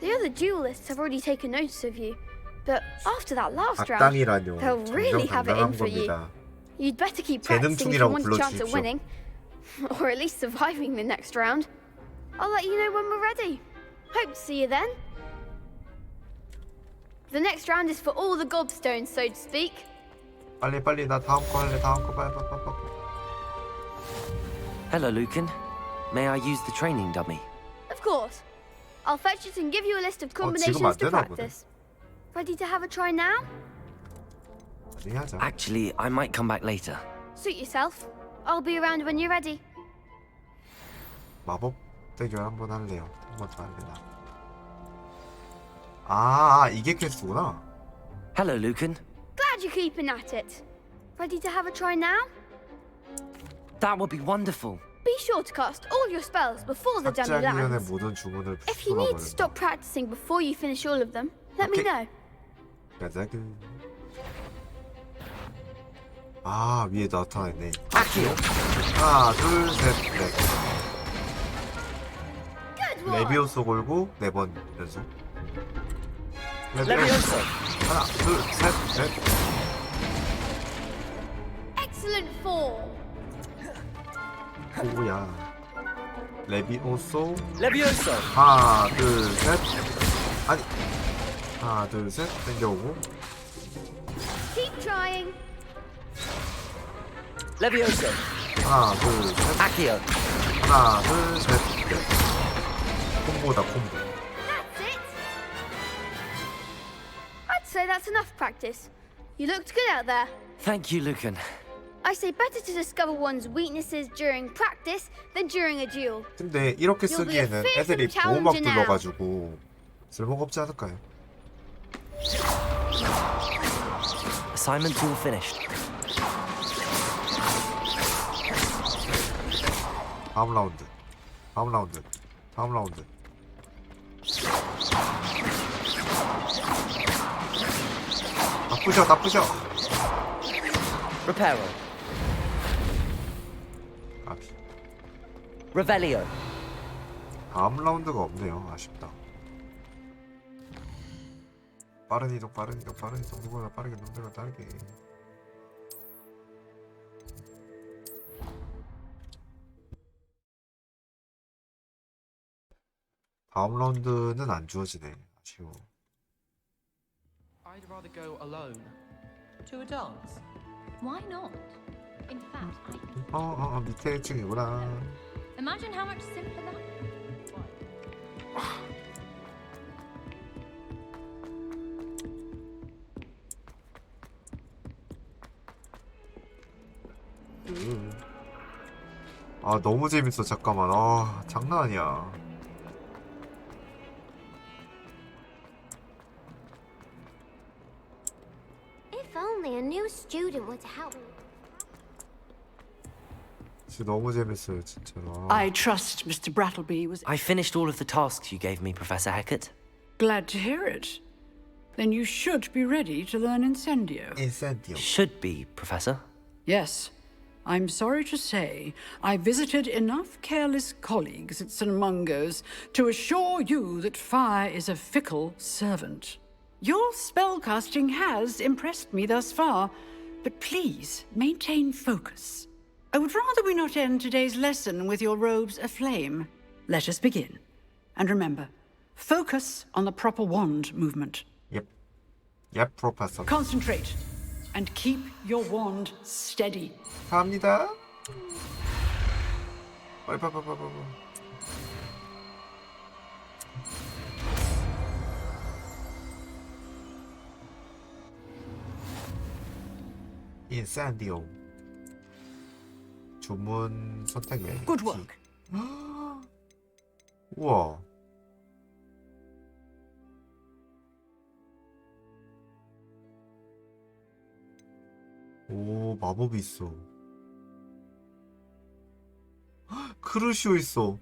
Speaker 4: The other duelists have already taken notice of you, but after that last round,
Speaker 1: 악당이라뇨.
Speaker 4: they'll really have it in
Speaker 1: 정정당당한
Speaker 4: for you.
Speaker 1: 겁니다.
Speaker 4: You'd better keep practicing if you
Speaker 1: 재능충이라고
Speaker 4: want a chance at
Speaker 1: 불러주십시오.
Speaker 4: winning, or at least surviving the next round. I'll let you know when we're ready. Hope to see you then. The next round is for all the gobstones, so to speak.
Speaker 1: 빨리 나 다음 거 할래. 다음 거 빨리.
Speaker 3: Hello, Lucan. May I use the training dummy?
Speaker 4: Of course. I'll fetch it and give you a list of
Speaker 1: 지금 안
Speaker 4: combinations to
Speaker 1: 되나 보네.
Speaker 4: practice. Ready to have a try now?
Speaker 1: 나중에 하자.
Speaker 3: Actually, I might come back later.
Speaker 4: Suit yourself. I'll be around when you're ready.
Speaker 1: 마법 대결 한번 할래요. 한번 더 할래 나. 아, 이게 퀘스트구나.
Speaker 3: Hello, Lucan.
Speaker 4: Glad you're keeping at it. Ready to have a try now?
Speaker 3: That would be wonderful.
Speaker 4: Be sure to cast all your spells before the dummy
Speaker 1: 삭제하기 전에
Speaker 4: lands.
Speaker 1: 모든 주문을
Speaker 4: If you need to
Speaker 1: 풀어버린다.
Speaker 4: stop practicing before you finish all of them, let me
Speaker 1: Okay.
Speaker 4: know.
Speaker 1: 가자. 아, 위에 나타나있네.
Speaker 3: 아키오.
Speaker 1: 하나, 둘, 셋, 넷.
Speaker 4: Good one.
Speaker 1: 레비오스 걸고 4번 연속.
Speaker 3: 레비오소.
Speaker 1: 하나, 둘, 셋, 넷.
Speaker 4: Excellent form.
Speaker 1: 오야. 레비오소.
Speaker 3: 레비오소.
Speaker 1: 하나, 둘, 셋. 아니. 하나, 둘, 셋. 당겨오고.
Speaker 4: Keep trying.
Speaker 3: 레비오소.
Speaker 1: 하나, 둘, 셋.
Speaker 3: 아키오.
Speaker 1: 하나, 둘, 셋, 넷. 콤보다 콤보.
Speaker 4: That's it. I'd say that's enough practice. You looked good out there.
Speaker 3: Thank you, Lucan.
Speaker 4: I say better to discover one's weaknesses during practice than during a duel.
Speaker 1: 근데 이렇게
Speaker 4: You'll be a
Speaker 1: 쓰기에는
Speaker 4: fearsome
Speaker 1: 애들이 보호막
Speaker 4: challenger now.
Speaker 1: 둘러가지고 쓸모가 없지 않을까요?
Speaker 3: Assignment's all finished.
Speaker 1: 다음 라운드. 다음 라운드. 다음 라운드. 다 부셔.
Speaker 3: Reparo.
Speaker 1: 아비.
Speaker 3: Revelio.
Speaker 1: 다음 라운드가 없네요. 아쉽다. 빠른 이동. 누구나 빠르게 놈들과 다르게. 다음 라운드는 안 주어지네. 아쉬워.
Speaker 11: I'd rather go alone. To a dance?
Speaker 7: Why not? In fact, I
Speaker 1: 밑에 층이구나.
Speaker 7: imagine how much simpler that.
Speaker 1: 아, 너무 재밌어. 잠깐만. 아, 장난 아니야.
Speaker 9: If only a new student were to help.
Speaker 1: 진짜 너무 재밌어요, 진짜로.
Speaker 15: I trust Mr. Brattleby was...
Speaker 3: I finished all of the tasks you gave me, Professor Hackett.
Speaker 15: Glad to hear it. Then you should be ready to learn Incendio.
Speaker 1: Incendio.
Speaker 3: Should be, Professor.
Speaker 15: Yes. I'm sorry to say, I visited enough careless colleagues at St. Mungo's to assure you that fire is a fickle servant. Your spellcasting has impressed me thus far, but please maintain focus. I would rather we not end today's lesson with your robes aflame. Let us begin. And remember, focus on the proper wand movement.
Speaker 1: Yep, Professor.
Speaker 15: Concentrate and keep your wand steady.
Speaker 1: 갑니다. 빨리. 인센디오. 주문 선택 메뉴.
Speaker 15: Good work.
Speaker 1: 우와. 오, 마법이 있어. 크루시오 있어.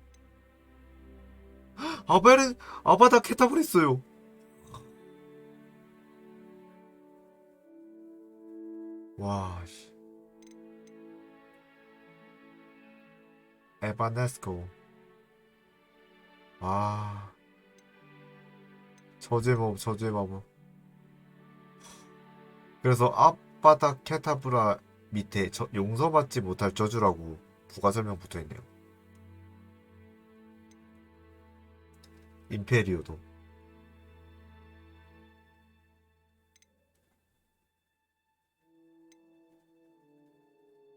Speaker 1: 아바다 케타블 있어요. 와, 씨. 에바네스코. 아. 저주의 마법. 그래서 앞바닥 케타브라 밑에 용서받지 못할 저주라고 부가 설명 붙어있네요. 임페리오도.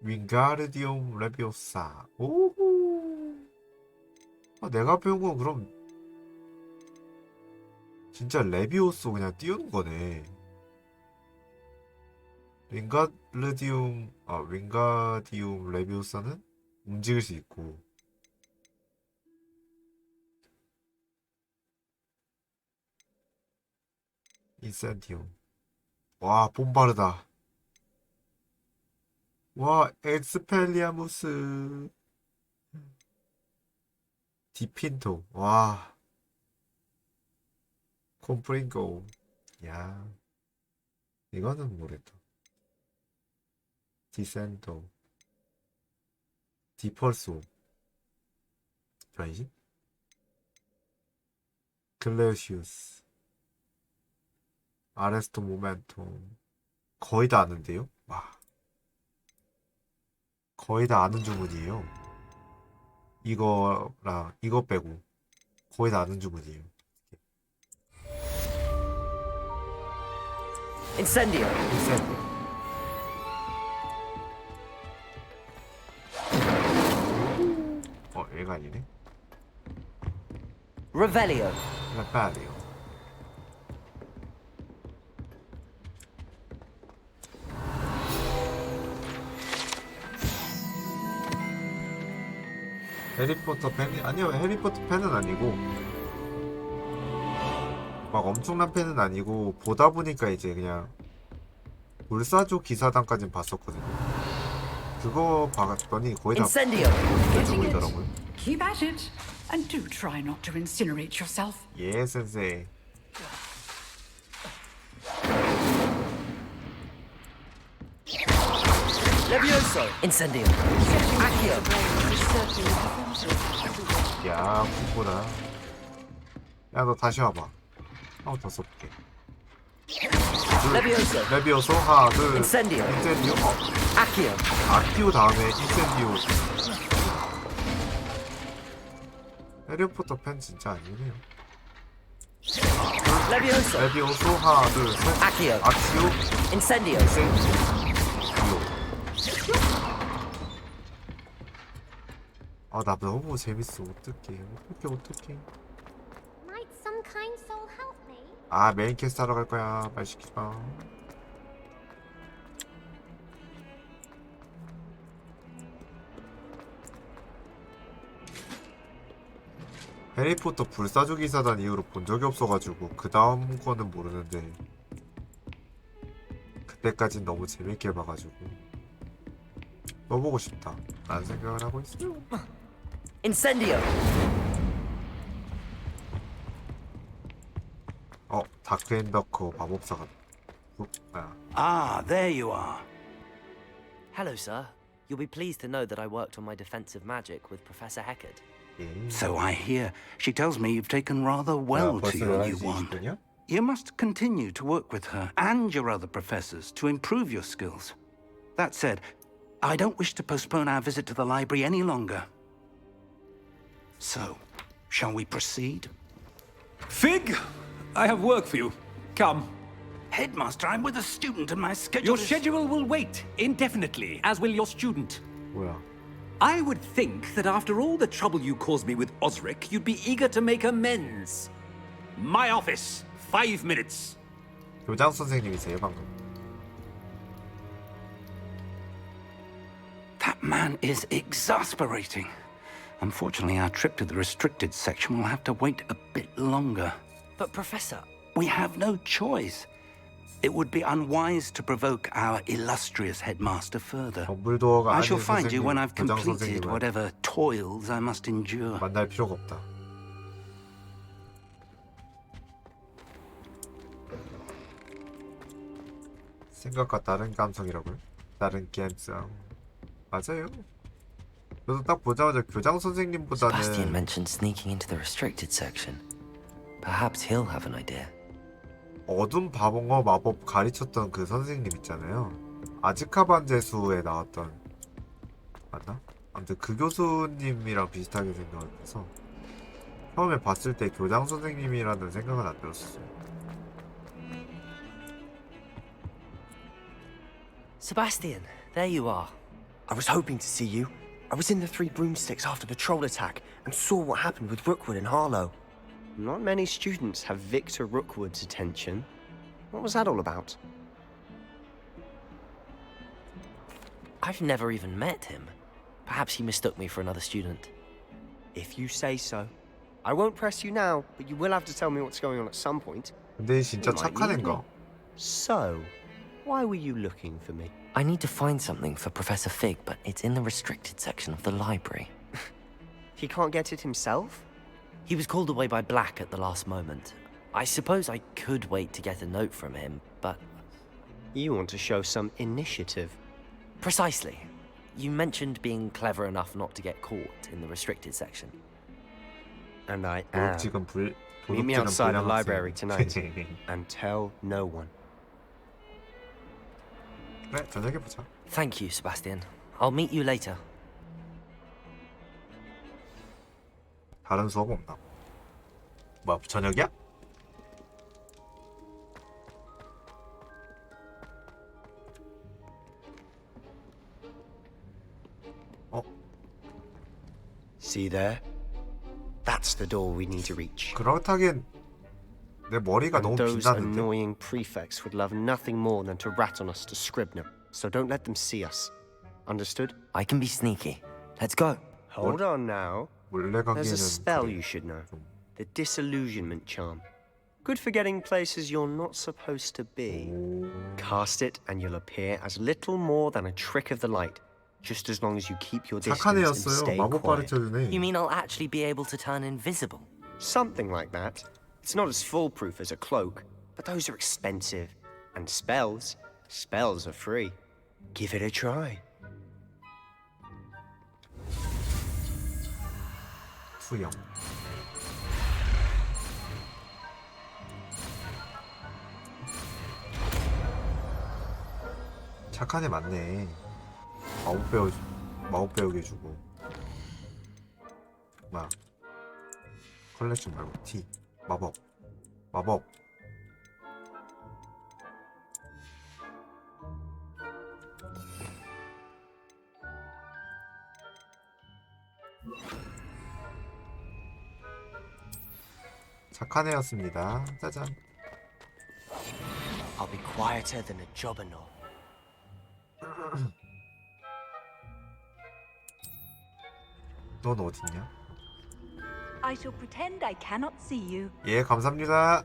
Speaker 1: 윙가르디움 레비오사. 오호. 아, 내가 배운 건 그럼 진짜 레비오스 그냥 띄우는 거네. 윙가디움 레비오사는 움직일 수 있고. 인센티움. 와, 봄바르다. 와, 엑스펠리아무스. 디핀토. 와. 콤프링고. 야. 이거는 모르겠다. 디센토. 디펄소. 아니지? 글레시우스. 아레스토 모멘토. 거의 다 아는데요? 와. 거의 다 아는 주문이에요. 이거랑 이거 빼고 거의 다 아는 주문이에요.
Speaker 3: Incendio.
Speaker 1: 얘가 아니네.
Speaker 3: Revelio.
Speaker 1: Revelio. 해리포터 팬이? 아니요, 해리포터 팬은 아니고 막 엄청난 팬은 아니고 보다 보니까 이제 그냥 불사조 기사단까진 봤었거든요. 그거 봤더니 거의 다 보이더라고요.
Speaker 15: Keep at it, and do try not to incinerate yourself.
Speaker 1: 예, 센세이.
Speaker 3: Levioso. Incendio. Accio.
Speaker 1: 야, 군보다. 야, 너 다시 와봐. 한 번 더 써볼게. 레비오소. 하나, 둘.
Speaker 3: 인센디오. 아키오.
Speaker 1: 아키오 다음에 인센디오. 해리포터 팬 진짜 아니네요. 레비오소. 하나, 둘, 셋.
Speaker 3: 아키오. 인센디오.
Speaker 1: 아, 나 너무 재밌어. 어떡해.
Speaker 9: Might some kind soul help me?
Speaker 1: 아, 메인 퀘스트 하러 갈 거야. 말 시키지 마. 해리포터 불사조 기사단 이후로 본 적이 없어가지고 그 다음 거는 모르는데 그때까진 너무 재밌게 봐가지고 떠보고 싶다 라는 생각을 하고 있어요.
Speaker 3: Incendio.
Speaker 1: 다크앤더커 마법사가.
Speaker 6: Ah, there you are.
Speaker 3: Hello, sir. You'll be pleased to know that I worked on my defensive magic with Professor Heckard.
Speaker 6: So I hear. She tells me you've taken rather well to your new wand. You must continue to work with her and your other professors to improve your skills. That said, I don't wish to postpone our visit to the library any longer. So, shall we proceed?
Speaker 5: Fig, I have work for you. Come.
Speaker 6: Headmaster, I'm with a student and my schedule
Speaker 5: Your schedule will wait indefinitely, as will your student.
Speaker 1: 뭐야?
Speaker 5: I would think that after all the trouble you caused me with Osric, you'd be eager to make amends. My office, 5 minutes.
Speaker 1: 교장 선생님이세요, 방금.
Speaker 6: That
Speaker 5: man is exasperating. Unfortunately, our trip to the restricted section will have to wait a bit longer.
Speaker 3: But Professor...
Speaker 5: We have no choice. It would be unwise to provoke our illustrious headmaster further. I shall find you when I've completed whatever toils I must endure.
Speaker 1: 만날 필요가 없다. 생각과 다른 감성이라고요? 다른 감성. 맞아요. 저도 딱 보자마자 교장 선생님보다는
Speaker 3: Sebastian mentioned sneaking into the restricted section. Perhaps he'll have an idea.
Speaker 1: 어둠 방어 마법 가르쳤던 그 선생님 있잖아요. 아즈카반 제수에 나왔던 맞나? 아무튼 그 교수님이랑 비슷하게 생각해서 처음에 봤을 때 교장 선생님이라는 생각은 안 들었어요.
Speaker 3: Sebastian, there you are.
Speaker 16: I was hoping to see you. I was in the Three Broomsticks after the troll attack and saw what happened with Rookwood and Harlow. Not many students have Victor Rookwood's attention. What was that all about?
Speaker 3: I've never even met him. Perhaps he mistook me for another student.
Speaker 16: If you say so. I won't press you now, but you will have to tell me what's going on at some point.
Speaker 1: 근데 진짜 착한 애인가?
Speaker 16: So, why were you looking for me?
Speaker 3: I need to find something for Professor Fig, but it's in the restricted section of the library.
Speaker 16: He can't get it himself?
Speaker 3: He was called away by Black at the last moment. I suppose I could wait to get a note from him, but...
Speaker 16: You want to show some initiative.
Speaker 3: Precisely. You mentioned being clever enough not to get caught in the restricted section.
Speaker 16: And I am. Meet me outside the library tonight, and tell no one.
Speaker 1: 네, 저녁에 보자.
Speaker 3: Thank you, Sebastian. I'll meet you later.
Speaker 1: 다른 수업 없나? 뭐 저녁이야?
Speaker 16: See there? That's the door we need to reach.
Speaker 1: 그렇다기엔 내 머리가 너무
Speaker 16: Those
Speaker 1: 빛나는데.
Speaker 16: annoying prefects would love nothing more than to rat on us to Scribner, so don't let them see us. Understood?
Speaker 3: I can be sneaky. Let's go.
Speaker 16: Hold on now.
Speaker 1: 몰래
Speaker 16: There's a
Speaker 1: 가기에는
Speaker 16: spell you should know. The Disillusionment Charm. Good for getting places you're not supposed to be. Cast it and you'll appear as little more than a trick of the light. Just as long as you keep your distance
Speaker 1: 착한
Speaker 16: and
Speaker 1: 애였어요.
Speaker 16: stay
Speaker 1: 마법
Speaker 16: quiet.
Speaker 1: 가르쳐주네.
Speaker 3: You mean I'll actually be able to turn invisible?
Speaker 16: Something like that. It's not as foolproof as a cloak, but those are expensive. And spells are free. Give it a try.
Speaker 1: 투영. 착한 애 맞네. 마법 배우게 해주고. 막 컬렉션 말고 T 마법. 착한 애였습니다. 짜잔.
Speaker 16: I'll be quieter than a jobberknoll.
Speaker 1: 넌 어딨냐?
Speaker 12: I shall pretend I cannot see you.
Speaker 1: 예, 감사합니다.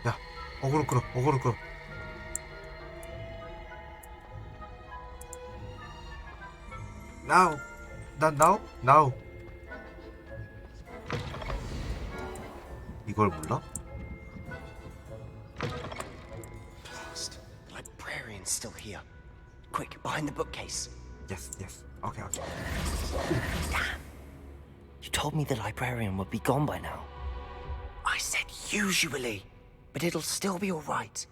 Speaker 1: 야, 어그로 끌어. Now. 이걸 몰라?
Speaker 16: Blast. The librarian's still here. Quick, behind the bookcase.
Speaker 1: Yes. Okay.
Speaker 3: Damn. You told me the librarian would be gone by now.
Speaker 16: I said usually, but it'll still be all right.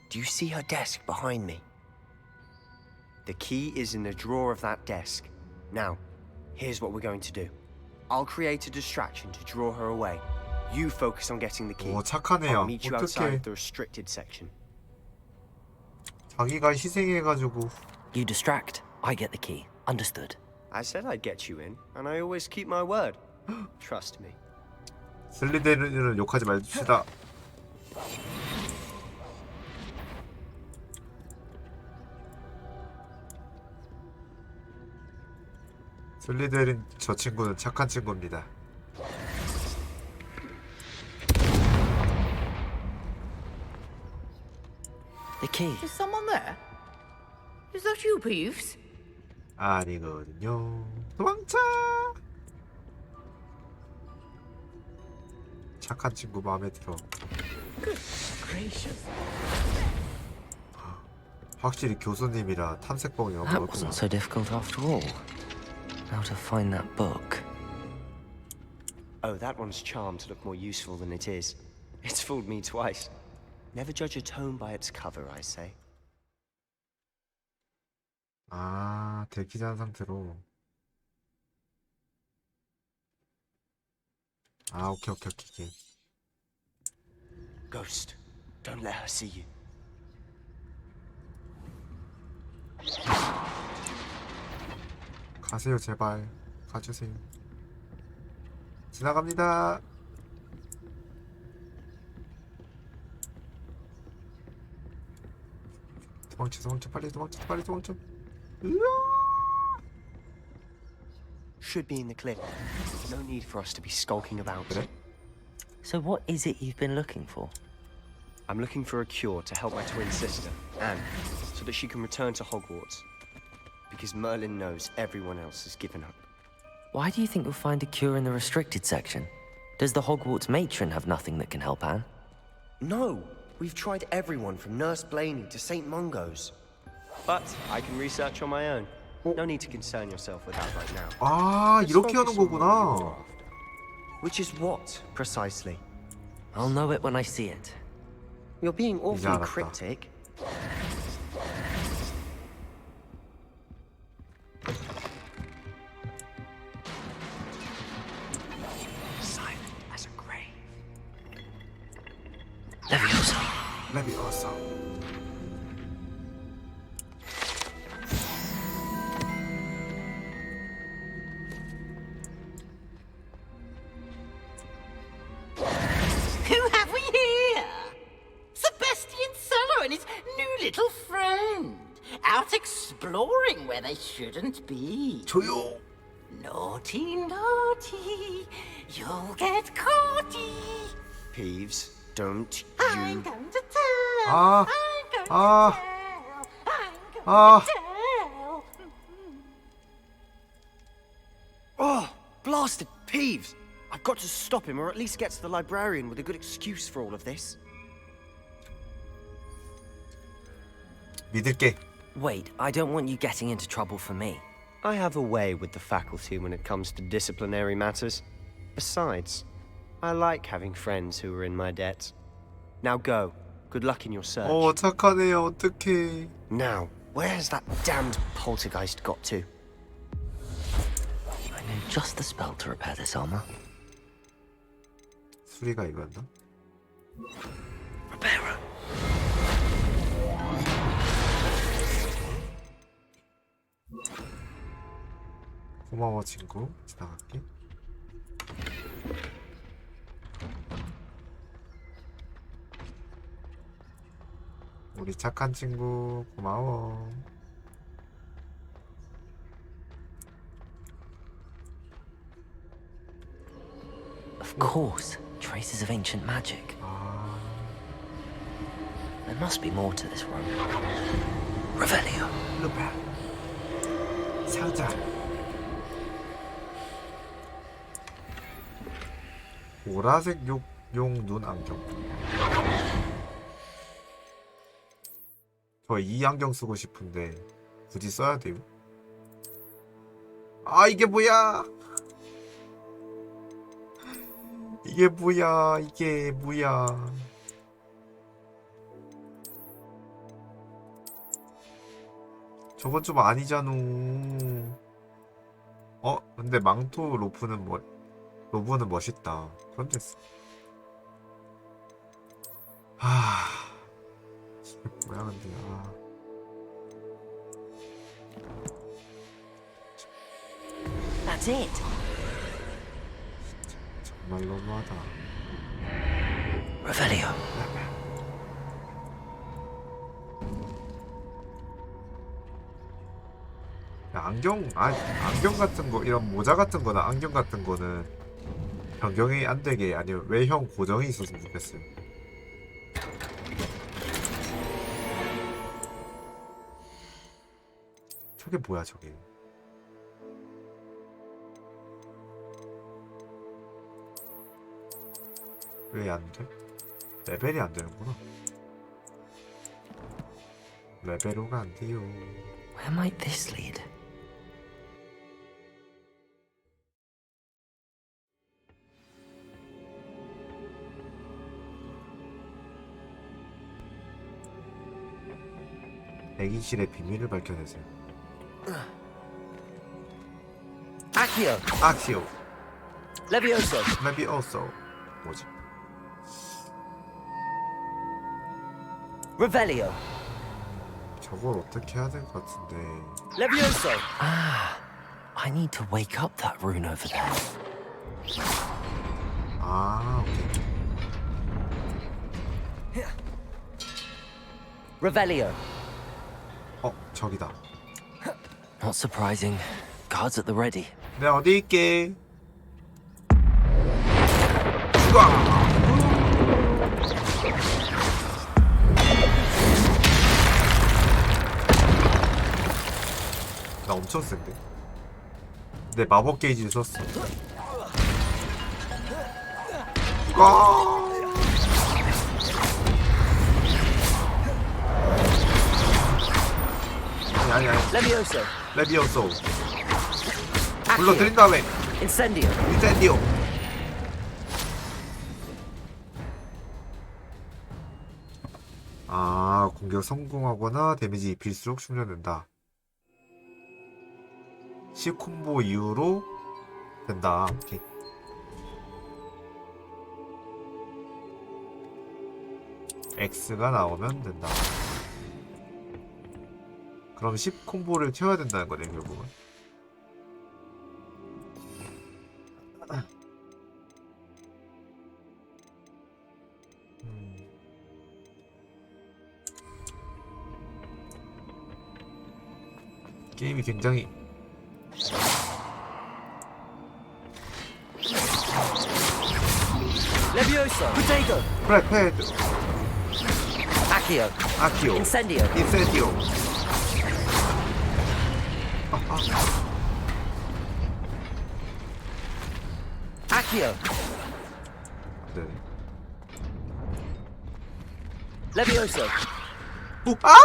Speaker 16: Do you see her desk behind me? The key is in the drawer of that desk. Now, here's what we're going to do. I'll create a distraction to draw her away. You focus on getting the key.
Speaker 1: 오, 착한 애야.
Speaker 16: I'll meet you outside the restricted section.
Speaker 1: 자기가 희생해가지고.
Speaker 3: You distract, I get the key. Understood.
Speaker 16: I said I'd get you in, and I always keep my word. Trust me.
Speaker 1: 슬리데린을 욕하지 말읍시다. 슬리데린 저 친구는 착한 친구입니다.
Speaker 3: The key.
Speaker 17: Is someone there? Is that you, Peeves?
Speaker 1: 아니거든요. 도망쳐. 착한 친구 마음에 들어.
Speaker 17: Gracious.
Speaker 1: 확실히 교수님이라 탐색봉이
Speaker 3: That
Speaker 1: 어려웠구나.
Speaker 3: wasn't so difficult after all. How to find that book?
Speaker 16: Oh, that one's charmed to look more useful than it is. It's fooled me twice. Never judge a tome by its cover, I say.
Speaker 1: 아, 대기자한 상태로. 아, 오케이.
Speaker 16: Ghost, don't let her see you.
Speaker 1: 가세요, 제발. 가주세요. 지나갑니다. 도망쳐, 빨리 도망쳐.
Speaker 16: Should be in the cliff. No need for us to be skulking about.
Speaker 1: 그래?
Speaker 3: So what is it you've been looking for?
Speaker 16: I'm looking for a cure to help my twin sister, Anne, so that she can return to Hogwarts. Because Merlin knows everyone else has given up.
Speaker 3: Why do you think you'll find a cure in the restricted section? Does the Hogwarts matron have nothing that can help Anne?
Speaker 16: No! We've tried everyone from Nurse Blaney to St. Mungo's. But I can research on my own. No need to concern yourself with that right now.
Speaker 1: 아,
Speaker 16: Let's
Speaker 1: 이렇게
Speaker 16: focus
Speaker 1: 하는
Speaker 16: on what
Speaker 1: 거구나.
Speaker 16: you're after. Which is what, precisely?
Speaker 3: I'll know it when I see it.
Speaker 16: You're being awfully
Speaker 1: 알았다.
Speaker 16: cryptic.
Speaker 6: Silent as a grave.
Speaker 1: 레비오사.
Speaker 17: Who have we here? Sebastian Sallow and his new little friend. Out exploring where they shouldn't be.
Speaker 1: 조용.
Speaker 17: Naughty, naughty. You'll get caughty.
Speaker 16: Peeves, don't
Speaker 17: I'm
Speaker 16: you...
Speaker 17: going to tell.
Speaker 1: 아,
Speaker 17: I'm going
Speaker 1: 아,
Speaker 17: to tell. I'm going
Speaker 1: 아.
Speaker 17: to tell.
Speaker 16: Oh, blasted Peeves! I've got to stop him, or at least get to the librarian with a good excuse for all of this.
Speaker 1: 믿을게.
Speaker 3: Wait, I don't want you getting into trouble for me.
Speaker 16: I have a way with the faculty when it comes to disciplinary matters. Besides, I like having friends who are in my debt. Now go. Good luck in your search.
Speaker 1: 착하네요. 어떡해.
Speaker 16: Now, where's that damned poltergeist got to?
Speaker 3: I know just the spell to repair this armor.
Speaker 1: 수리가 이거였나?
Speaker 3: Repairer.
Speaker 1: 고마워 친구. 지나갈게. 우리 착한 친구 고마워.
Speaker 3: Of course, traces of ancient magic. There must be more to this room. Revelio.
Speaker 1: 루파. 사자. 보라색 용 눈 안경. 저 이 안경 쓰고 싶은데 굳이 써야 돼요? 아, 이게 뭐야? 이게 뭐야? 이게 뭐야? 저건 좀 아니잖아. 근데 망토 로브는 멋있다. 그럼 됐어. 이게 뭐야 근데.
Speaker 3: That's it.
Speaker 1: 정말 너무하다.
Speaker 3: Revelio.
Speaker 1: 안경 같은 거, 이런 모자 같은 거나 안경 같은 거는 변경이 안 되게 아니면 외형 고정이 있었으면 좋겠어요. 저게 뭐야 저게? 왜 안 돼? 레벨이 안 되는구나. 레벨로가 안 돼요.
Speaker 3: Where might this lead?
Speaker 1: 대기실의 비밀을 밝혀내세요.
Speaker 3: Accio.
Speaker 1: 악시오.
Speaker 3: Levioso.
Speaker 1: 레비오소. 뭐지?
Speaker 3: Revelio.
Speaker 1: 저걸 어떻게 해야 될 것 같은데.
Speaker 3: Levioso. Ah, I need to wake up that rune over there.
Speaker 1: 아, 오케이.
Speaker 3: Revelio.
Speaker 1: 저기다.
Speaker 3: Not surprising. Guards at the ready.
Speaker 1: 네, 어디 있게? 죽어! 나 엄청 센데? 내 마법 게이지를 썼어. 죽어! 아니.
Speaker 3: Levioso.
Speaker 1: 레비오소. 불러들인 다음에.
Speaker 3: Incendio.
Speaker 1: 인센디오. 아, 공격 성공하거나 데미지 입힐수록 충전된다. 10콤보 이후로 된다. 오케이. X가 나오면 된다. 그럼 10콤보를 채워야 된다는 거네, 결국은. 게임이 굉장히
Speaker 3: Levioso. Protego.
Speaker 1: 프레페드.
Speaker 3: Accio.
Speaker 1: 아키오.
Speaker 3: Incendio.
Speaker 1: 인센디오.
Speaker 3: Accio.
Speaker 1: 네.
Speaker 3: Levioso.
Speaker 1: 아!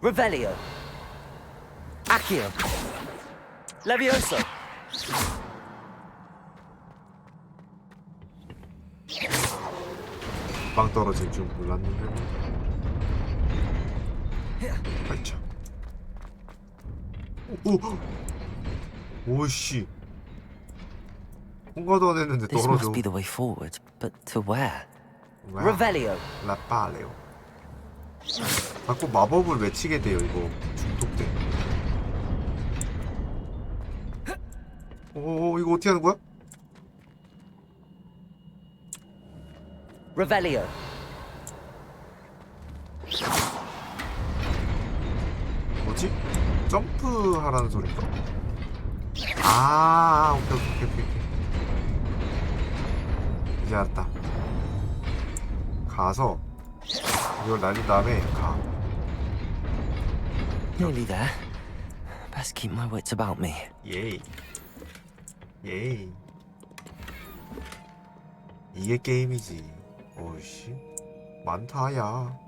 Speaker 3: Revelio. Accio. Levioso.
Speaker 1: 빵 떨어질 줄 몰랐는데. 아이차. 오씨. 통과도 안 했는데
Speaker 3: This
Speaker 1: 떨어져.
Speaker 3: must be the way forward, but to where? Revelio.
Speaker 1: 라팔레오. 자꾸 마법을 외치게 돼요, 이거. 중독돼. 오, 이거 어떻게 하는 거야?
Speaker 3: Revelio.
Speaker 1: 뭐지? 점프하라는 소리인가? 아, 오케이. 이제 알았다. 가서 이걸 날린 다음에 가.
Speaker 3: Nearly there. Best keep my wits about me.
Speaker 1: 예이. 이게 게임이지. 오이씨. 많다, 야.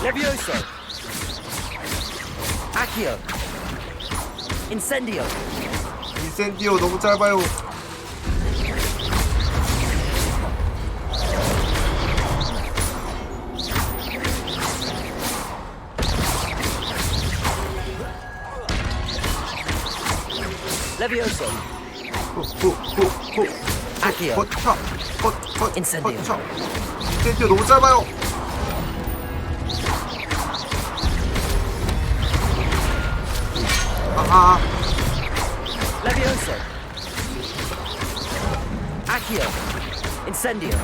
Speaker 3: Levioso. Accio. Incendio.
Speaker 1: 인센디오 너무 짧아요.
Speaker 3: Levioso. Accio. Incendio.
Speaker 1: 인센디오 너무 짧아요.
Speaker 3: Levioso. Accio. Incendio.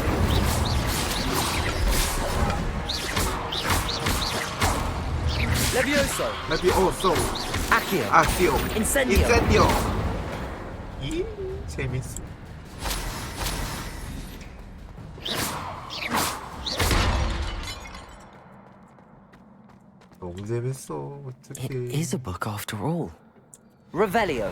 Speaker 1: 레비오소.
Speaker 3: Accio.
Speaker 1: 인센디오. 이 재밌어. 너무 재밌어. 어떡해.
Speaker 3: It is a book after all. Revelio.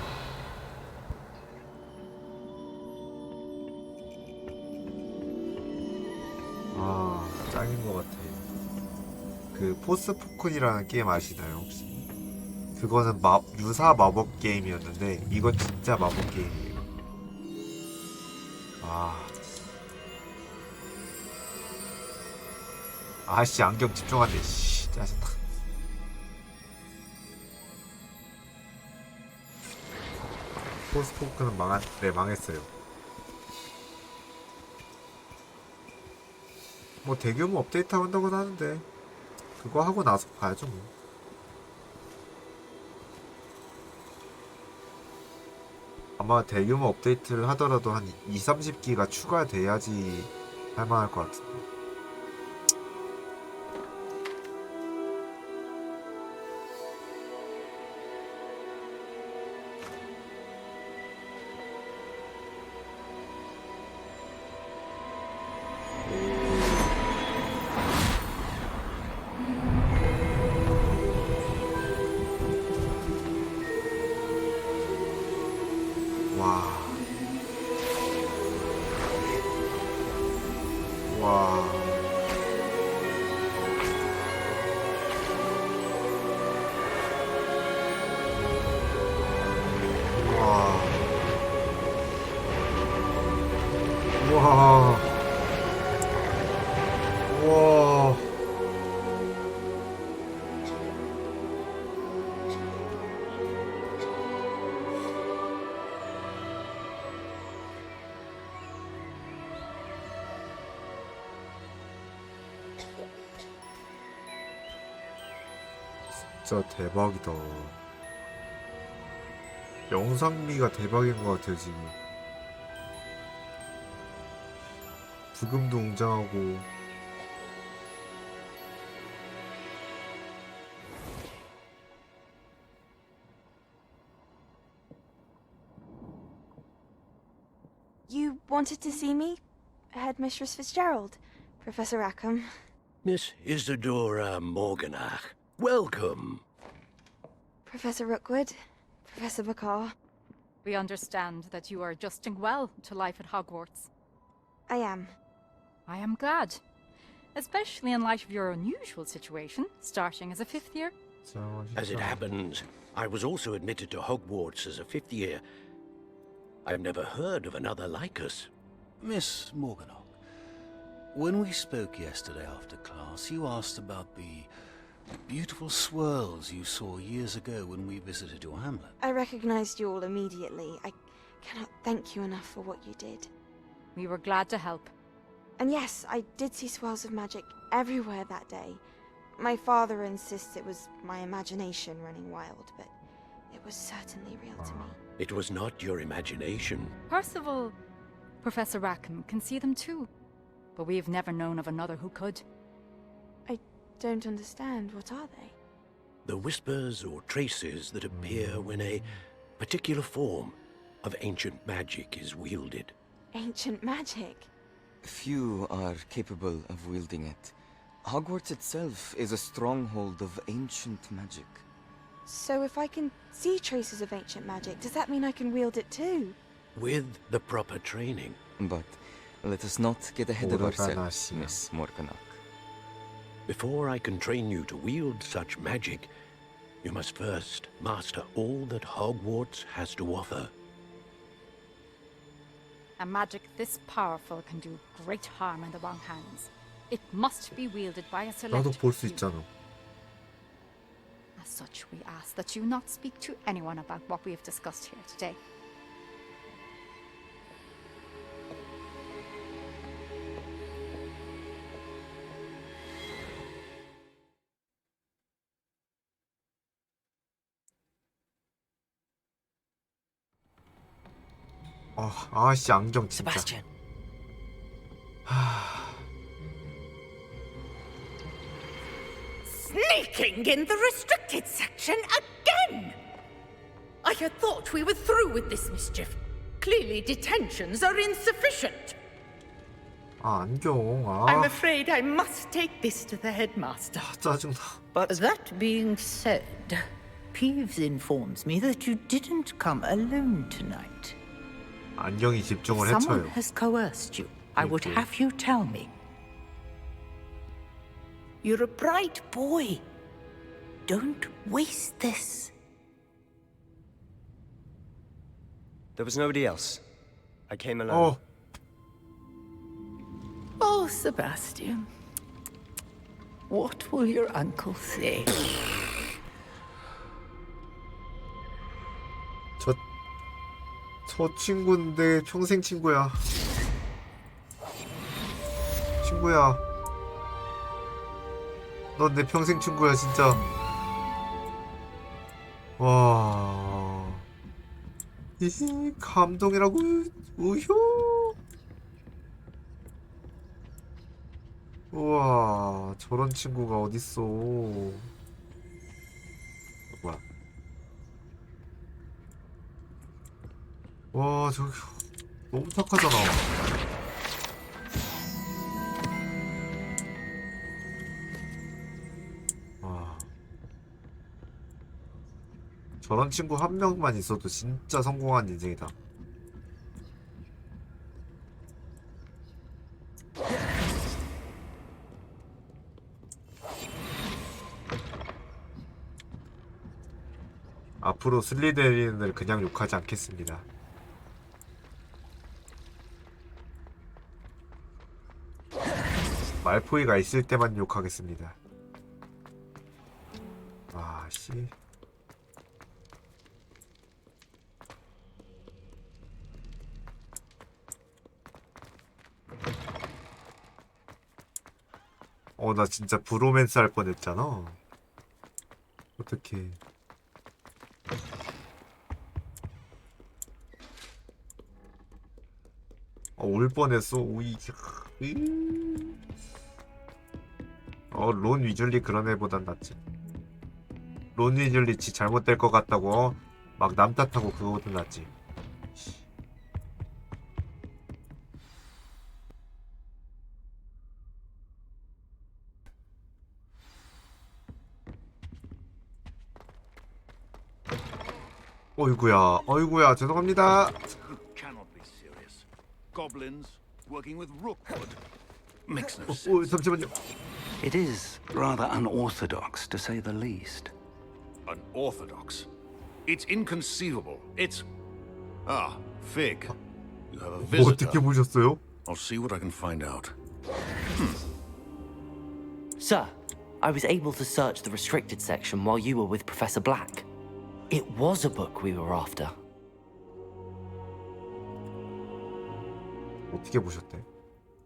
Speaker 1: 아, 짱인 것 같아. 그 포스포콘이라는 게임 아시나요 혹시? 그거는 유사 마법 게임이었는데 이건 진짜 마법 게임이에요. 아씨 안경 집중한대. 씨 짜증나. 포스포크는 망했어요. 뭐 대규모 업데이트 한다고는 하는데 그거 하고 나서 봐야죠 뭐. 아마 대규모 업데이트를 하더라도 한 20-30기가 추가돼야지 할만할 것 같은데. 진짜 대박이다. 영상미가 대박인 것 같아요 지금. 부금도 웅장하고.
Speaker 18: You wanted to see me? Headmistress Fitzgerald, Professor Rackham.
Speaker 14: Miss Isadora Morganach, welcome.
Speaker 18: Professor Rookwood, Professor Bakar.
Speaker 12: We understand that you are adjusting well to life at Hogwarts.
Speaker 18: I am.
Speaker 12: I am glad. Especially in light of your unusual situation, starting as a 5th year.
Speaker 14: As it happens, I was also admitted to Hogwarts as a 5th year. I've never heard of another like us.
Speaker 21: Miss Morganach, when we spoke yesterday after class, you asked about the beautiful swirls you saw years ago when we visited your hamlet.
Speaker 18: I recognized you all immediately. I cannot thank you enough for what you did.
Speaker 12: We were glad to help.
Speaker 18: And yes, I did see swirls of magic everywhere that day. My father insists it was my imagination running wild, but it was certainly real to me.
Speaker 14: It was not your imagination.
Speaker 12: Percival, Professor Rackham can see them too. But we've never known of another who could.
Speaker 18: I don't understand. What are they?
Speaker 14: The whispers or traces that appear when a particular form of ancient magic is wielded.
Speaker 18: Ancient magic?
Speaker 20: Few are capable of wielding it. Hogwarts itself is a stronghold of ancient magic.
Speaker 18: So if I can see traces of ancient magic, does that mean I can wield it too?
Speaker 14: With the proper training.
Speaker 20: But let us not get ahead of ourselves, Miss Morganach.
Speaker 14: Before I can train you to wield such magic, you must first master all that Hogwarts has to offer.
Speaker 12: A magic this powerful can do great harm in the wrong hands. It must be wielded by a select
Speaker 1: 나도 볼 수
Speaker 12: few.
Speaker 1: 있잖아.
Speaker 12: As such, we ask that you not speak to anyone about what we have discussed here today.
Speaker 1: 아씨 안경 진짜.
Speaker 3: Sebastian.
Speaker 10: Sneaking in the restricted section again! I had thought we were through with this mischief. Clearly detentions are insufficient.
Speaker 1: 안경.
Speaker 10: I'm afraid I must take this to the headmaster.
Speaker 1: 짜증나.
Speaker 10: But that being said, Peeves informs me that you didn't come alone tonight.
Speaker 1: 안경이 집중을
Speaker 10: Someone
Speaker 1: 해쳐요.
Speaker 10: has coerced you. I would have you tell me. You're a bright boy. Don't waste this.
Speaker 16: There was nobody else. I came alone.
Speaker 10: Oh, Sebastian. What will your uncle say?
Speaker 1: 저 친구인데 평생 친구야. 친구야. 넌 내 평생 친구야 진짜. 와. 이 감동이라고 우효. 우와 저런 친구가 어딨어. 뭐야. 와 저기 너무 착하잖아. 와 저런 친구 한 명만 있어도 진짜 성공한 인생이다. 앞으로 슬리데린을 그냥 욕하지 않겠습니다. 말포이가 있을 때만 욕하겠습니다. 아씨. 나 진짜 브로맨스 할 뻔했잖아. 어떡해. 올 뻔했어. 우이. 론 위즐리 그런 애보단 낫지. 론 위즐리 지 잘못될 것 같다고 막 남 탓하고 그거보단 낫지. 어이구야 죄송합니다.
Speaker 21: Cannot be serious. Goblins working with Rookwood makes no sense.
Speaker 1: 잠시만요.
Speaker 5: It is rather unorthodox, to say the least.
Speaker 21: Unorthodox? It's inconceivable. It's... Ah, Fig. You have a visitor.
Speaker 1: 어떻게 보셨어요?
Speaker 21: I'll see what I can find out.
Speaker 3: Sir, I was able to search the restricted section while you were with Professor Black. It was a book we were after.
Speaker 1: 어떻게 보셨대?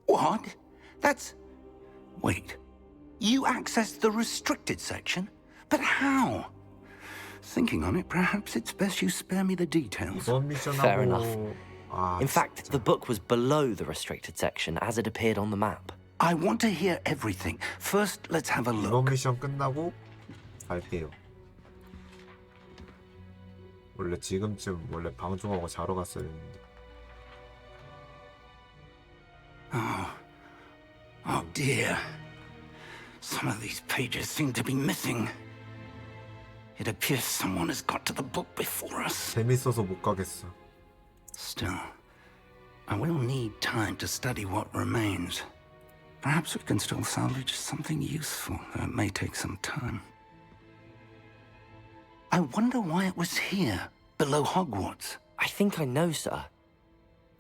Speaker 5: What? That's... Wait. You accessed the restricted section? But how? Thinking on it, perhaps it's best you spare me the details.
Speaker 3: Fair enough. In fact, the book was below the restricted section as it appeared on the map.
Speaker 5: I want to hear everything. First, let's have a look.
Speaker 1: 이번 미션 끝나고 갈게요. 원래 지금쯤 원래 방송하고 자러 갔어야 했는데.
Speaker 5: Oh dear. Some of these pages seem to be missing. It appears someone has got to the book before us.
Speaker 1: 재밌어서 못 가겠어.
Speaker 5: Still, I will need time to study what remains. Perhaps we can still salvage something useful, though it may take some time. I wonder why it was here, below Hogwarts.
Speaker 3: I think I know, sir.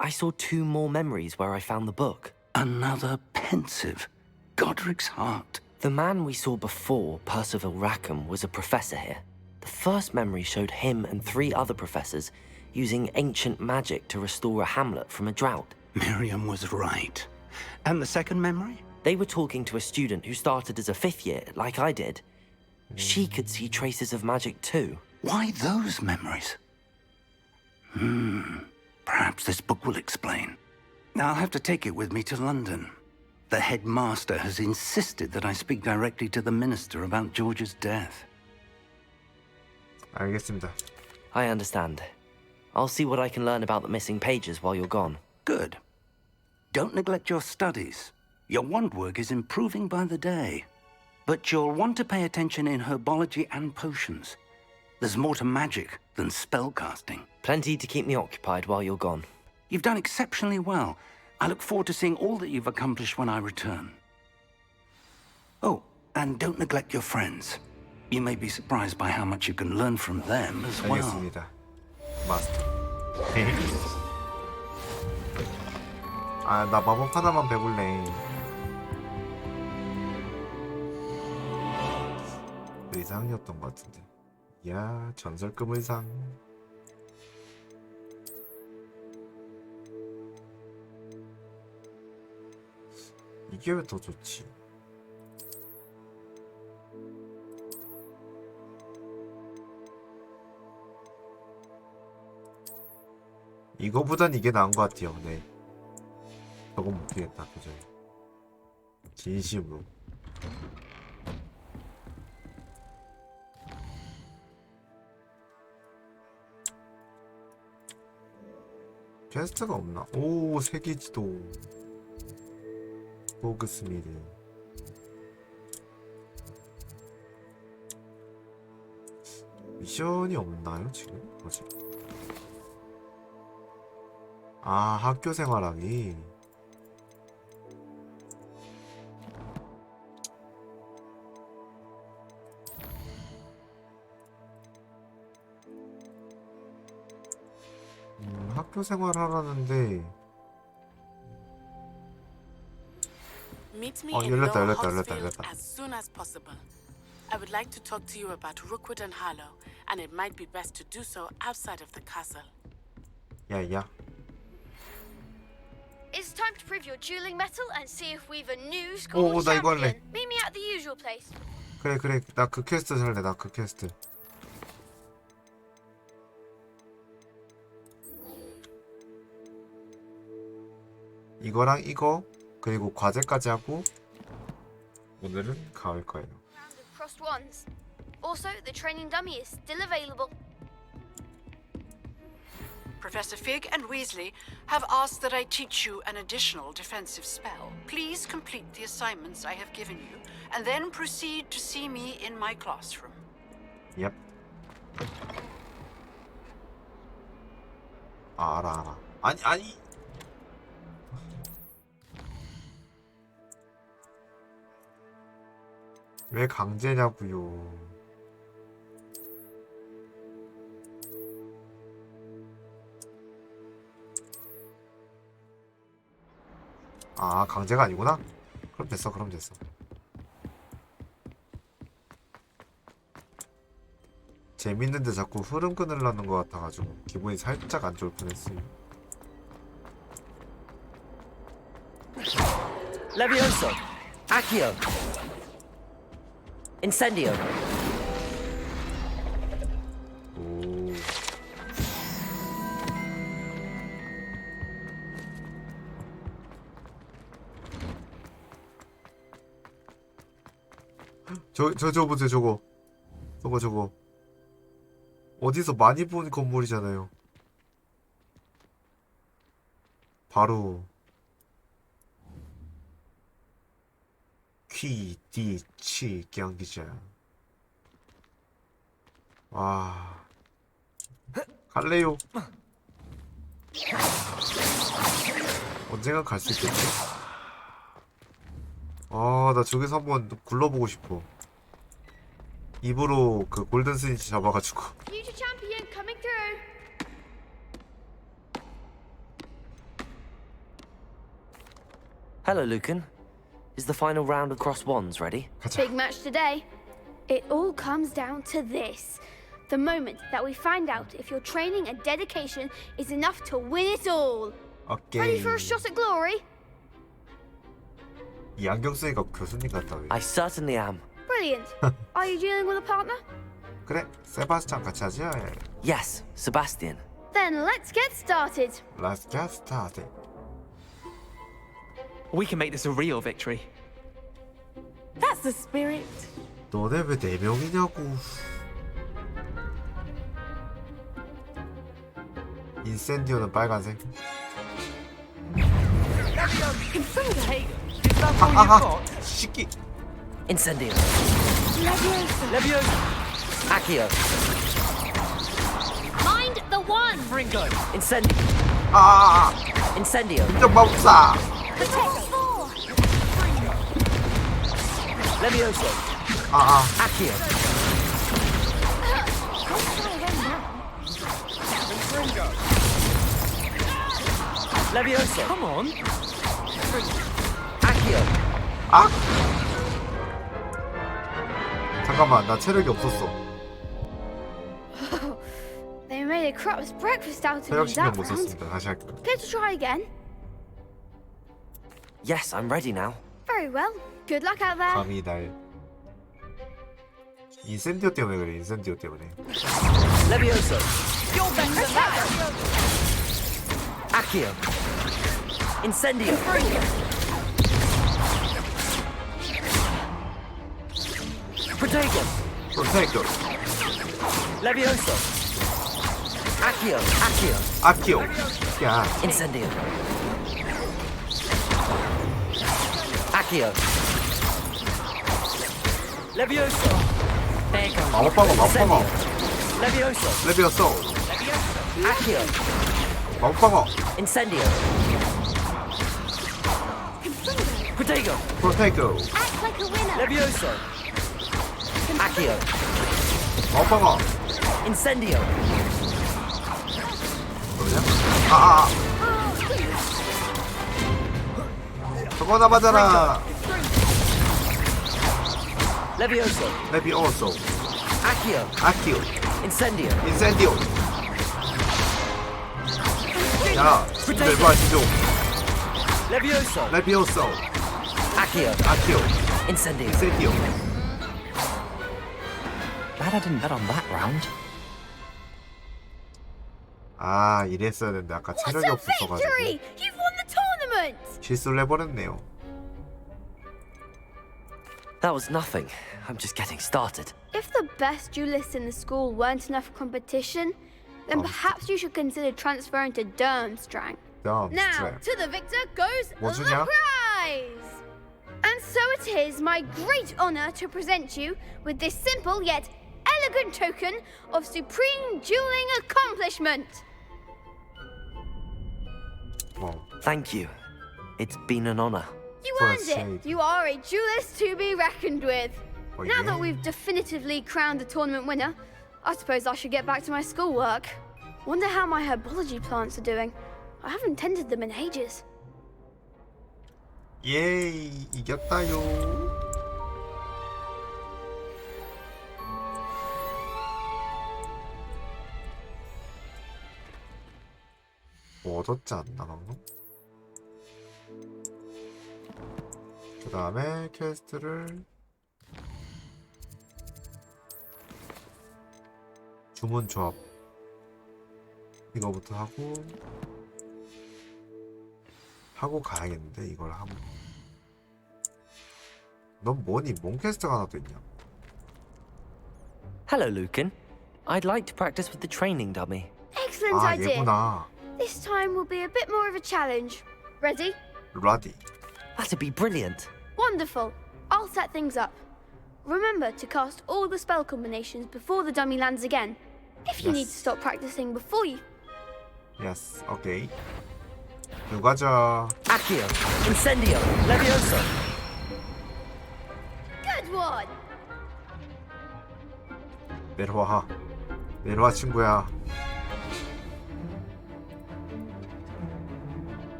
Speaker 3: I saw 2 more memories where I found the book.
Speaker 5: Another pensive. Godric's heart.
Speaker 3: The man we saw before, Percival Rackham, was a professor here. The first memory showed him and 3 other professors using ancient magic to restore a hamlet from a drought.
Speaker 5: Miriam was right. And the second memory?
Speaker 3: They were talking to a student who started as a 5th year, like I did. She could see traces of magic too.
Speaker 5: Why those memories? Perhaps this book will explain. I'll have to take it with me to London. The headmaster has insisted that I speak directly to the minister about George's death.
Speaker 1: 알겠습니다.
Speaker 3: I understand. I'll see what I can learn about the missing pages while you're gone.
Speaker 5: Good. Don't neglect your studies. Your wand work is improving by the day. But you'll want to pay attention in herbology and potions. There's more to magic than spellcasting.
Speaker 3: Plenty to keep me occupied while you're gone.
Speaker 5: You've done exceptionally well. I look forward to seeing all that you've accomplished when I return. Oh, and don't neglect your friends. You may be surprised by how much you can learn from them as well.
Speaker 1: 알겠습니다. 마스터. 아, 나 마법 하나만 배울래. 의상이었던 것 같은데. 이야, 전설급 의상. 이게 왜 더 좋지? 이거보단 이게 나은 것 같아요. 네. 저건 못 되겠다, 도저히. 진심으로. 퀘스트가 없나? 오, 세계지도. 호그스미드. 미션이 없나요, 지금? 뭐지? 아, 학교 생활하기. 학교 생활 하라는데.
Speaker 19: Meet me
Speaker 1: 어,
Speaker 19: in
Speaker 1: 열렸다,
Speaker 19: Lower
Speaker 1: 열렸다, 열렸다,
Speaker 19: Hogsfield
Speaker 1: 열렸다.
Speaker 19: as soon as possible. I would like to talk to you about Rookwood and Harlow, and it might be best to do so outside of the castle.
Speaker 1: 야야.
Speaker 4: It's time to prove your dueling mettle and see if we've a new school
Speaker 1: 나 이거
Speaker 4: champion.
Speaker 1: 할래.
Speaker 4: Meet me at the usual place.
Speaker 1: 그래. 나 그 퀘스트 살래, 나 그 퀘스트. 이거랑 이거, 그리고 과제까지 하고 오늘은 가을 거예요.
Speaker 4: Round of crossed wands. Also, the training dummy is still available.
Speaker 22: Professor Fig and Weasley have asked that I teach you an additional defensive spell. Please complete the assignments I have given you, and then proceed to see me in my classroom.
Speaker 1: Yep. 알아. 아니. 왜 강제냐고요. 아, 강제가 아니구나? 그럼 됐어. 재밌는데 자꾸 흐름 끊으려는 것 같아가지고 기분이 살짝 안 좋을 뻔했어요.
Speaker 3: Levioso! Accio! Incendio!
Speaker 1: 오. 저 보세요, 저거. 어디서 많이 본 건물이잖아요. 바로 퀴디치 경기장. 와, 갈래요. 언젠가 갈 수 있겠지? 아, 나 저기서 한번 굴러보고 싶어. 입으로 그 골든 스니치 잡아가지고.
Speaker 4: Future champion coming through.
Speaker 3: Hello, Lucan. Is the final round of crossed wands ready?
Speaker 4: Big match today. It all comes down to this. The moment that we find out if your training and dedication is enough to win it all.
Speaker 1: 오케이.
Speaker 4: Ready for a shot at glory?
Speaker 1: 이 안경 쓰니까 교수님 같다. 왜.
Speaker 3: I certainly am.
Speaker 4: Brilliant. Are you dealing with a partner?
Speaker 1: 그래, 세바스찬 같이 하자.
Speaker 3: Yes, Sebastian.
Speaker 4: Then let's get started.
Speaker 1: Let's get started.
Speaker 8: We can make this a real victory.
Speaker 19: That's the spirit.
Speaker 1: 너네 왜 4명이냐고. 인센디오는 빨간색. 시끼.
Speaker 3: Incendio.
Speaker 2: Leviosa.
Speaker 3: Accio.
Speaker 2: Mind the one.
Speaker 3: Ringo. Incendio. Incendio.
Speaker 1: 인정 마법사.
Speaker 3: Levioso. Accio. Levioso.
Speaker 8: Come on.
Speaker 3: Accio.
Speaker 1: 잠깐만, 나 체력이 없었어.
Speaker 4: They made a crap's breakfast out of
Speaker 1: 체력
Speaker 4: me
Speaker 1: 신경
Speaker 4: that
Speaker 1: 못
Speaker 4: round.
Speaker 1: 썼습니다. 다시 할게요.
Speaker 4: Care to try again?
Speaker 3: Yes, I'm ready now.
Speaker 4: Very well. Good luck out there.
Speaker 1: 감히 날. 인센디오 때문에 그래. 인센디오 때문에.
Speaker 3: Levioso. Accio. Incendio. Protego.
Speaker 1: Protego.
Speaker 3: Levioso. Accio. Accio.
Speaker 1: Accio. 야.
Speaker 3: Incendio. Accio. Levioso. There you go.
Speaker 1: 마법방어, 마법방어.
Speaker 3: Levioso.
Speaker 1: 레비오소.
Speaker 3: Accio.
Speaker 1: 마법방어.
Speaker 3: Incendio. Protego.
Speaker 1: Protego.
Speaker 2: Act like a winner.
Speaker 3: Levioso. Accio.
Speaker 1: 마법방어.
Speaker 3: Incendio.
Speaker 1: 뭐냐? 저거 나 맞아라.
Speaker 3: Levioso.
Speaker 1: 레비오소.
Speaker 3: Accio.
Speaker 1: Accio.
Speaker 3: Incendio.
Speaker 1: 인센디오. 야, 내 맛이죠.
Speaker 3: Levioso.
Speaker 1: 레비오소.
Speaker 3: Accio.
Speaker 1: Accio.
Speaker 3: Incendio.
Speaker 1: 인센디오.
Speaker 3: Glad I didn't bet on that round.
Speaker 1: 아, 이랬어야 되는데 아까
Speaker 4: What
Speaker 1: 체력이
Speaker 4: a
Speaker 1: 없었어가지고
Speaker 4: victory! You've won the tournament!
Speaker 1: 실수를 해버렸네요.
Speaker 3: That was nothing. I'm just getting started.
Speaker 4: If the best duelists in the school weren't enough for competition, then perhaps you should consider transferring to Durmstrang. Now, to the victor goes the
Speaker 1: 뭐주냐?
Speaker 4: prize! And so it is my great honor to present you with this simple yet elegant token of supreme dueling accomplishment.
Speaker 3: Thank you. It's been an honor.
Speaker 4: You earned it. You are a duelist to be reckoned with. Now that we've definitively crowned the tournament winner, I suppose I should get back to my schoolwork. Wonder how my herbology plants are doing. I haven't tended them in ages.
Speaker 1: 예이, 이겼다요. 뭐 얻었지 않나 방금? 그 다음에 퀘스트를 주문 조합 이거부터 하고 가야겠는데 이걸 하면 넌 뭐니? 뭔 퀘스트가 하나 또 있냐?
Speaker 3: Hello, Lucan. I'd like to practice with the training dummy.
Speaker 4: Excellent
Speaker 1: 아,
Speaker 4: idea.
Speaker 1: 얘구나.
Speaker 4: This time will be a bit more of a challenge. Ready?
Speaker 1: 라디.
Speaker 3: That'd be brilliant.
Speaker 4: Wonderful. I'll set things up. Remember to cast all the spell combinations before the dummy lands again. If you need to stop practicing before you...
Speaker 1: Yes, okay. 누가죠?
Speaker 3: Accio. Incendio. Levioso.
Speaker 4: Good one!
Speaker 1: 내려와. 내려와 친구야.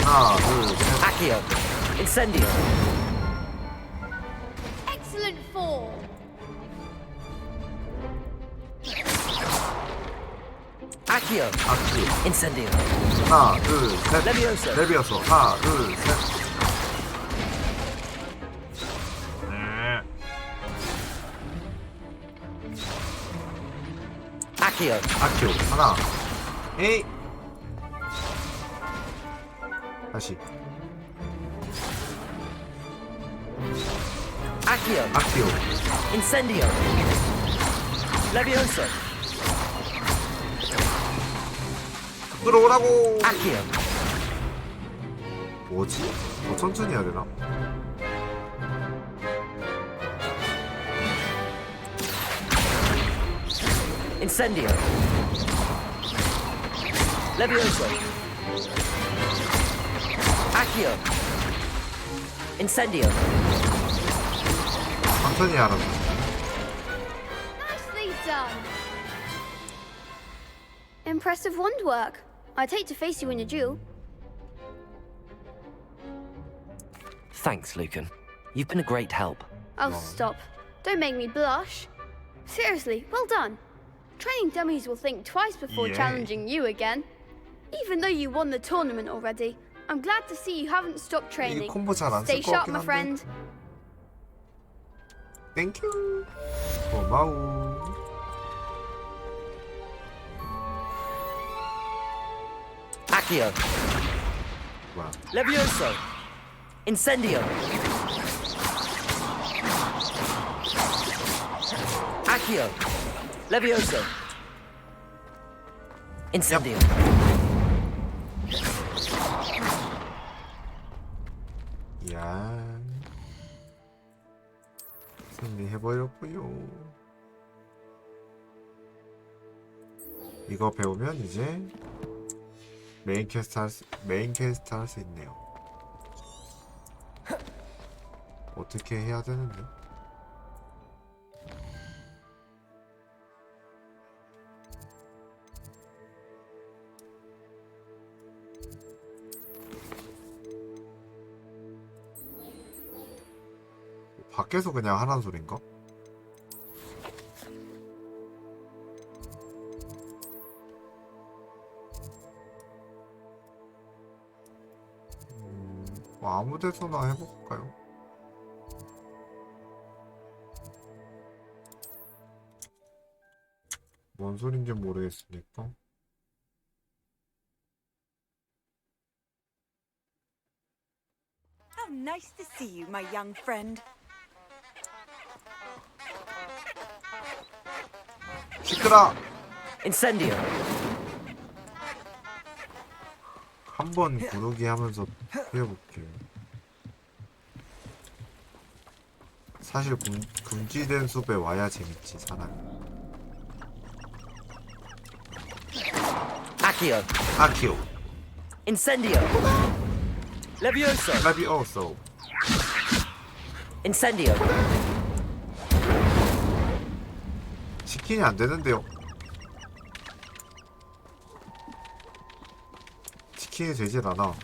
Speaker 1: 하나, 둘, 셋.
Speaker 3: Accio. Incendio.
Speaker 4: Excellent form!
Speaker 3: Accio.
Speaker 1: Accio.
Speaker 3: Incendio.
Speaker 1: 하나, 둘, 셋.
Speaker 3: 레비오소.
Speaker 1: 레비오소. 하나, 둘, 셋.
Speaker 3: Accio.
Speaker 1: 하나. 에이. 다시.
Speaker 3: Accio. Incendio. Levioso.
Speaker 1: 들어오라고.
Speaker 3: Accio.
Speaker 1: 뭐지? 더 천천히 해야 되나?
Speaker 3: Incendio. Levioso. Accio. Incendio.
Speaker 1: 천천히 하라고.
Speaker 4: Nicely done. Impressive wand work. I'd hate to face you in a duel.
Speaker 3: Thanks, Lucan. You've been a great help.
Speaker 4: Oh, stop. Don't make me blush. Seriously, well done. Training dummies will think twice before
Speaker 1: Yay.
Speaker 4: challenging you again. Even though you won the tournament already, I'm glad to see you haven't stopped training.
Speaker 1: 콤보 잘 안
Speaker 4: Stay
Speaker 1: 쓸 것
Speaker 4: sharp,
Speaker 1: 같긴
Speaker 4: my
Speaker 1: 한데.
Speaker 4: friend.
Speaker 1: 땡큐. 고마워.
Speaker 3: Accio.
Speaker 1: 뭐야?
Speaker 3: Levioso. Incendio. Accio. Levioso. Incendio.
Speaker 1: 이야. 승리해버렸고요. 이거 배우면 이제 메인 퀘스트 할 수 있네요. 어떻게 해야 되는데? 밖에서 그냥 하라는 소린가? 뭐 아무 데서나 해볼까요? 뭔 소린지 모르겠으니까.
Speaker 11: How nice to see you, my young friend.
Speaker 1: 시끄러!
Speaker 3: Incendio.
Speaker 1: 한번 구르기 하면서 해볼게요. 사실 금지된 숲에 와야 재밌지, 사람이.
Speaker 3: Accio. Incendio. Levioso.
Speaker 1: Levioso.
Speaker 3: Incendio.
Speaker 1: 치킨이 안 되는데요. 치킨이 되질 않아.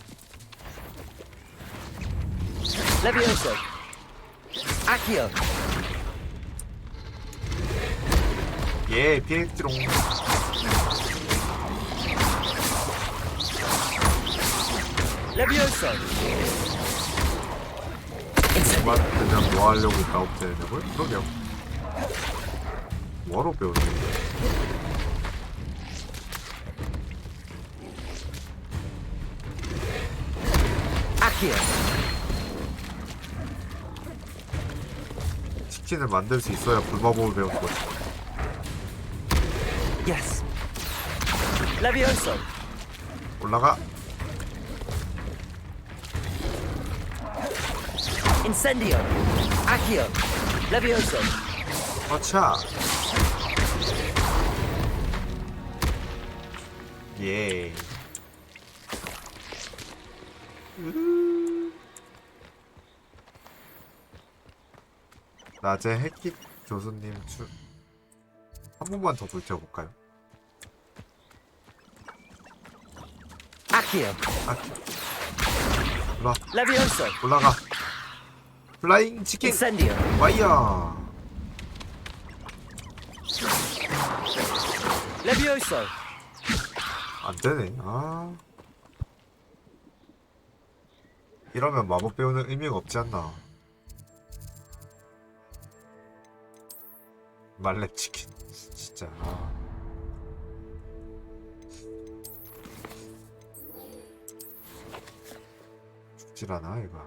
Speaker 3: Levioso. Accio.
Speaker 1: 예, 피했지롱.
Speaker 3: Levioso.
Speaker 1: 정말 그냥 뭐 하려고 가업되는 걸? 그러게요. 뭐하러 배우는 거야?
Speaker 3: Accio.
Speaker 1: 치킨을 만들 수 있어야 불마법을 배우는 거지.
Speaker 3: Yes. Levioso.
Speaker 1: 올라가.
Speaker 3: Incendio. Accio. Levioso.
Speaker 1: 어차. 예. 낮에 핵깃 교수님 한 번만 더 불태워볼까요?
Speaker 3: Accio. Levioso.
Speaker 1: 올라가. 플라잉 치킨.
Speaker 3: Incendio.
Speaker 1: 와이어.
Speaker 3: Levioso.
Speaker 1: 안 되네. 아. 이러면 마법 배우는 의미가 없지 않나. 말렙 치킨. 진짜. 아. 죽질라나 이거.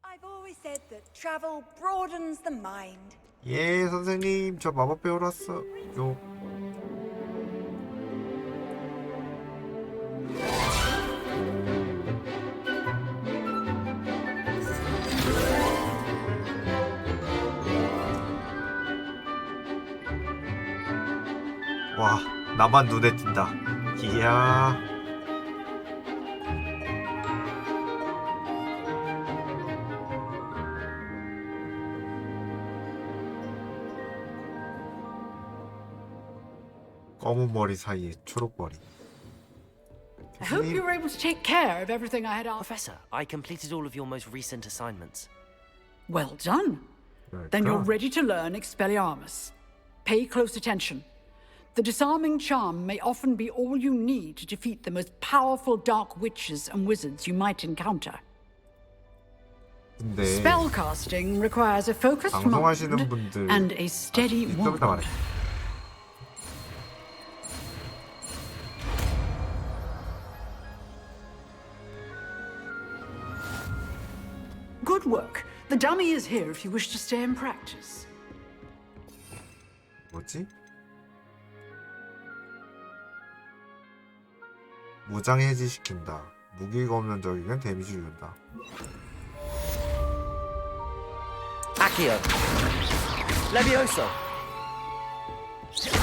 Speaker 11: I've always said that travel broadens the mind.
Speaker 1: 예, 선생님, 저 마법 배우러 왔어요. 와, 나만 눈에 띈다. 이야. 검은 머리 사이에 초록머리.
Speaker 15: I hope you were able to take care of everything I had asked.
Speaker 3: Professor, I completed all of your most recent assignments.
Speaker 15: Well done. Then you're ready to learn Expelliarmus. Pay close attention. The disarming charm may often be all you need to defeat the most powerful dark witches and wizards you might encounter.
Speaker 1: 근데
Speaker 15: Spellcasting requires a focused
Speaker 1: 방송하시는
Speaker 15: mind
Speaker 1: 분들
Speaker 15: and a steady
Speaker 1: 이따
Speaker 15: wand.
Speaker 1: 말해.
Speaker 15: Good work. The dummy is here if you wish to stay and practice.
Speaker 1: 뭐지? 무장 해지시킨다. 무기가 없는 적에는 데미지 준다.
Speaker 3: Accio. Levioso.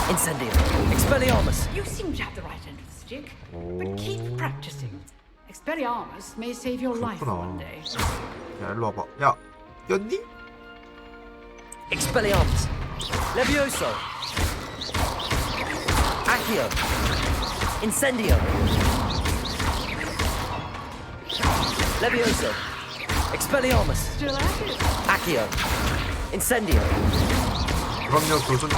Speaker 3: Incendio. Expelliarmus.
Speaker 15: You seem to have the right end of the stick, but keep practicing. Expelliarmus may save your life one day.
Speaker 1: 야, 일로 와봐. 야, 였니?
Speaker 3: Expelliarmus. Levioso. Accio. Incendio. Levioso. Expelliarmus.
Speaker 15: Still at it.
Speaker 3: Accio. Incendio.
Speaker 1: 그럼요, 교수님.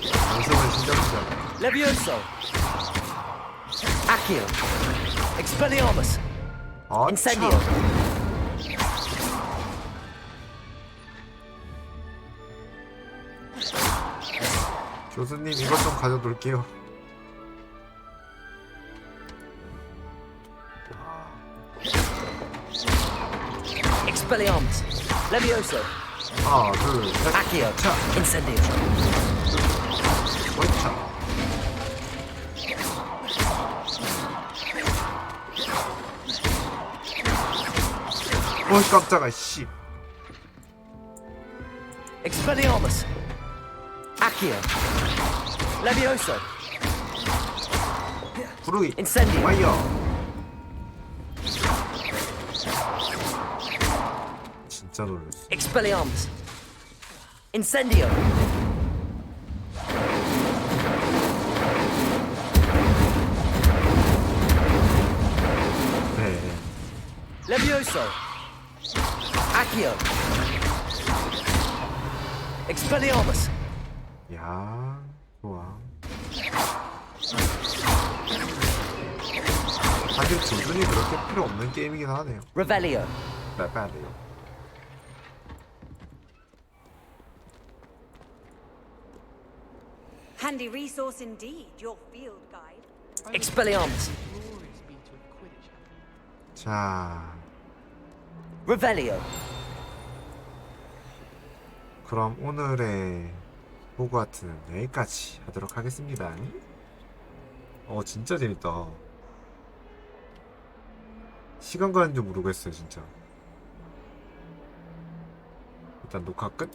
Speaker 1: 연습은 신경쓰자.
Speaker 3: Levioso. Accio. Expelliarmus. Incendio.
Speaker 1: 교수님, 이것 좀 가져둘게요.
Speaker 3: Expelliarmus. Levioso.
Speaker 1: 하나, 둘, 셋.
Speaker 3: Accio. Incendio.
Speaker 1: 원차. 어이, 깜짝아, 씨.
Speaker 3: Expelliarmus. Accio. Levioso.
Speaker 1: 부르기.
Speaker 3: Incendio.
Speaker 1: 파이어. 진짜 놀랐어.
Speaker 3: Expelliarmus. Incendio.
Speaker 1: 네.
Speaker 3: Levioso. Accio. Expelliarmus.
Speaker 1: 야, 좋아. 사실 조준이 그렇게 필요 없는 게임이긴 하네요.
Speaker 3: Revelio.
Speaker 1: 레벨이요.
Speaker 11: Handy resource indeed, your field guide.
Speaker 3: Expelliarmus.
Speaker 1: 자,
Speaker 3: Revelio.
Speaker 1: 그럼 오늘의 호그와트는 여기까지 하도록 하겠습니다. 진짜 재밌다. 시간 가는 줄 모르겠어요, 진짜. 일단 녹화 끝.